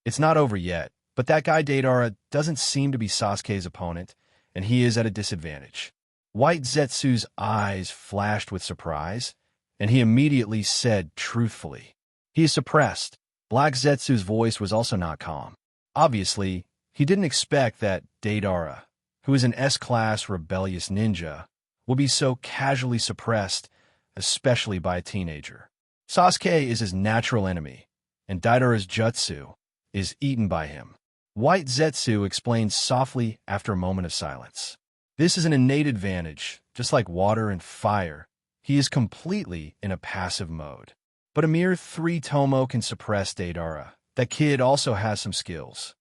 It's not over yet, but that guy Deidara doesn't seem to be Sasuke's opponent, and he is at a disadvantage. White Zetsu's eyes flashed with surprise, and he immediately said truthfully, he is suppressed. Black Zetsu's voice was also not calm. Obviously, he didn't expect that Deidara, who is an S-class rebellious ninja, will be so casually suppressed, especially by a teenager. Sasuke is his natural enemy, and Deidara's jutsu is eaten by him. White Zetsu explained softly after a moment of silence. This is an innate advantage, just like water and fire. He is completely in a passive mode. But a mere 3 Tomo can suppress Deidara. That kid also has some skills.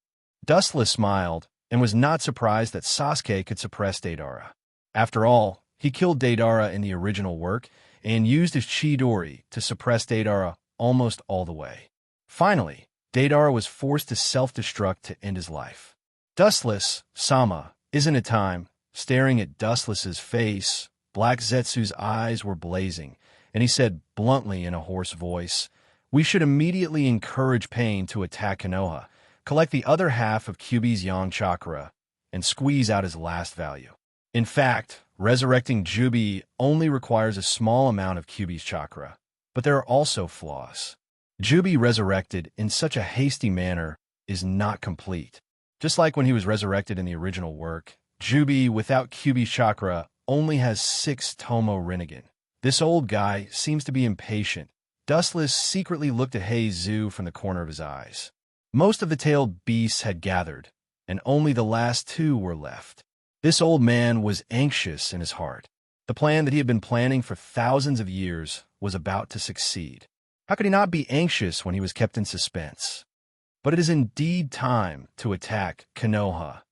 Dustless smiled and was not surprised that Sasuke could suppress Deidara. After all, he killed Deidara in the original work and used his Chidori to suppress Deidara almost all the way. Finally, Deidara was forced to self-destruct to end his life. Dustless, Sama, isn't it time? Staring at Dustless's face, Black Zetsu's eyes were blazing, and he said bluntly in a hoarse voice, we should immediately encourage Pain to attack Konoha, collect the other half of Kyuubi's Yang Chakra, and squeeze out his last value. In fact, resurrecting Jubi only requires a small amount of Kyuubi's chakra, but there are also flaws. Jubi resurrected in such a hasty manner is not complete. Just like when he was resurrected in the original work, Jubi without Kyuubi's chakra only has 6 Tomo Rinnegan. This old guy seems to be impatient. Dustless secretly looked at Heizu from the corner of his eyes. Most of the tailed beasts had gathered, and only the last 2 were left. This old man was anxious in his heart. The plan that he had been planning for thousands of years was about to succeed. How could he not be anxious when he was kept in suspense? But it is indeed time to attack Konoha.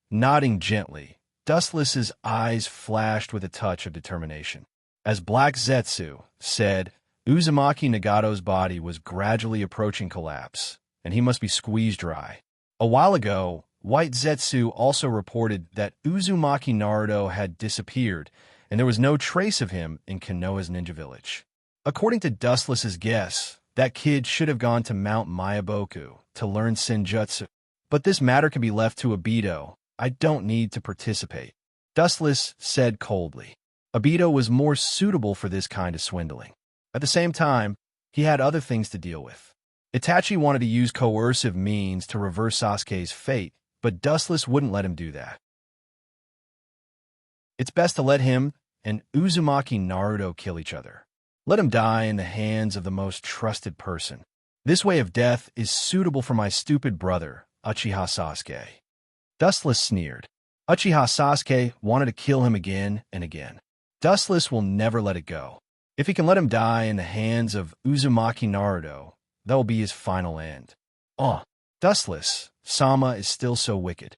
Nodding gently, Dustless's eyes flashed with a touch of determination. As Black Zetsu said, Uzumaki Nagato's body was gradually approaching collapse, and he must be squeezed dry. A while ago, White Zetsu also reported that Uzumaki Naruto had disappeared, and there was no trace of him in Konoha's ninja village. According to Dustless's guess, that kid should have gone to Mount Mayaboku to learn Senjutsu. But this matter can be left to Obito. I don't need to participate. Dustless said coldly. Obito was more suitable for this kind of swindling. At the same time, he had other things to deal with. Itachi wanted to use coercive means to reverse Sasuke's fate, but Dustless wouldn't let him do that. It's best to let him and Uzumaki Naruto kill each other. Let him die in the hands of the most trusted person. This way of death is suitable for my stupid brother, Uchiha Sasuke. Dustless sneered. Uchiha Sasuke wanted to kill him again and again. Dustless will never let it go. If he can let him die in the hands of Uzumaki Naruto, that will be his final end. Dustless, Sama is still so wicked.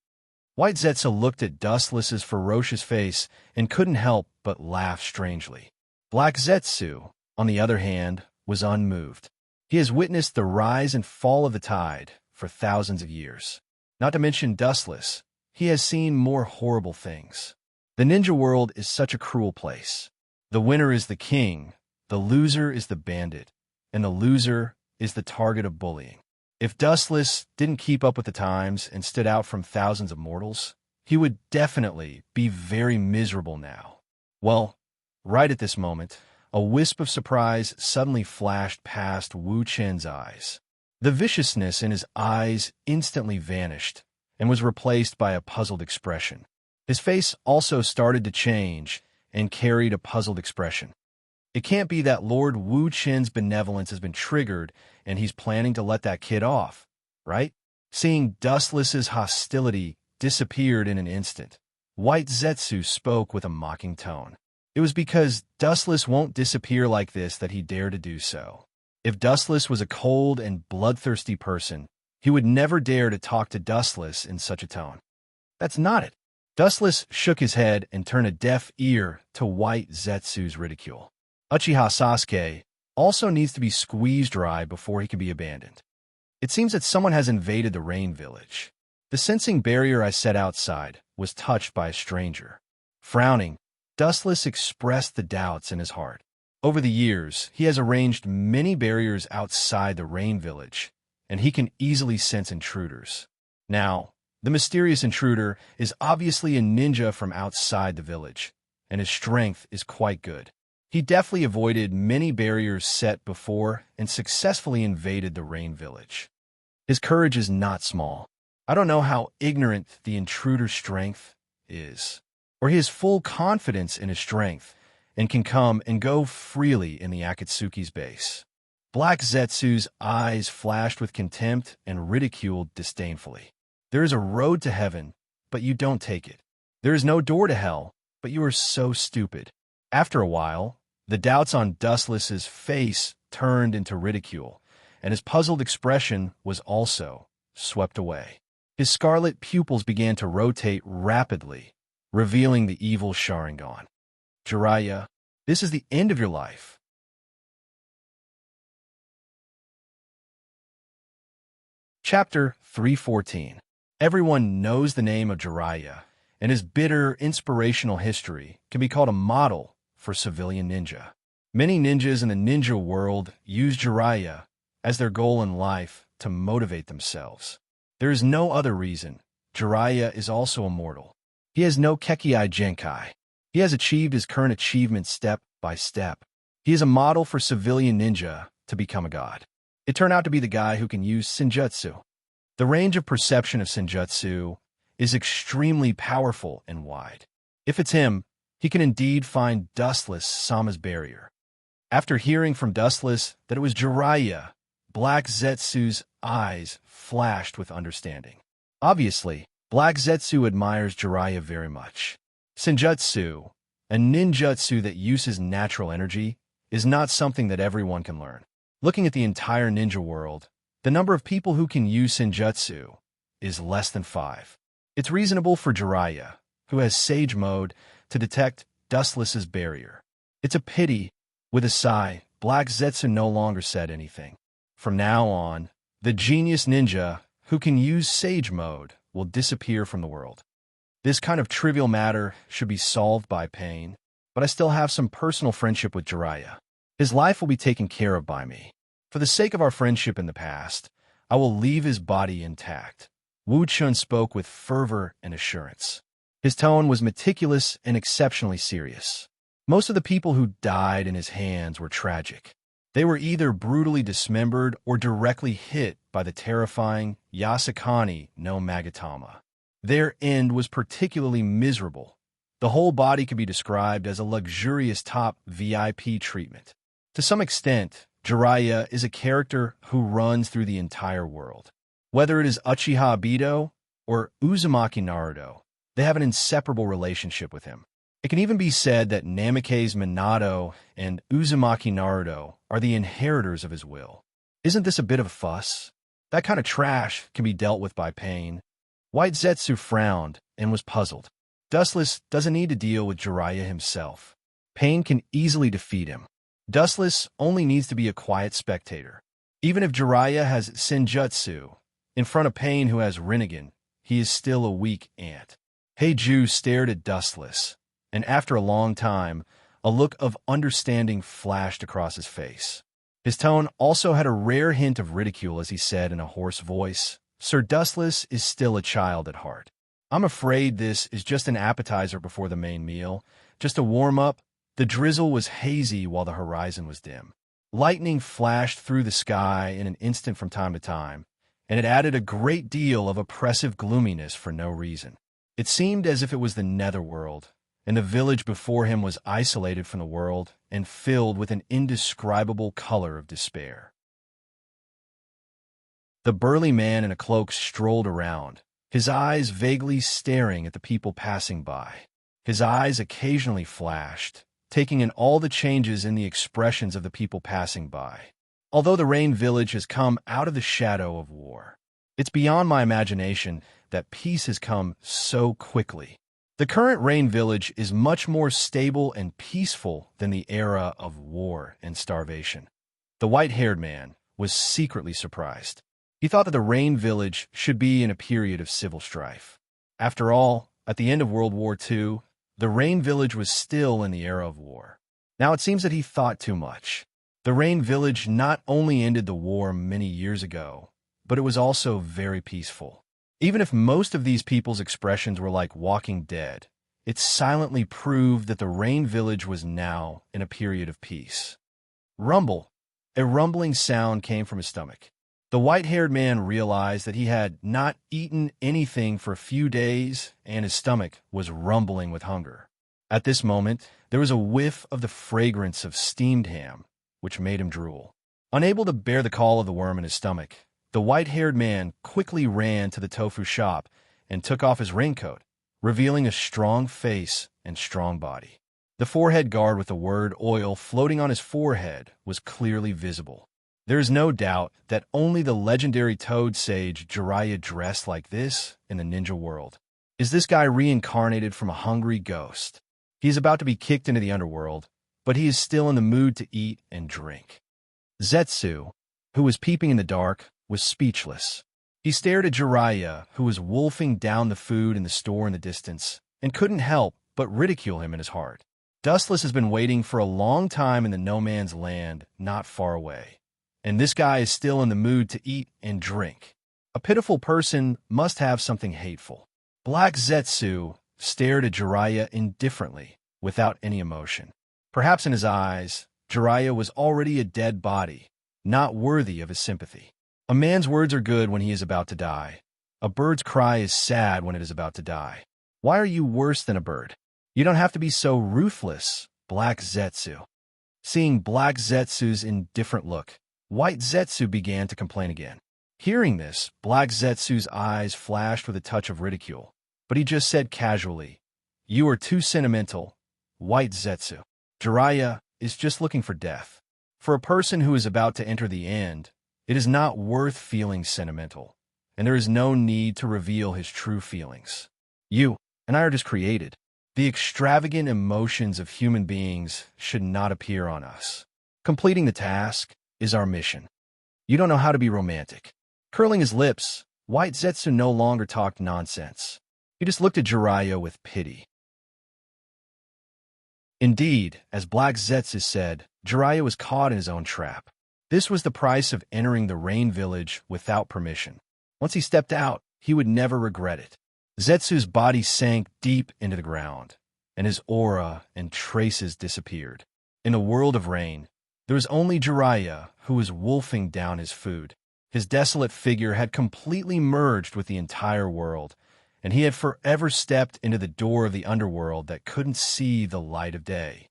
White Zetsu looked at Dustless's ferocious face and couldn't help but laugh strangely. Black Zetsu, on the other hand, was unmoved. He has witnessed the rise and fall of the tide for thousands of years. Not to mention Dustless, he has seen more horrible things. The ninja world is such a cruel place. The winner is the king, the loser is the bandit, and the loser is the target of bullying. If Dustless didn't keep up with the times and stood out from thousands of mortals, he would definitely be very miserable now. Well, right at this moment, a wisp of surprise suddenly flashed past Wu Chen's eyes. The viciousness in his eyes instantly vanished and was replaced by a puzzled expression. His face also started to change and carried a puzzled expression. It can't be that Lord Wu Chen's benevolence has been triggered and he's planning to let that kid off, right? Seeing Dustless's hostility disappeared in an instant, White Zetsu spoke with a mocking tone. It was because Dustless won't disappear like this that he dared to do so. If Dustless was a cold and bloodthirsty person, he would never dare to talk to Dustless in such a tone. That's not it. Dustless shook his head and turned a deaf ear to White Zetsu's ridicule. Uchiha Sasuke also needs to be squeezed dry before he can be abandoned. It seems that someone has invaded the rain village. The sensing barrier I set outside was touched by a stranger. Frowning, Dustless expressed the doubts in his heart. Over the years, he has arranged many barriers outside the rain village, and he can easily sense intruders. Now, the mysterious intruder is obviously a ninja from outside the village, and his strength is quite good. He deftly avoided many barriers set before and successfully invaded the rain village. His courage is not small. I don't know how ignorant the intruder's strength is, or he has full confidence in his strength and can come and go freely in the Akatsuki's base. Black Zetsu's eyes flashed with contempt and ridiculed disdainfully. There is a road to heaven, but you don't take it. There is no door to hell, but you are so stupid. After a while, the doubts on Dustless's face turned into ridicule, and his puzzled expression was also swept away. His scarlet pupils began to rotate rapidly, revealing the evil Sharingan. Jiraiya, this is the end of your life. Chapter 314. Everyone knows the name of Jiraiya, and his bitter, inspirational history can be called a model for civilian ninja. Many ninjas in the ninja world use Jiraiya as their goal in life to motivate themselves. There is no other reason. Jiraiya is also immortal. He has no Kekkei Genkai. He has achieved his current achievement step by step. He is a model for civilian ninja to become a god. It turned out to be the guy who can use Senjutsu. The range of perception of Senjutsu is extremely powerful and wide. If it's him, he can indeed find Dustless Sama's barrier. After hearing from Dustless that it was Jiraiya, Black Zetsu's eyes flashed with understanding. Obviously, Black Zetsu admires Jiraiya very much. Senjutsu, a ninjutsu that uses natural energy, is not something that everyone can learn. Looking at the entire ninja world, the number of people who can use Senjutsu is less than 5. It's reasonable for Jiraiya, who has Sage Mode, to detect Dustless's barrier. It's a pity. With a sigh, Black Zetsu no longer said anything. From now on, the genius ninja who can use Sage Mode will disappear from the world. This kind of trivial matter should be solved by pain, but I still have some personal friendship with Jiraiya. His life will be taken care of by me. For the sake of our friendship in the past, I will leave his body intact. Wu Chun spoke with fervor and assurance. His tone was meticulous and exceptionally serious. Most of the people who died in his hands were tragic. They were either brutally dismembered or directly hit by the terrifying Yasakani no Magatama. Their end was particularly miserable. The whole body could be described as a luxurious top VIP treatment. To some extent, Jiraiya is a character who runs through the entire world. Whether it is Uchiha Obito or Uzumaki Naruto, they have an inseparable relationship with him. It can even be said that Namikaze Minato and Uzumaki Naruto are the inheritors of his will. Isn't this a bit of a fuss? That kind of trash can be dealt with by pain. White Zetsu frowned and was puzzled. Dustless doesn't need to deal with Jiraiya himself. Pain can easily defeat him. Dustless only needs to be a quiet spectator. Even if Jiraiya has Senjutsu, in front of Pain who has Rinnegan, he is still a weak ant. Heiju stared at Dustless, and after a long time, a look of understanding flashed across his face. His tone also had a rare hint of ridicule as he said in a hoarse voice, "Sir Dustless is still a child at heart. I'm afraid this is just an appetizer before the main meal, just a warm-up." The drizzle was hazy while the horizon was dim. Lightning flashed through the sky in an instant from time to time, and it added a great deal of oppressive gloominess for no reason. It seemed as if it was the netherworld, and the village before him was isolated from the world and filled with an indescribable color of despair. The burly man in a cloak strolled around, his eyes vaguely staring at the people passing by. His eyes occasionally flashed, taking in all the changes in the expressions of the people passing by. Although the Rain Village has come out of the shadow of war, it's beyond my imagination that peace has come so quickly. The current Rain Village is much more stable and peaceful than the era of war and starvation. The white-haired man was secretly surprised. He thought that the Rain Village should be in a period of civil strife. After all, at the end of World War II, the Rain Village was still in the era of war. Now it seems that he thought too much. The Rain Village not only ended the war many years ago, but it was also very peaceful. Even if most of these people's expressions were like Walking Dead, it silently proved that the Rain Village was now in a period of peace. Rumble. A rumbling sound came from his stomach. The white-haired man realized that he had not eaten anything for a few days, and his stomach was rumbling with hunger. At this moment, there was a whiff of the fragrance of steamed ham, which made him drool. Unable to bear the call of the worm in his stomach, the white-haired man quickly ran to the tofu shop and took off his raincoat, revealing a strong face and strong body. The forehead guard with the word oil floating on his forehead was clearly visible. There is no doubt that only the legendary Toad Sage Jiraiya dressed like this in the ninja world. Is this guy reincarnated from a hungry ghost? He is about to be kicked into the underworld, but he is still in the mood to eat and drink. Zetsu, who was peeping in the dark, was speechless. He stared at Jiraiya, who was wolfing down the food in the store in the distance, and couldn't help but ridicule him in his heart. Dustless has been waiting for a long time in the no man's land not far away, and this guy is still in the mood to eat and drink. A pitiful person must have something hateful. Black Zetsu stared at Jiraiya indifferently, without any emotion. Perhaps in his eyes, Jiraiya was already a dead body, not worthy of his sympathy. A man's words are good when he is about to die. A bird's cry is sad when it is about to die. Why are you worse than a bird? You don't have to be so ruthless, Black Zetsu. Seeing Black Zetsu's indifferent look, White Zetsu began to complain again. Hearing this, Black Zetsu's eyes flashed with a touch of ridicule, but he just said casually, "You are too sentimental, White Zetsu. Jiraiya is just looking for death. For a person who is about to enter the end, it is not worth feeling sentimental, and there is no need to reveal his true feelings. You and I are just created. The extravagant emotions of human beings should not appear on us. Completing the task is our mission. You don't know how to be romantic." Curling his lips, White Zetsu no longer talked nonsense. He just looked at Jiraiya with pity. Indeed, as Black Zetsu said, Jiraiya was caught in his own trap. This was the price of entering the Rain Village without permission. Once he stepped out, he would never regret it. Zetsu's body sank deep into the ground, and his aura and traces disappeared. In a world of rain, there was only Jiraiya who was wolfing down his food. His desolate figure had completely merged with the entire world, and he had forever stepped into the door of the underworld that couldn't see the light of day.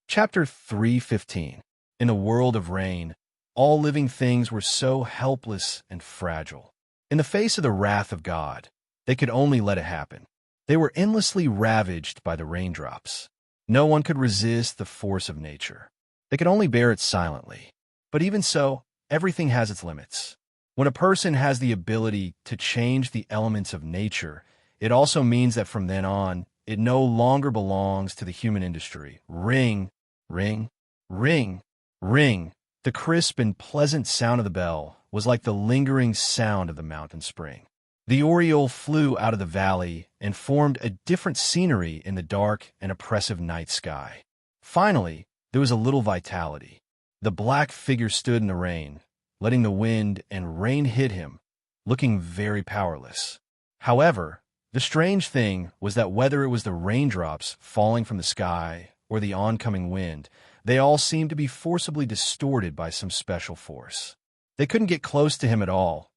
Chapter 3:15. In a world of rain, all living things were so helpless and fragile. In the face of the wrath of God, they could only let it happen. They were endlessly ravaged by the raindrops. No one could resist the force of nature. They could only bear it silently. But even so, everything has its limits. When a person has the ability to change the elements of nature, it also means that from then on, it no longer belongs to the human industry. Ring, ring, ring, ring. The crisp and pleasant sound of the bell was like the lingering sound of the mountain spring. The oriole flew out of the valley and formed a different scenery in the dark and oppressive night sky. Finally, there was a little vitality. The black figure stood in the rain, letting the wind and rain hit him, looking very powerless. However, the strange thing was that whether it was the raindrops falling from the sky or the oncoming wind, they all seemed to be forcibly distorted by some special force. They couldn't get close to him at all.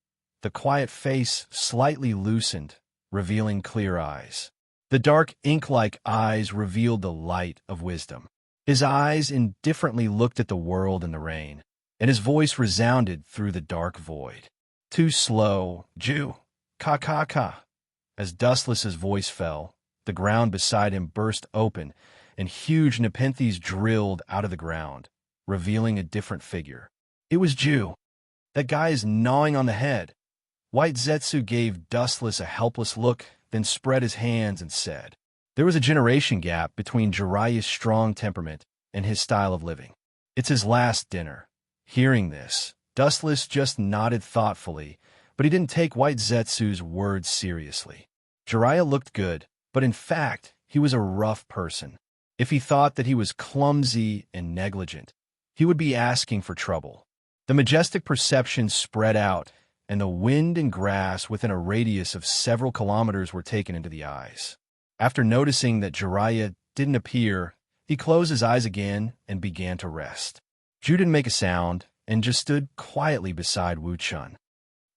The quiet face slightly loosened, revealing clear eyes. The dark ink-like eyes revealed the light of wisdom. His eyes indifferently looked at the world and the rain, and his voice resounded through the dark void. "Too slow, Jew, ka. As Dustless's voice fell, the ground beside him burst open, and huge Nepenthes drilled out of the ground, revealing a different figure. It was Jew. That guy is gnawing on the head. White Zetsu gave Dustless a helpless look, then spread his hands and said, there was a generation gap between Jiraiya's strong temperament and his style of living. It's his last dinner. Hearing this, Dustless just nodded thoughtfully, but he didn't take White Zetsu's words seriously. Jiraiya looked good, but in fact, he was a rough person. If he thought that he was clumsy and negligent, he would be asking for trouble. The majestic perception spread out, and the wind and grass within a radius of several kilometers were taken into the eyes. After noticing that Jiraiya didn't appear, he closed his eyes again and began to rest. Ju didn't make a sound and just stood quietly beside Wu Chun.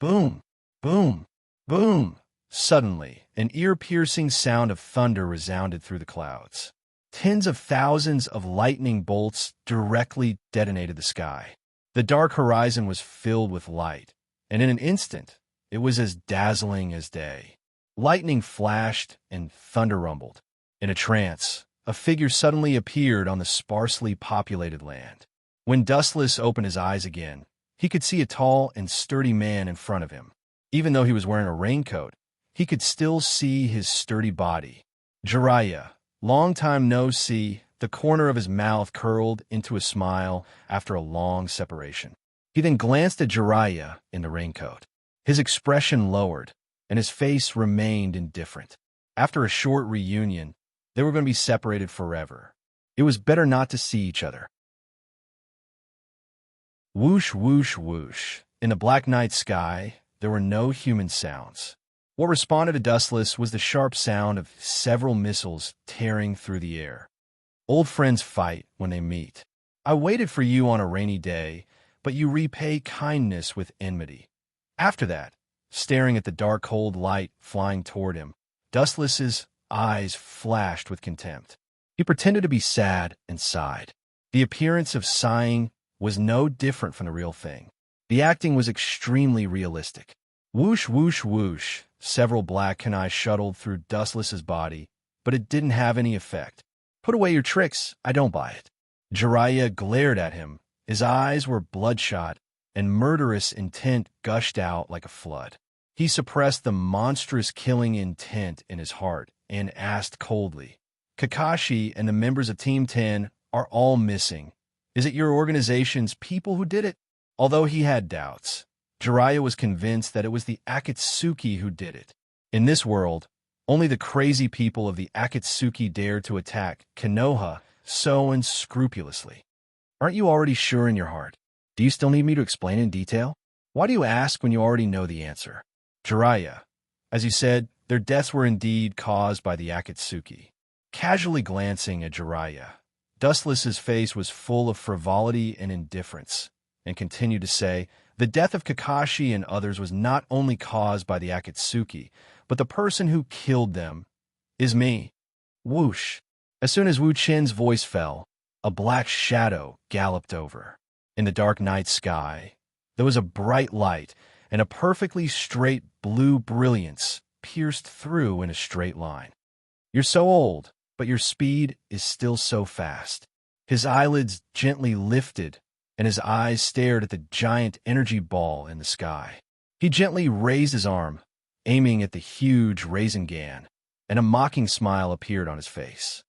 Boom, boom, boom. Suddenly, an ear-piercing sound of thunder resounded through the clouds. Tens of thousands of lightning bolts directly detonated the sky. The dark horizon was filled with light, and in an instant, it was as dazzling as day. Lightning flashed and thunder rumbled. In a trance, a figure suddenly appeared on the sparsely populated land. When Dustless opened his eyes again, he could see a tall and sturdy man in front of him. Even though he was wearing a raincoat, he could still see his sturdy body. Jiraiya, long time no see, the corner of his mouth curled into a smile after a long separation. He then glanced at Jiraiya in the raincoat. His expression lowered, and his face remained indifferent. After a short reunion, they were going to be separated forever. It was better not to see each other. Whoosh, whoosh, whoosh. In the black night sky, there were no human sounds. What responded to Dustless was the sharp sound of several missiles tearing through the air. Old friends fight when they meet. I waited for you on a rainy day, but you repay kindness with enmity. After that, staring at the dark, cold light flying toward him, Dustless's eyes flashed with contempt. He pretended to be sad and sighed. The appearance of sighing was no different from the real thing. The acting was extremely realistic. Whoosh, whoosh, whoosh, several black kunai shuttled through Dustless's body, but it didn't have any effect. Put away your tricks, I don't buy it. Jiraiya glared at him. His eyes were bloodshot, and murderous intent gushed out like a flood. He suppressed the monstrous killing intent in his heart and asked coldly, Kakashi and the members of Team 10 are all missing. Is it your organization's people who did it? Although he had doubts, Jiraiya was convinced that it was the Akatsuki who did it. In this world, only the crazy people of the Akatsuki dared to attack Konoha so unscrupulously. Aren't you already sure in your heart? Do you still need me to explain in detail? Why do you ask when you already know the answer? Jiraiya, as you said, their deaths were indeed caused by the Akatsuki. Casually glancing at Jiraiya, Dustless's face was full of frivolity and indifference, and continued to say, the death of Kakashi and others was not only caused by the Akatsuki, but the person who killed them is me. Whoosh! As soon as Wu Chen's voice fell, a black shadow galloped over. In the dark night sky, there was a bright light, and a perfectly straight blue brilliance pierced through in a straight line. You're so old, but your speed is still so fast. His eyelids gently lifted, and his eyes stared at the giant energy ball in the sky. He gently raised his arm, aiming at the huge Rasengan, and a mocking smile appeared on his face.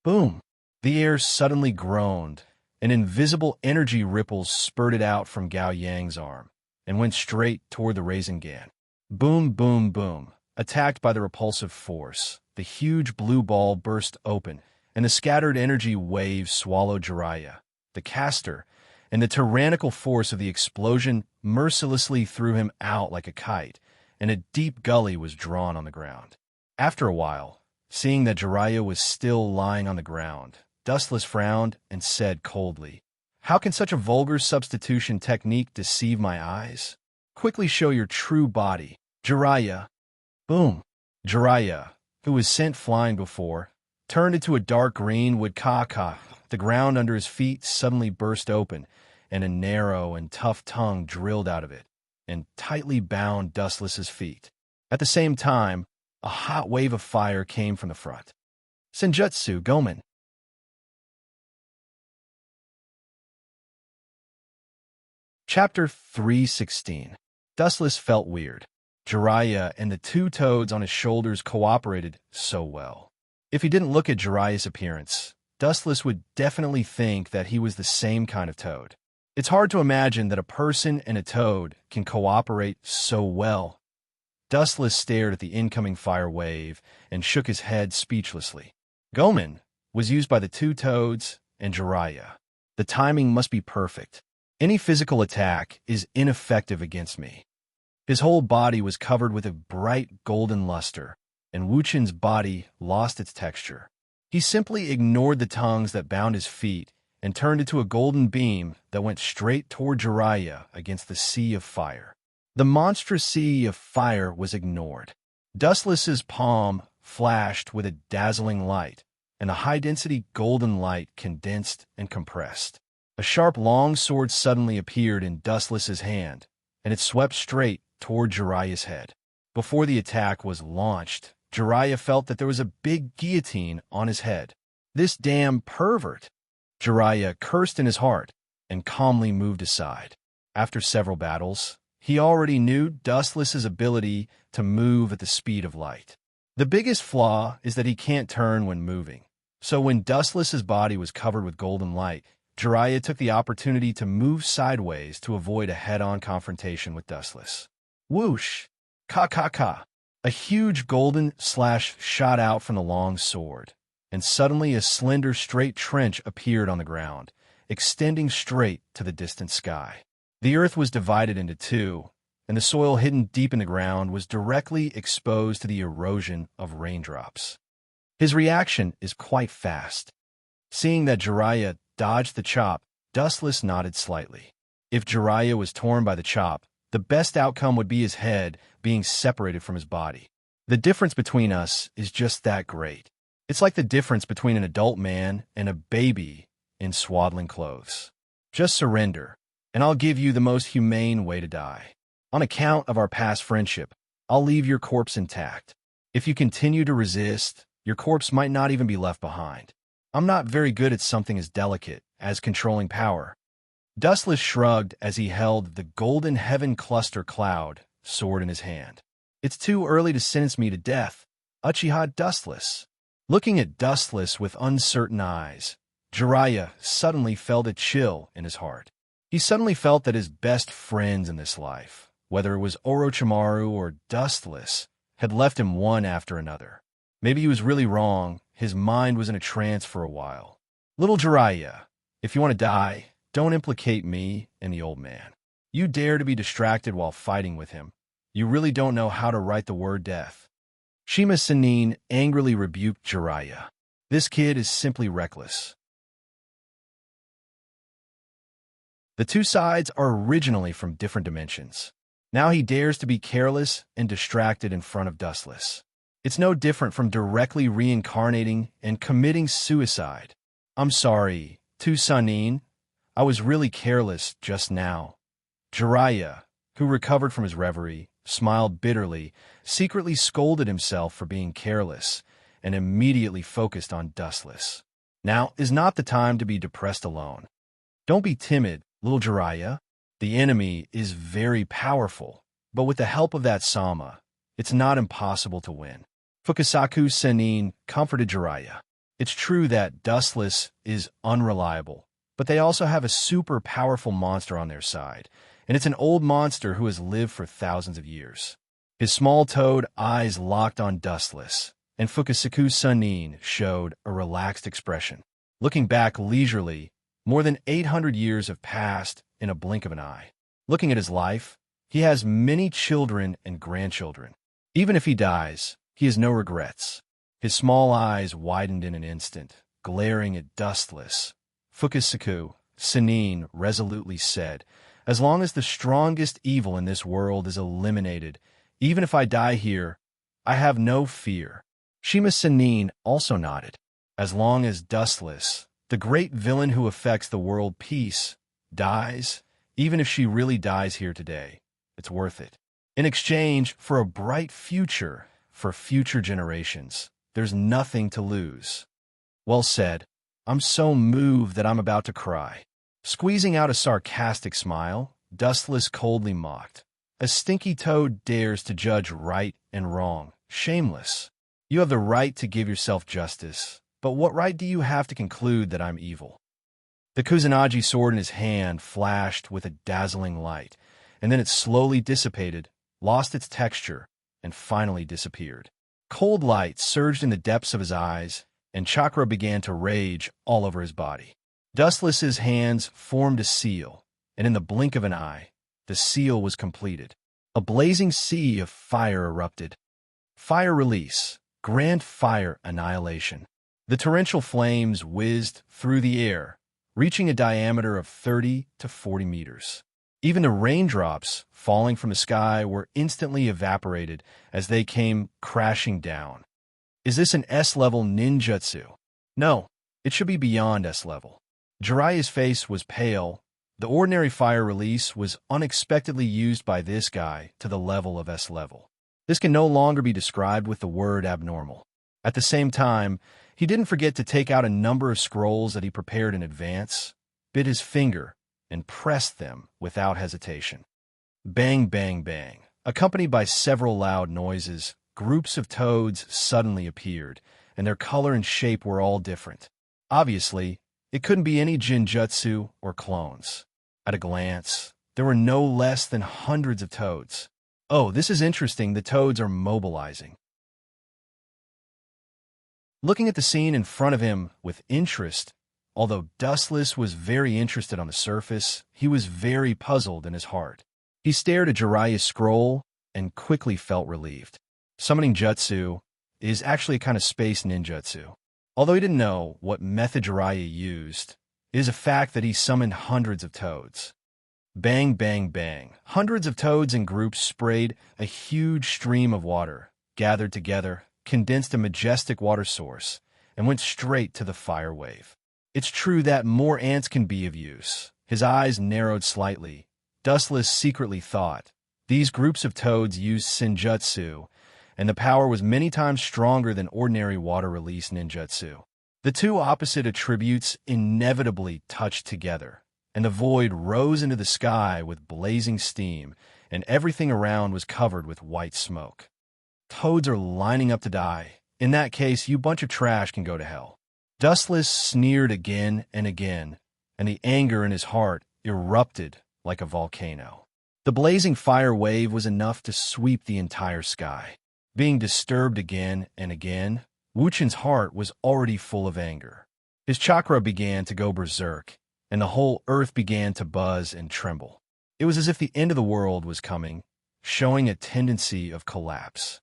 Boom! The air suddenly groaned, and invisible energy ripples spurted out from Gao Yang's arm and went straight toward the Rasengan. Boom, boom, boom. Attacked by the repulsive force, the huge blue ball burst open, and the scattered energy waves swallowed Jiraiya. The caster and the tyrannical force of the explosion mercilessly threw him out like a kite, and a deep gully was drawn on the ground. After a while, seeing that Jiraiya was still lying on the ground, Dustless frowned and said coldly, How can such a vulgar substitution technique deceive my eyes? Quickly show your true body, Jiraiya. Boom! Jiraiya, who was sent flying before, turned into a dark green woodcock. The ground under his feet suddenly burst open, and a narrow and tough tongue drilled out of it, and tightly bound Dustless's feet. At the same time, a hot wave of fire came from the front. Senjutsu Gomen. Chapter 316. Dustless felt weird. Jiraiya and the two toads on his shoulders cooperated so well. If he didn't look at Jiraiya's appearance, Dustless would definitely think that he was the same kind of toad. It's hard to imagine that a person and a toad can cooperate so well. Dustless stared at the incoming fire wave and shook his head speechlessly. Gomen was used by the two toads and Jiraiya. The timing must be perfect. Any physical attack is ineffective against me. His whole body was covered with a bright golden luster, and Wu Chen's body lost its texture. He simply ignored the tongues that bound his feet and turned into a golden beam that went straight toward Jiraiya against the sea of fire. The monstrous sea of fire was ignored. Dustless's palm flashed with a dazzling light, and the high-density golden light condensed and compressed. A sharp long sword suddenly appeared in Dustless's hand, and it swept straight toward Jiraiya's head. Before the attack was launched, Jiraiya felt that there was a big guillotine on his head. This damn pervert! Jiraiya cursed in his heart and calmly moved aside. After several battles, he already knew Dustless's ability to move at the speed of light. The biggest flaw is that he can't turn when moving. So when Dustless's body was covered with golden light, Jiraiya took the opportunity to move sideways to avoid a head-on confrontation with Dustless. Whoosh! Ka-ka-ka! A huge golden slash shot out from the long sword, and suddenly a slender straight trench appeared on the ground, extending straight to the distant sky. The earth was divided into two, and the soil hidden deep in the ground was directly exposed to the erosion of raindrops. His reaction is quite fast. Seeing that Jiraiya dodged the chop, Dustless nodded slightly. If Jiraiya was torn by the chop, the best outcome would be his head being separated from his body. The difference between us is just that great. It's like the difference between an adult man and a baby in swaddling clothes. Just surrender, and I'll give you the most humane way to die. On account of our past friendship, I'll leave your corpse intact. If you continue to resist, your corpse might not even be left behind. I'm not very good at something as delicate as controlling power. Dustless shrugged as he held the golden heaven cluster cloud sword in his hand. It's too early to sentence me to death, Uchiha Dustless. Looking at Dustless with uncertain eyes, Jiraiya suddenly felt a chill in his heart. He suddenly felt that his best friends in this life, whether it was Orochimaru or Dustless, had left him one after another. Maybe he was really wrong. His mind was in a trance for a while. Little Jiraiya, if you want to die, don't implicate me and the old man. You dare to be distracted while fighting with him. You really don't know how to write the word death. Shima Sanin angrily rebuked Jiraiya. This kid is simply reckless. The two sides are originally from different dimensions. Now he dares to be careless and distracted in front of Dustless. It's no different from directly reincarnating and committing suicide. I'm sorry, Tu Sanin. I was really careless just now. Jiraiya, who recovered from his reverie, smiled bitterly, secretly scolded himself for being careless, and immediately focused on Dustless. Now is not the time to be depressed alone. Don't be timid, little Jiraiya. The enemy is very powerful, but with the help of that Sama, it's not impossible to win. Fukasaku Senin comforted Jiraiya. It's true that Dustless is unreliable, but they also have a super powerful monster on their side, and it's an old monster who has lived for thousands of years. His small toad eyes locked on Dustless, and Fukasaku Senin showed a relaxed expression. Looking back leisurely, more than 800 years have passed in a blink of an eye. Looking at his life, he has many children and grandchildren. Even if he dies, he has no regrets. His small eyes widened in an instant, glaring at Dustless. Fukasaku Senin resolutely said, "As long as the strongest evil in this world is eliminated, even if I die here, I have no fear." Shima Senin also nodded. As long as Dustless, the great villain who affects the world peace, dies, even if she really dies here today, it's worth it. In exchange for a bright future for future generations, there's nothing to lose. Well said. I'm so moved that I'm about to cry. Squeezing out a sarcastic smile, Dustless coldly mocked. A stinky toad dares to judge right and wrong. Shameless. You have the right to give yourself justice, but what right do you have to conclude that I'm evil? The Kusanagi sword in his hand flashed with a dazzling light, and then it slowly dissipated, lost its texture, and finally disappeared. Cold light surged in the depths of his eyes, and chakra began to rage all over his body. Dustless's hands formed a seal, and in the blink of an eye, the seal was completed. A blazing sea of fire erupted. Fire release, grand fire annihilation. The torrential flames whizzed through the air, reaching a diameter of 30 to 40 meters. Even the raindrops falling from the sky were instantly evaporated as they came crashing down. Is this an S-level ninjutsu? No, it should be beyond S-level. Jiraiya's face was pale. The ordinary fire release was unexpectedly used by this guy to the level of S-level. This can no longer be described with the word abnormal. At the same time, he didn't forget to take out a number of scrolls that he prepared in advance, bit his finger, and pressed them without hesitation. Bang, bang, bang. Accompanied by several loud noises, groups of toads suddenly appeared, and their color and shape were all different. Obviously, it couldn't be any Jinjutsu or clones. At a glance, there were no less than hundreds of toads. Oh, this is interesting. The toads are mobilizing. Looking at the scene in front of him with interest, although Dustless was very interested on the surface, he was very puzzled in his heart. He stared at Jiraiya's scroll and quickly felt relieved. Summoning jutsu is actually a kind of space ninjutsu. Although he didn't know what method Jiraiya used, it is a fact that he summoned hundreds of toads. Bang, bang, bang. Hundreds of toads in groups sprayed a huge stream of water, gathered together, condensed a majestic water source, and went straight to the fire wave. It's true that more ants can be of use. His eyes narrowed slightly. Dustless secretly thought. These groups of toads used senjutsu, and the power was many times stronger than ordinary water-release ninjutsu. The two opposite attributes inevitably touched together, and the void rose into the sky with blazing steam, and everything around was covered with white smoke. Toads are lining up to die. In that case, you bunch of trash can go to hell. Dustless sneered again and again, and the anger in his heart erupted like a volcano. The blazing fire wave was enough to sweep the entire sky. Being disturbed again and again, Wuchen's heart was already full of anger. His chakra began to go berserk, and the whole earth began to buzz and tremble. It was as if the end of the world was coming, showing a tendency of collapse.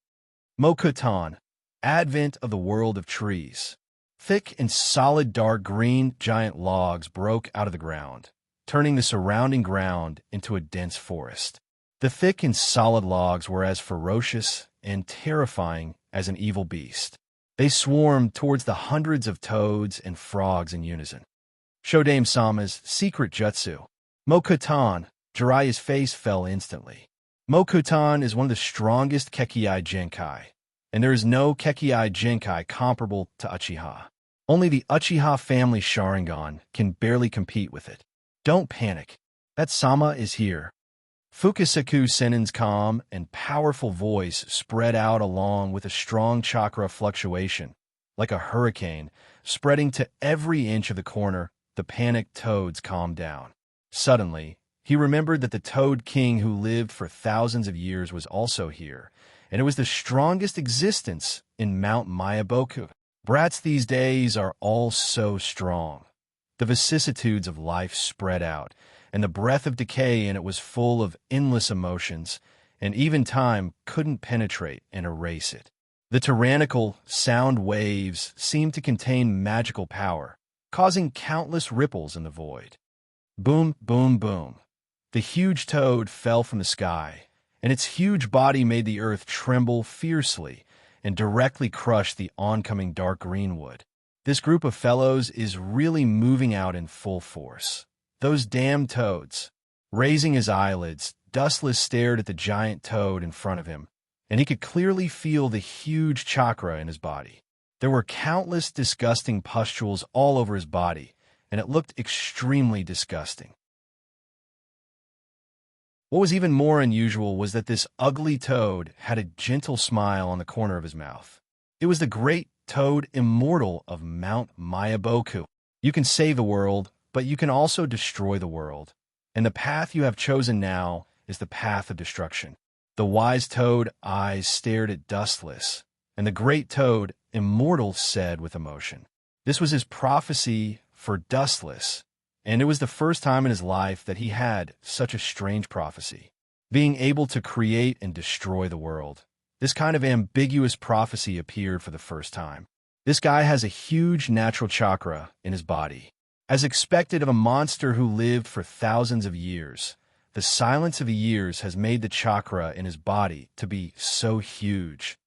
Mokutan, advent of the world of trees. Thick and solid dark green giant logs broke out of the ground, turning the surrounding ground into a dense forest. The thick and solid logs were as ferocious and terrifying as an evil beast. They swarmed towards the hundreds of toads and frogs in unison. Shodame Sama's secret jutsu. Mokutan. Jiraiya's face fell instantly. Mokutan is one of the strongest Kekkei Genkai, and there is no Kekkei Genkai comparable to Uchiha. Only the Uchiha family Sharingan can barely compete with it. Don't panic. That Sama is here. Fukasaku Sennin's calm and powerful voice spread out along with a strong chakra fluctuation, like a hurricane, spreading to every inch of the corner. The panicked toads calmed down. Suddenly, he remembered that the Toad King who lived for thousands of years was also here, and it was the strongest existence in Mount Mayaboku. Brats these days are all so strong. The vicissitudes of life spread out, and the breath of decay in it was full of endless emotions, and even time couldn't penetrate and erase it. The tyrannical sound waves seemed to contain magical power, causing countless ripples in the void. Boom, boom, boom. The huge toad fell from the sky, and its huge body made the earth tremble fiercely and directly crushed the oncoming dark green wood. This group of fellows is really moving out in full force. Those damn toads. Raising his eyelids, Dustless stared at the giant toad in front of him, and he could clearly feel the huge chakra in his body. There were countless disgusting pustules all over his body, and it looked extremely disgusting. What was even more unusual was that this ugly toad had a gentle smile on the corner of his mouth. It was the great toad immortal of Mount Mayaboku. You can save the world, but you can also destroy the world. And the path you have chosen now is the path of destruction. The wise toad eyes stared at Dustless, and the great toad, immortal, said with emotion. This was his prophecy for Dustless, and it was the first time in his life that he had such a strange prophecy. Being able to create and destroy the world. This kind of ambiguous prophecy appeared for the first time. This guy has a huge natural chakra in his body. As expected of a monster who lived for thousands of years, the silence of the years has made the chakra in his body to be so huge.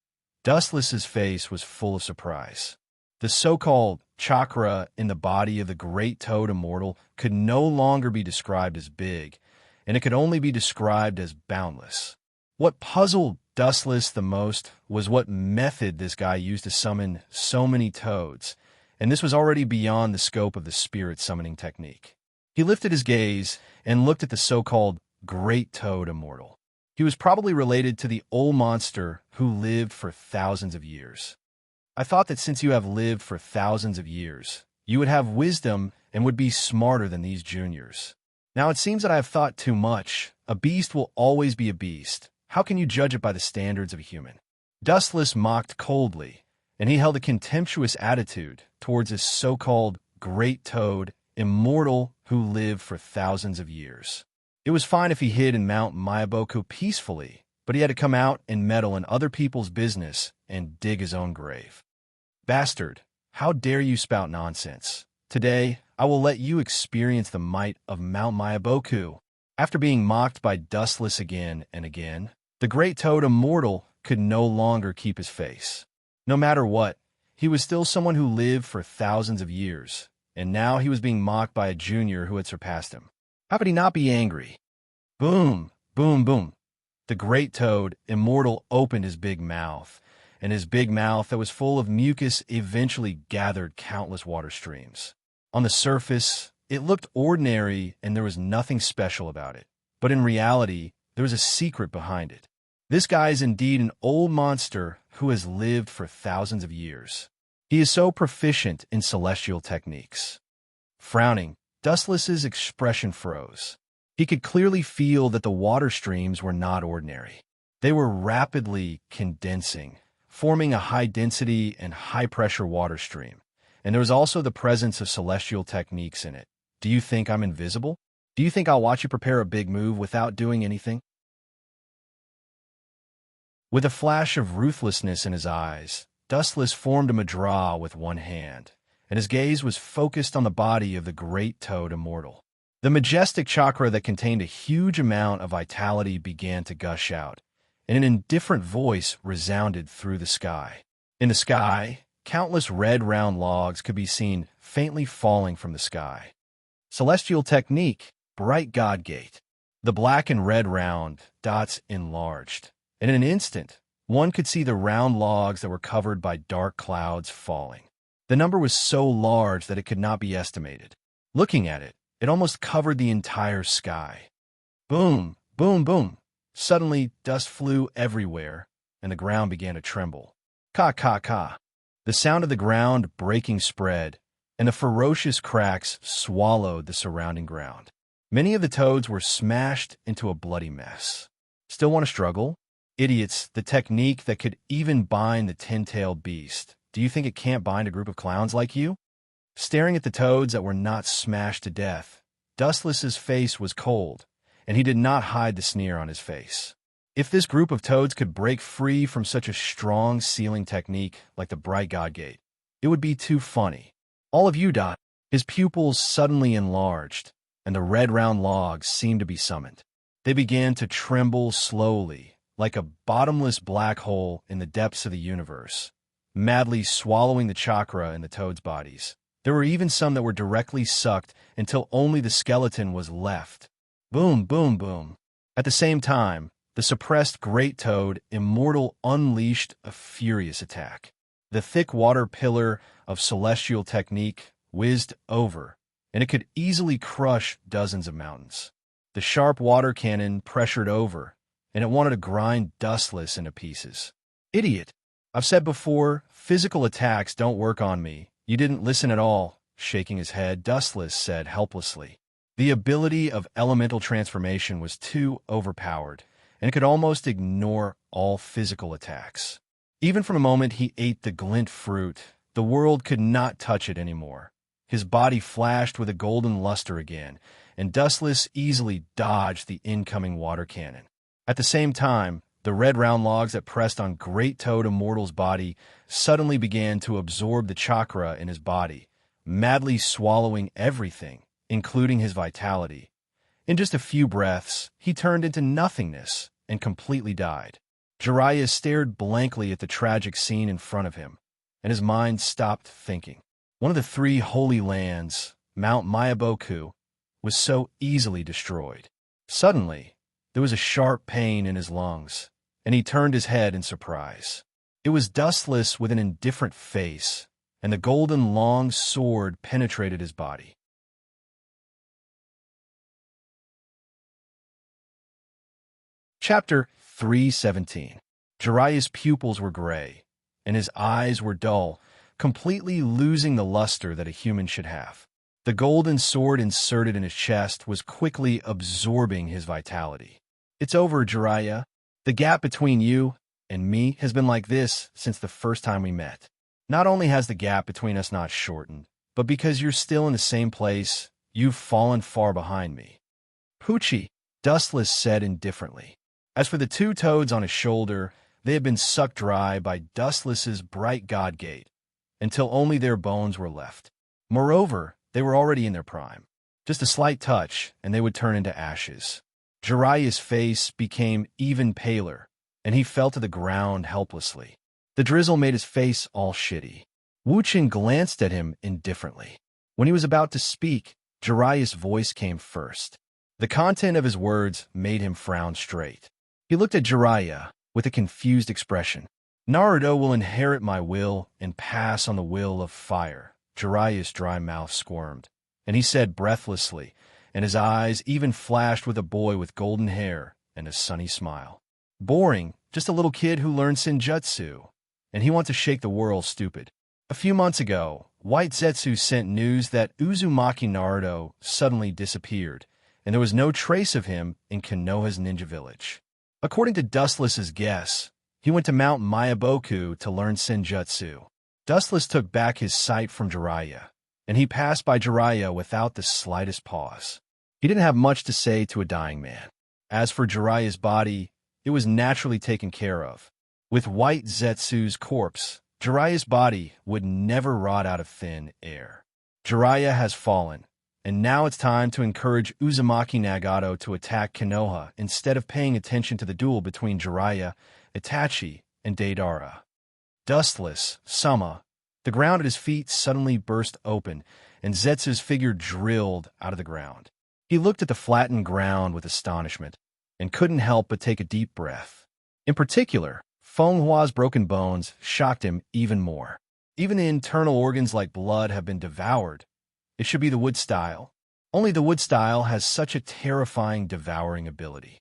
Dustless's face was full of surprise. The so-called chakra in the body of the great toad immortal could no longer be described as big, and it could only be described as boundless. What puzzled Dustless the most was what method this guy used to summon so many toads, and this was already beyond the scope of the spirit summoning technique. He lifted his gaze and looked at the so-called Great Toad Immortal. He was probably related to the old monster who lived for thousands of years. I thought that since you have lived for thousands of years, you would have wisdom and would be smarter than these juniors. Now it seems that I have thought too much. A beast will always be a beast. How can you judge it by the standards of a human? Dustless mocked coldly, and he held a contemptuous attitude towards his so-called great toad, immortal, who lived for thousands of years. It was fine if he hid in Mount Myaboku peacefully, but he had to come out and meddle in other people's business and dig his own grave. Bastard, how dare you spout nonsense? Today, I will let you experience the might of Mount Myaboku. After being mocked by Dustless again and again, the great toad immortal could no longer keep his face. No matter what, he was still someone who lived for thousands of years, and now he was being mocked by a junior who had surpassed him. How could he not be angry? Boom, boom, boom. The great toad, immortal, opened his big mouth, and his big mouth that was full of mucus eventually gathered countless water streams. On the surface, it looked ordinary and there was nothing special about it. But in reality, there was a secret behind it. This guy is indeed an old monster who has lived for thousands of years. He is so proficient in celestial techniques. Frowning, Dustless's expression froze. He could clearly feel that the water streams were not ordinary. They were rapidly condensing, forming a high-density and high-pressure water stream. And there was also the presence of celestial techniques in it. Do you think I'm invisible? Do you think I'll watch you prepare a big move without doing anything? With a flash of ruthlessness in his eyes, Dustless formed a mudra with one hand, and his gaze was focused on the body of the great toad immortal. The majestic chakra that contained a huge amount of vitality began to gush out, and an indifferent voice resounded through the sky. In the sky, countless red round logs could be seen faintly falling from the sky. Celestial technique, bright god gate. The black and red round dots enlarged, and in an instant, one could see the round logs that were covered by dark clouds falling. The number was so large that it could not be estimated. Looking at it, it almost covered the entire sky. Boom, boom, boom. Suddenly, dust flew everywhere, and the ground began to tremble. Ka, ka, ka. The sound of the ground breaking spread, and the ferocious cracks swallowed the surrounding ground. Many of the toads were smashed into a bloody mess. Still want to struggle? Idiots, the technique that could even bind the ten-tailed beast. Do you think it can't bind a group of clowns like you? Staring at the toads that were not smashed to death, Dustless's face was cold, and he did not hide the sneer on his face. If this group of toads could break free from such a strong sealing technique like the Bright God Gate, it would be too funny. All of you, Dot. His pupils suddenly enlarged, and the red round logs seemed to be summoned. They began to tremble slowly, like a bottomless black hole in the depths of the universe, madly swallowing the chakra in the toads' bodies. There were even some that were directly sucked until only the skeleton was left. Boom, boom, boom. At the same time, the suppressed great toad, immortal, unleashed a furious attack. The thick water pillar of celestial technique whizzed over, and it could easily crush dozens of mountains. The sharp water cannon pressured over, and it wanted to grind Dustless into pieces. Idiot! I've said before, physical attacks don't work on me. You didn't listen at all. Shaking his head, Dustless said helplessly. The ability of elemental transformation was too overpowered, and it could almost ignore all physical attacks. Even from the moment he ate the glint fruit, the world could not touch it anymore. His body flashed with a golden luster again, and Dustless easily dodged the incoming water cannon. At the same time, the red round logs that pressed on Great Toad Immortal's body suddenly began to absorb the chakra in his body, madly swallowing everything, including his vitality. In just a few breaths, he turned into nothingness and completely died. Jiraiya stared blankly at the tragic scene in front of him, and his mind stopped thinking. One of the three holy lands, Mount Myaboku, was so easily destroyed. Suddenly, there was a sharp pain in his lungs, and he turned his head in surprise. It was Dustless with an indifferent face, and the golden long sword penetrated his body. Chapter 317. Jiraiya's pupils were gray, and his eyes were dull, completely losing the luster that a human should have. The golden sword inserted in his chest was quickly absorbing his vitality. It's over, Jiraiya. The gap between you and me has been like this since the first time we met. Not only has the gap between us not shortened, but because you're still in the same place, you've fallen far behind me. Poochie, Dustless said indifferently. As for the two toads on his shoulder, they had been sucked dry by Dustless's bright god gate, until only their bones were left. Moreover, they were already in their prime. Just a slight touch, and they would turn into ashes. Jiraiya's face became even paler, and he fell to the ground helplessly. The drizzle made his face all shitty. Wu Qin glanced at him indifferently. When he was about to speak, Jiraiya's voice came first. The content of his words made him frown straight. He looked at Jiraiya with a confused expression. Naruto will inherit my will and pass on the will of fire. Jiraiya's dry mouth squirmed, and he said breathlessly, and his eyes even flashed with a boy with golden hair and a sunny smile. Boring, just a little kid who learned Senjutsu, and he wants to shake the world stupid. A few months ago, White Zetsu sent news that Uzumaki Naruto suddenly disappeared, and there was no trace of him in Konoha's ninja village. According to Dustless's guess, he went to Mount Mayaboku to learn Senjutsu. Dustless took back his sight from Jiraiya, and he passed by Jiraiya without the slightest pause. He didn't have much to say to a dying man. As for Jiraiya's body, it was naturally taken care of. With White Zetsu's corpse, Jiraiya's body would never rot out of thin air. Jiraiya has fallen, and now it's time to encourage Uzumaki Nagato to attack Konoha instead of paying attention to the duel between Jiraiya, Itachi, and Deidara. Dustless, Sama, the ground at his feet suddenly burst open, and Zetsu's figure drilled out of the ground. He looked at the flattened ground with astonishment, and couldn't help but take a deep breath. In particular, Feng Hua's broken bones shocked him even more. Even the internal organs like blood have been devoured. It should be the wood style. Only the wood style has such a terrifying devouring ability.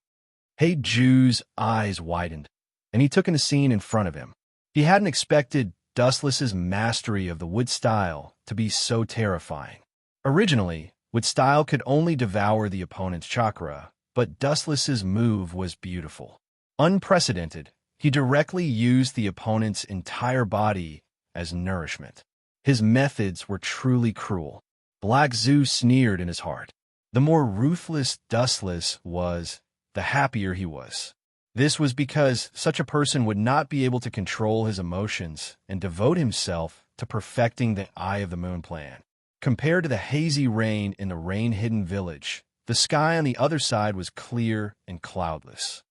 Ju's eyes widened, and he took in the scene in front of him. He hadn't expected Dustless's mastery of the wood style to be so terrifying. Originally, wood style could only devour the opponent's chakra, but Dustless's move was beautiful. Unprecedented, he directly used the opponent's entire body as nourishment. His methods were truly cruel. Black Zu sneered in his heart. The more ruthless Dustless was, the happier he was. This was because such a person would not be able to control his emotions and devote himself to perfecting the Eye of the Moon plan. Compared to the hazy rain in the rain-hidden village, the sky on the other side was clear and cloudless.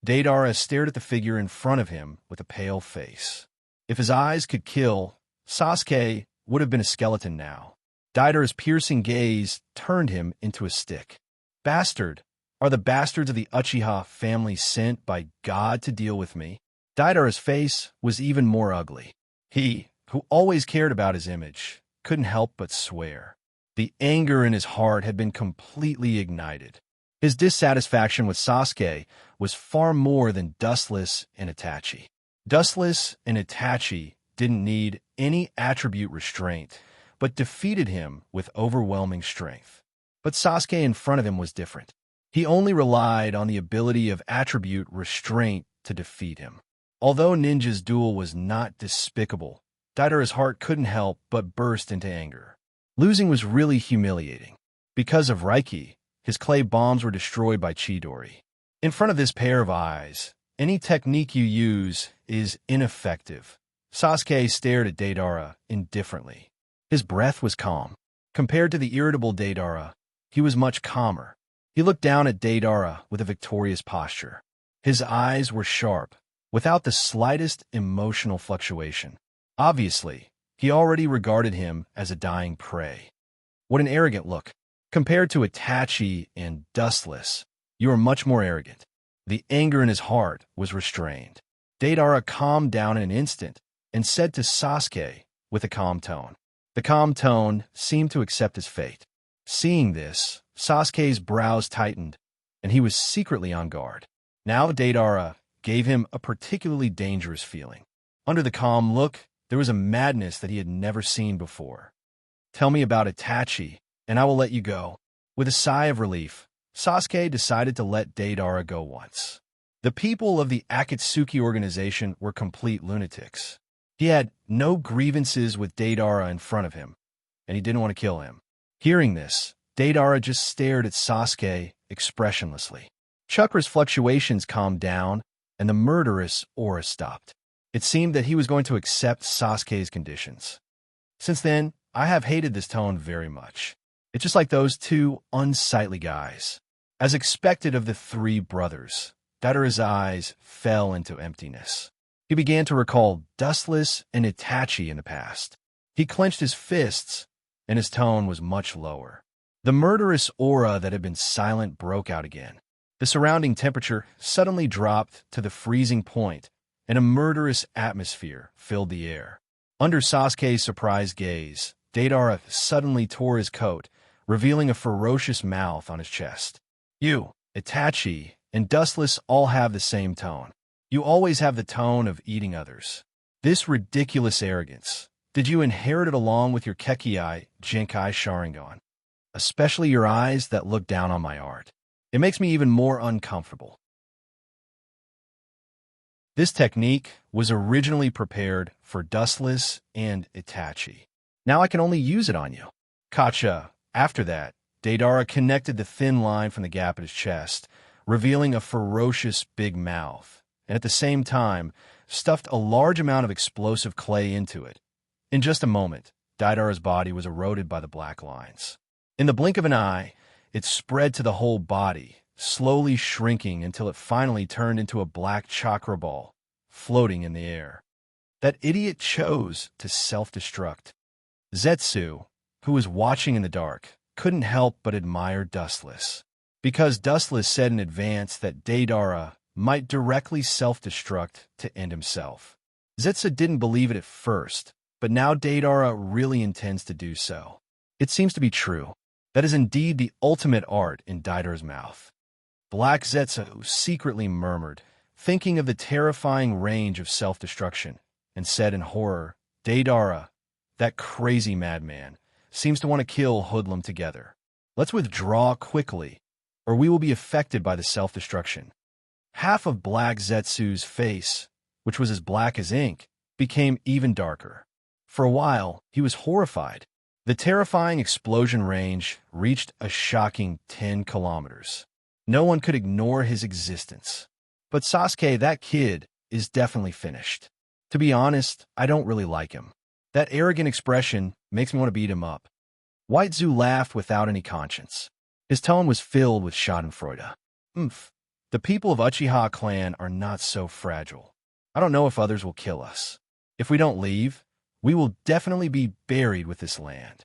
Deidara stared at the figure in front of him with a pale face. If his eyes could kill, Sasuke would have been a skeleton now. Deidara's piercing gaze turned him into a stick. Bastard! Are the bastards of the Uchiha family sent by God to deal with me? Deidara's face was even more ugly. He, who always cared about his image, couldn't help but swear. The anger in his heart had been completely ignited. His dissatisfaction with Sasuke was far more than Dustless and Itachi. Dustless and Itachi didn't need any attribute restraint, but defeated him with overwhelming strength. But Sasuke in front of him was different. He only relied on the ability of attribute restraint to defeat him. Although Ninja's duel was not despicable, Deidara's heart couldn't help but burst into anger. Losing was really humiliating. Because of Reiki, his clay bombs were destroyed by Chidori. In front of this pair of eyes, any technique you use is ineffective. Sasuke stared at Deidara indifferently. His breath was calm. Compared to the irritable Deidara, he was much calmer. He looked down at Deidara with a victorious posture. His eyes were sharp, without the slightest emotional fluctuation. Obviously, he already regarded him as a dying prey. What an arrogant look. Compared to Itachi and Dustless, you are much more arrogant. The anger in his heart was restrained. Deidara calmed down in an instant and said to Sasuke with a calm tone. The calm tone seemed to accept his fate. Seeing this, Sasuke's brows tightened, and he was secretly on guard. Now Deidara gave him a particularly dangerous feeling. Under the calm look, there was a madness that he had never seen before. Tell me about Itachi, and I will let you go. With a sigh of relief, Sasuke decided to let Deidara go once. The people of the Akatsuki organization were complete lunatics. He had no grievances with Deidara in front of him, and he didn't want to kill him. Hearing this, Deidara just stared at Sasuke expressionlessly. Chakra's fluctuations calmed down, and the murderous aura stopped. It seemed that he was going to accept Sasuke's conditions. Since then, I have hated this tone very much. It's just like those two unsightly guys. As expected of the three brothers, Deidara's eyes fell into emptiness. He began to recall Dustless and Itachi in the past. He clenched his fists, and his tone was much lower. The murderous aura that had been silent broke out again. The surrounding temperature suddenly dropped to the freezing point, and a murderous atmosphere filled the air. Under Sasuke's surprised gaze, Deidara suddenly tore his coat, revealing a ferocious mouth on his chest. You, Itachi, and Dustless all have the same tone. You always have the tone of eating others. This ridiculous arrogance, did you inherit it along with your Kekkei Jinkai Sharingan? Especially your eyes that look down on my art. It makes me even more uncomfortable. This technique was originally prepared for Dustless and Itachi. Now I can only use it on you. Kacha. After that, Deidara connected the thin line from the gap at his chest, revealing a ferocious big mouth, and at the same time, stuffed a large amount of explosive clay into it. In just a moment, Deidara's body was eroded by the black lines. In the blink of an eye, it spread to the whole body, slowly shrinking until it finally turned into a black chakra ball, floating in the air. That idiot chose to self-destruct. Zetsu, who was watching in the dark, couldn't help but admire Dustless. Because Dustless said in advance that Deidara might directly self-destruct to end himself. Zetsu didn't believe it at first, but now Deidara really intends to do so. It seems to be true. That is indeed the ultimate art in Deidara's mouth. Black Zetsu secretly murmured, thinking of the terrifying range of self-destruction, and said in horror, Deidara, that crazy madman, seems to want to kill Hoodlum together. Let's withdraw quickly, or we will be affected by the self-destruction. Half of Black Zetsu's face, which was as black as ink, became even darker. For a while, he was horrified. The terrifying explosion range reached a shocking 10 kilometers. No one could ignore his existence. But Sasuke, that kid, is definitely finished. To be honest, I don't really like him. That arrogant expression makes me want to beat him up. White Zu laughed without any conscience. His tone was filled with schadenfreude. The people of Uchiha clan are not so fragile. I don't know if others will kill us. If we don't leave, we will definitely be buried with this land.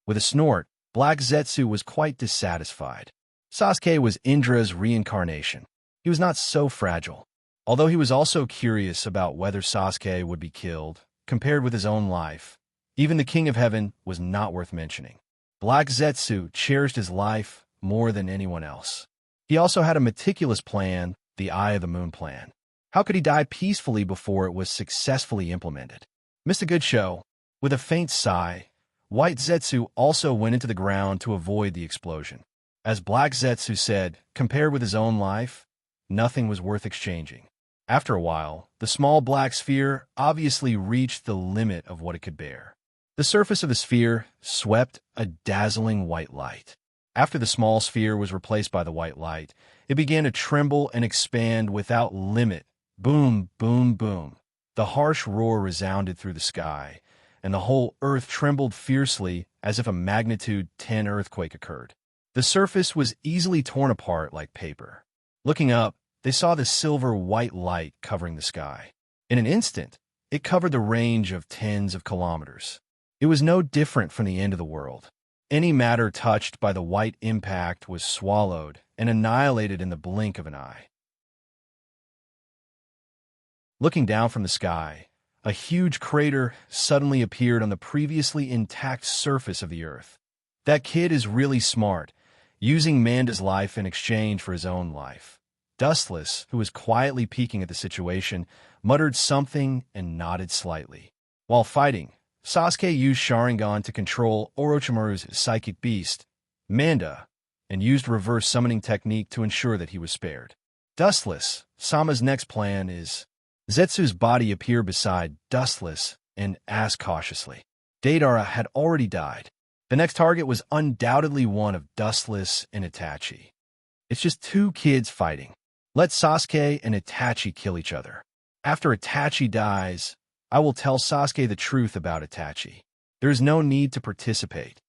With a snort, Black Zetsu was quite dissatisfied. Sasuke was Indra's reincarnation. He was not so fragile. Although he was also curious about whether Sasuke would be killed, compared with his own life, even the King of Heaven was not worth mentioning. Black Zetsu cherished his life more than anyone else. He also had a meticulous plan, the Eye of the Moon plan. How could he die peacefully before it was successfully implemented? Missed a good show. With a faint sigh, White Zetsu also went into the ground to avoid the explosion. As Black Zetsu said, compared with his own life, nothing was worth exchanging. After a while, the small black sphere obviously reached the limit of what it could bear. The surface of the sphere swept a dazzling white light. After the small sphere was replaced by the white light, it began to tremble and expand without limit. Boom, boom, boom. The harsh roar resounded through the sky, and the whole earth trembled fiercely as if a magnitude 10 earthquake occurred. The surface was easily torn apart like paper. Looking up, they saw the silver-white light covering the sky. In an instant, it covered the range of tens of kilometers. It was no different from the end of the world. Any matter touched by the white impact was swallowed and annihilated in the blink of an eye. Looking down from the sky, a huge crater suddenly appeared on the previously intact surface of the earth. That kid is really smart, using Manda's life in exchange for his own life. Dustless, who was quietly peeking at the situation, muttered something and nodded slightly. While fighting, Sasuke used Sharingan to control Orochimaru's psychic beast, Manda, and used reverse summoning technique to ensure that he was spared. Dustless, Sama's next plan is... Zetsu's body appeared beside Dustless and asked cautiously. Deidara had already died. The next target was undoubtedly one of Dustless and Itachi. It's just two kids fighting. Let Sasuke and Itachi kill each other. After Itachi dies, I will tell Sasuke the truth about Itachi. There is no need to participate.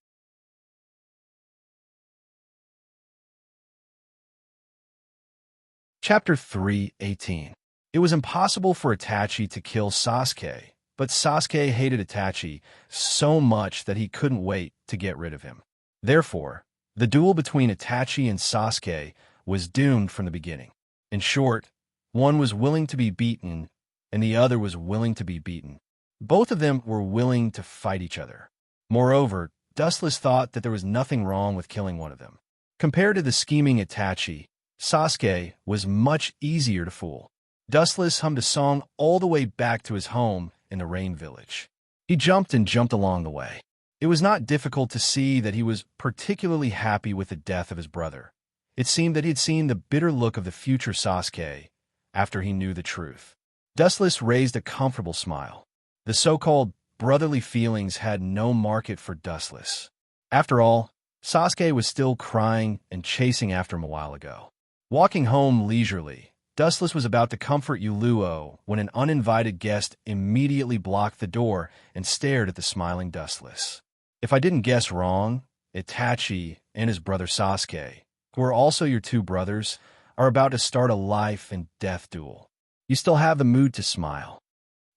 Chapter 3:18. It was impossible for Itachi to kill Sasuke, but Sasuke hated Itachi so much that he couldn't wait to get rid of him. Therefore, the duel between Itachi and Sasuke was doomed from the beginning. In short, one was willing to be beaten, and the other was willing to be beaten. Both of them were willing to fight each other. Moreover, Dustless thought that there was nothing wrong with killing one of them. Compared to the scheming Itachi, Sasuke was much easier to fool. Dustless hummed a song all the way back to his home in the Rain Village. He jumped and jumped along the way. It was not difficult to see that he was particularly happy with the death of his brother. It seemed that he had seen the bitter look of the future Sasuke after he knew the truth. Dustless raised a comfortable smile. The so-called brotherly feelings had no market for Dustless. After all, Sasuke was still crying and chasing after him a while ago. Walking home leisurely, Dustless was about to comfort Uluo when an uninvited guest immediately blocked the door and stared at the smiling Dustless. If I didn't guess wrong, Itachi and his brother Sasuke, who are also your two brothers, are about to start a life and death duel. You still have the mood to smile.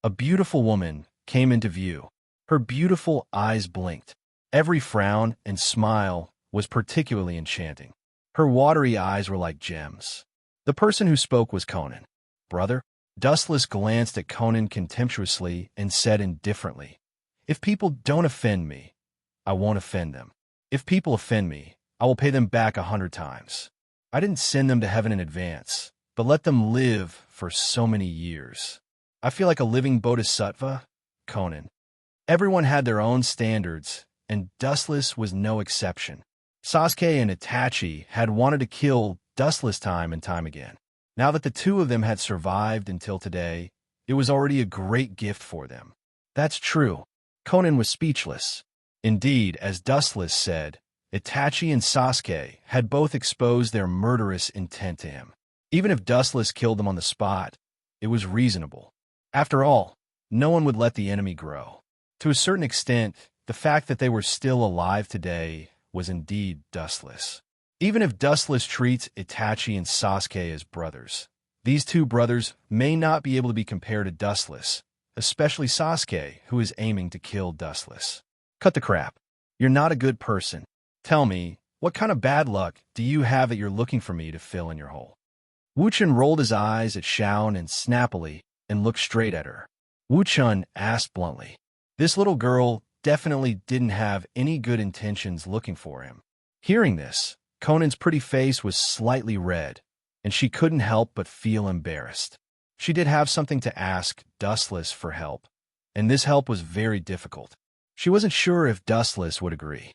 A beautiful woman came into view. Her beautiful eyes blinked. Every frown and smile was particularly enchanting. Her watery eyes were like gems. The person who spoke was Conan. Brother? Dustless glanced at Conan contemptuously and said indifferently, "If people don't offend me, I won't offend them. If people offend me, I will pay them back 100 times. I didn't send them to heaven in advance, but let them live for so many years. I feel like a living bodhisattva." Conan. Everyone had their own standards, and Dustless was no exception. Sasuke and Itachi had wanted to kill Dustless time and time again. Now that the two of them had survived until today, it was already a great gift for them. That's true. Conan was speechless. Indeed, as Dustless said, Itachi and Sasuke had both exposed their murderous intent to him. Even if Dustless killed them on the spot, it was reasonable. After all, no one would let the enemy grow. To a certain extent, the fact that they were still alive today was indeed Dustless. Even if Dustless treats Itachi and Sasuke as brothers, these two brothers may not be able to be compared to Dustless, especially Sasuke, who is aiming to kill Dustless. Cut the crap. You're not a good person. Tell me, what kind of bad luck do you have that you're looking for me to fill in your hole? Wuchun rolled his eyes at Shaun and snappily and looked straight at her. Wuchun asked bluntly. This little girl definitely didn't have any good intentions looking for him. Hearing this, Conan's pretty face was slightly red, and she couldn't help but feel embarrassed. She did have something to ask Dustless for help, and this help was very difficult. She wasn't sure if Dustless would agree.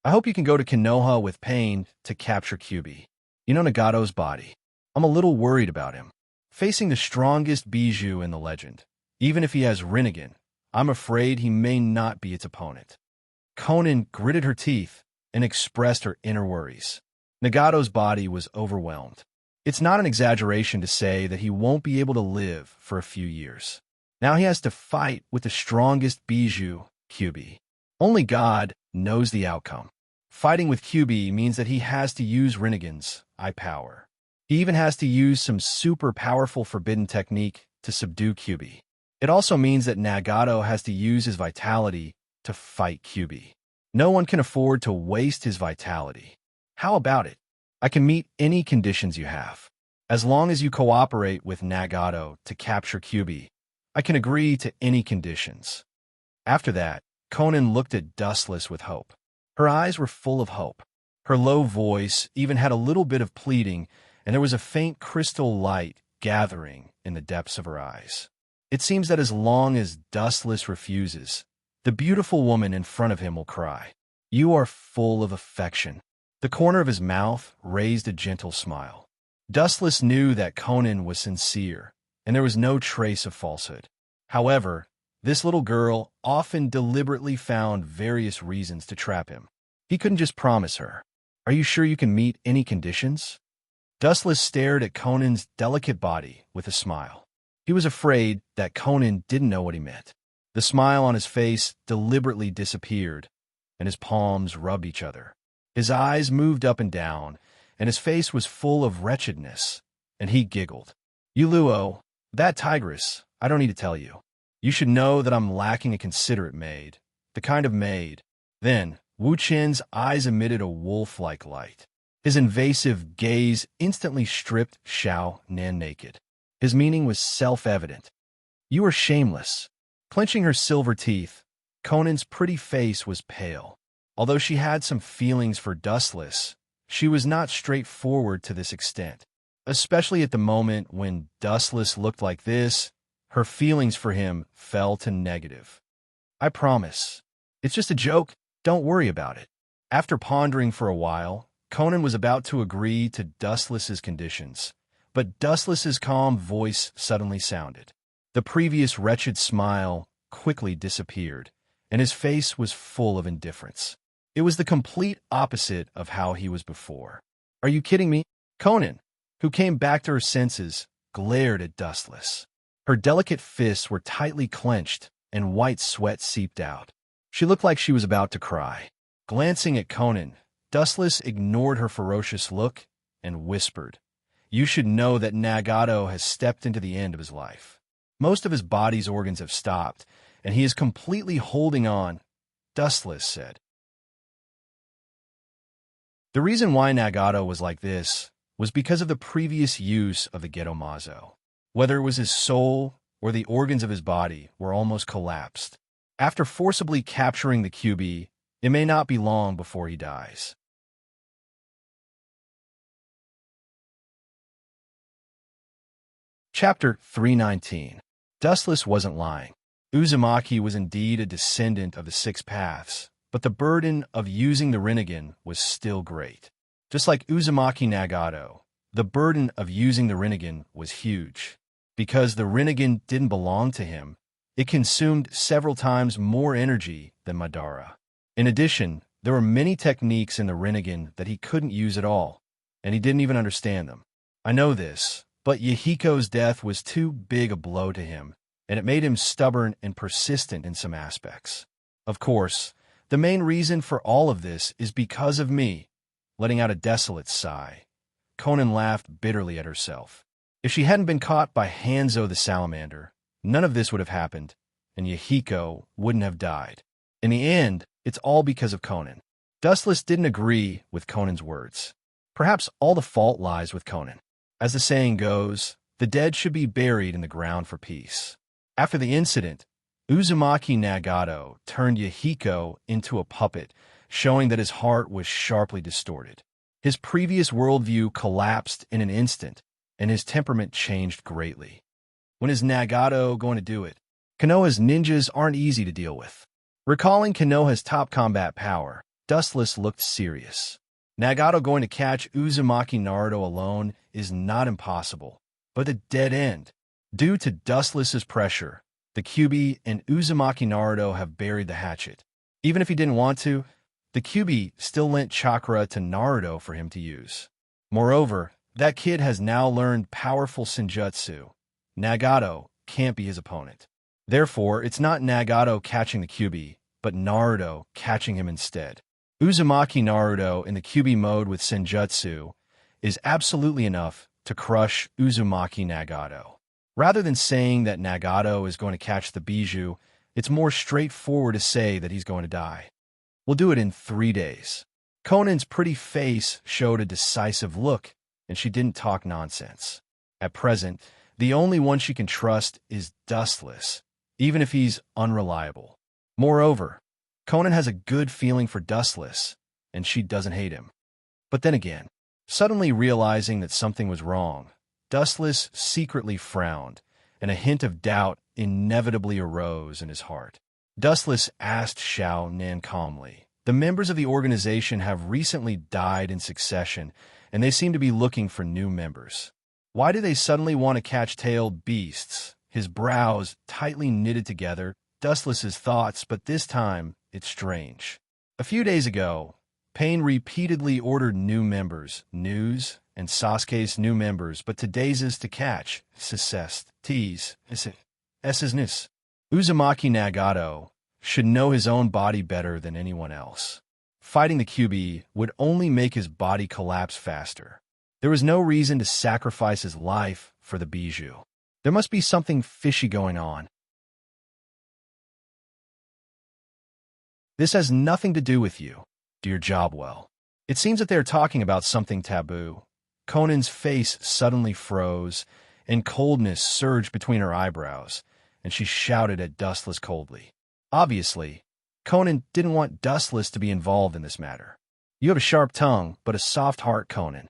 I hope you can go to Konoha with Pain to capture Kyuubi. You know Nagato's body. I'm a little worried about him. Facing the strongest Bijou in the legend, even if he has Rinnegan, I'm afraid he may not be its opponent. Conan gritted her teeth and expressed her inner worries. Nagato's body was overwhelmed. It's not an exaggeration to say that he won't be able to live for a few years. Now he has to fight with the strongest Bijou, Kyuubi. Only God knows the outcome. Fighting with Kyuubi means that he has to use Rinnegan's eye power. He even has to use some super powerful forbidden technique to subdue Kyuubi. It also means that Nagato has to use his vitality to fight Kyuubi. No one can afford to waste his vitality. How about it? I can meet any conditions you have. As long as you cooperate with Nagato to capture Kyuubi, I can agree to any conditions. After that, Conan looked at Dustless with hope. Her eyes were full of hope. Her low voice even had a little bit of pleading, and there was a faint crystal light gathering in the depths of her eyes. It seems that as long as Dustless refuses, the beautiful woman in front of him will cry. You are full of affection. The corner of his mouth raised a gentle smile. Dustless knew that Conan was sincere, and there was no trace of falsehood. However, This little girl often deliberately found various reasons to trap him. He couldn't just promise her. Are you sure you can meet any conditions? Dustless stared at Conan's delicate body with a smile. He was afraid that Conan didn't know what he meant. The smile on his face deliberately disappeared, and his palms rubbed each other. His eyes moved up and down, and his face was full of wretchedness, and he giggled. You Luo, that tigress, I don't need to tell you. You should know that I'm lacking a considerate maid, the kind of maid. Then, Wu Chen's eyes emitted a wolf-like light. His invasive gaze instantly stripped Xiao Nan naked. His meaning was self-evident. You are shameless. Clenching her silver teeth, Conan's pretty face was pale. Although she had some feelings for Dustless, she was not straightforward to this extent. Especially at the moment when Dustless looked like this, her feelings for him fell to negative. I promise. It's just a joke. Don't worry about it. After pondering for a while, Conan was about to agree to Dustless's conditions, but Dustless's calm voice suddenly sounded. The previous wretched smile quickly disappeared, and his face was full of indifference. It was the complete opposite of how he was before. Are you kidding me? Conan, who came back to her senses, glared at Dustless. Her delicate fists were tightly clenched, and white sweat seeped out. She looked like she was about to cry. Glancing at Conan, Dustless ignored her ferocious look and whispered, You should know that Nagato has stepped into the end of his life. Most of his body's organs have stopped, and he is completely holding on, Dustless said. The reason why Nagato was like this was because of the previous use of the Getomazo. Whether it was his soul or the organs of his body were almost collapsed. After forcibly capturing the QB, it may not be long before he dies. Chapter 319. Dustless wasn't lying. Uzumaki was indeed a descendant of the Six Paths, but the burden of using the Rinnegan was still great. Just like Uzumaki Nagato, the burden of using the Rinnegan was huge. Because the Rinnegan didn't belong to him, it consumed several times more energy than Madara. In addition, there were many techniques in the Rinnegan that he couldn't use at all, and he didn't even understand them. I know this, but Yahiko's death was too big a blow to him, and it made him stubborn and persistent in some aspects. Of course, the main reason for all of this is because of me. Letting out a desolate sigh, Conan laughed bitterly at herself. If she hadn't been caught by Hanzo the salamander, none of this would have happened, and Yahiko wouldn't have died. In the end, it's all because of Conan. Dustless didn't agree with Conan's words. Perhaps all the fault lies with Conan. As the saying goes, the dead should be buried in the ground for peace. After the incident, Uzumaki Nagato turned Yahiko into a puppet, showing that his heart was sharply distorted. His previous worldview collapsed in an instant, and his temperament changed greatly. When is Nagato going to do it? Konoha's ninjas aren't easy to deal with. Recalling Konoha's top combat power, Dustless looked serious. Nagato going to catch Uzumaki Naruto alone is not impossible, but a dead end. Due to Dustless's pressure, the Kyuubi and Uzumaki Naruto have buried the hatchet. Even if he didn't want to, the Kyuubi still lent chakra to Naruto for him to use. Moreover, that kid has now learned powerful senjutsu. Nagato can't be his opponent. Therefore, it's not Nagato catching the Kyuubi, but Naruto catching him instead. Uzumaki Naruto in the Kyuubi mode with senjutsu is absolutely enough to crush Uzumaki Nagato. Rather than saying that Nagato is going to catch the Bijou, it's more straightforward to say that he's going to die. We'll do it in 3 days. Conan's pretty face showed a decisive look, and she didn't talk nonsense. At present, the only one she can trust is Dustless, even if he's unreliable. Moreover, Conan has a good feeling for Dustless, and she doesn't hate him. But then again, suddenly realizing that something was wrong, Dustless secretly frowned, and a hint of doubt inevitably arose in his heart. Dustless asked Xiao Nan calmly, "The members of the organization have recently died in succession, and they seem to be looking for new members. Why do they suddenly want to catch tailed beasts?" His brows tightly knitted together, Dustless's thoughts, but this time it's strange. A few days ago, Pain repeatedly ordered new members, news, and Sasuke's new members, but today's is to catch, success, tease, essesness. Uzumaki Nagato should know his own body better than anyone else. Fighting the QB would only make his body collapse faster. There was no reason to sacrifice his life for the bijou. There must be something fishy going on. This has nothing to do with you. Do your job well. It seems that they're talking about something taboo. Conan's face suddenly froze, and coldness surged between her eyebrows, and she shouted at Dustless coldly. Obviously, Conan didn't want Dustless to be involved in this matter. You have a sharp tongue, but a soft heart, Conan.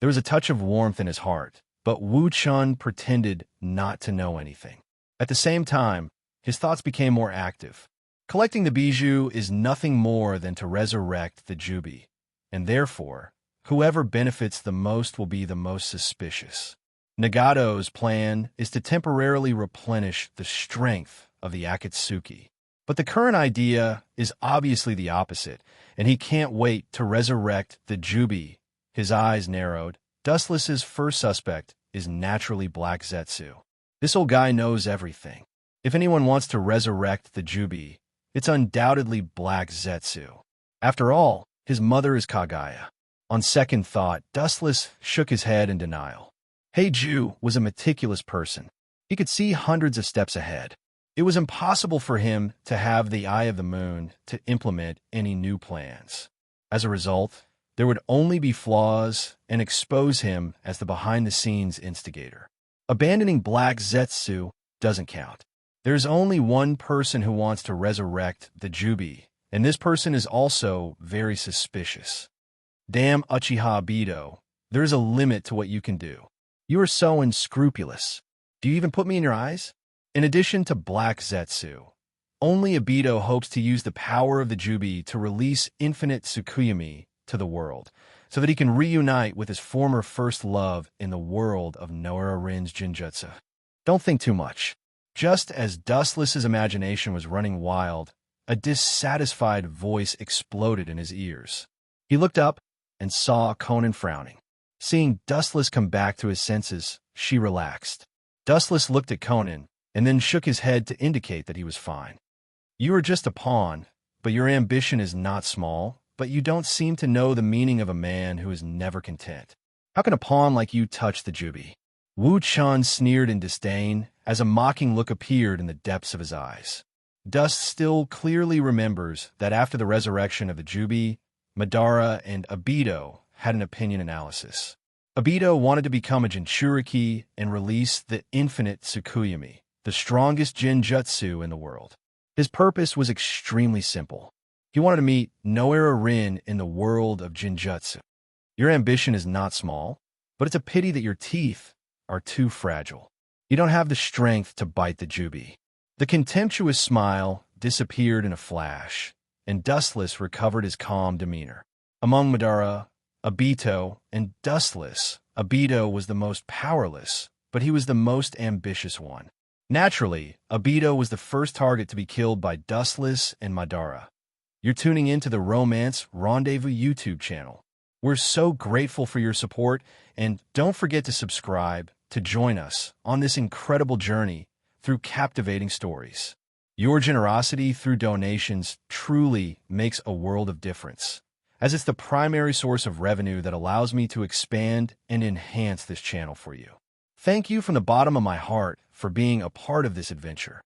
There was a touch of warmth in his heart, but Wu Chun pretended not to know anything. At the same time, his thoughts became more active. Collecting the bijou is nothing more than to resurrect the Jubi, and therefore, whoever benefits the most will be the most suspicious. Nagato's plan is to temporarily replenish the strength of the Akatsuki. But the current idea is obviously the opposite, and he can't wait to resurrect the Jubi. His eyes narrowed. Dustless's first suspect is naturally Black Zetsu. This old guy knows everything. If anyone wants to resurrect the Jubi, it's undoubtedly Black Zetsu. After all, his mother is Kagaya. On second thought, Dustless shook his head in denial. Heiju was a meticulous person. He could see hundreds of steps ahead. It was impossible for him to have the eye of the moon to implement any new plans. As a result, there would only be flaws and expose him as the behind-the-scenes instigator. Abandoning Black Zetsu doesn't count. There's only one person who wants to resurrect the Jubi, and this person is also very suspicious. Damn Uchiha Obito, there's a limit to what you can do. You are so unscrupulous. Do you even put me in your eyes? In addition to Black Zetsu, only Obito hopes to use the power of the Jubi to release infinite Tsukuyomi to the world, so that he can reunite with his former first love in the world of Noara Rin's Jinjutsu. Don't think too much. Just as Dustless's imagination was running wild, a dissatisfied voice exploded in his ears. He looked up and saw Conan frowning. Seeing Dustless come back to his senses, she relaxed. Dustless looked at Conan and then shook his head to indicate that he was fine. You are just a pawn, but your ambition is not small, but you don't seem to know the meaning of a man who is never content. How can a pawn like you touch the Jubi? Wu Chun sneered in disdain as a mocking look appeared in the depths of his eyes. Dust still clearly remembers that after the resurrection of the Jubi, Madara and Obito had an opinion analysis. Obito wanted to become a Jinchuriki and release the infinite Tsukuyomi, the strongest Jinjutsu in the world. His purpose was extremely simple. He wanted to meet Noara Rin in the world of Jinjutsu. Your ambition is not small, but it's a pity that your teeth are too fragile. You don't have the strength to bite the Jubi. The contemptuous smile disappeared in a flash, and Dustless recovered his calm demeanor. Among Madara, Obito, and Dustless, Obito was the most powerless, but he was the most ambitious one. Naturally, Obito was the first target to be killed by Dustless and Madara. You're tuning into the Romance Rendezvous YouTube channel. We're so grateful for your support, and don't forget to subscribe to join us on this incredible journey through captivating stories. Your generosity through donations truly makes a world of difference, as it's the primary source of revenue that allows me to expand and enhance this channel for you. Thank you from the bottom of my heart for being a part of this adventure.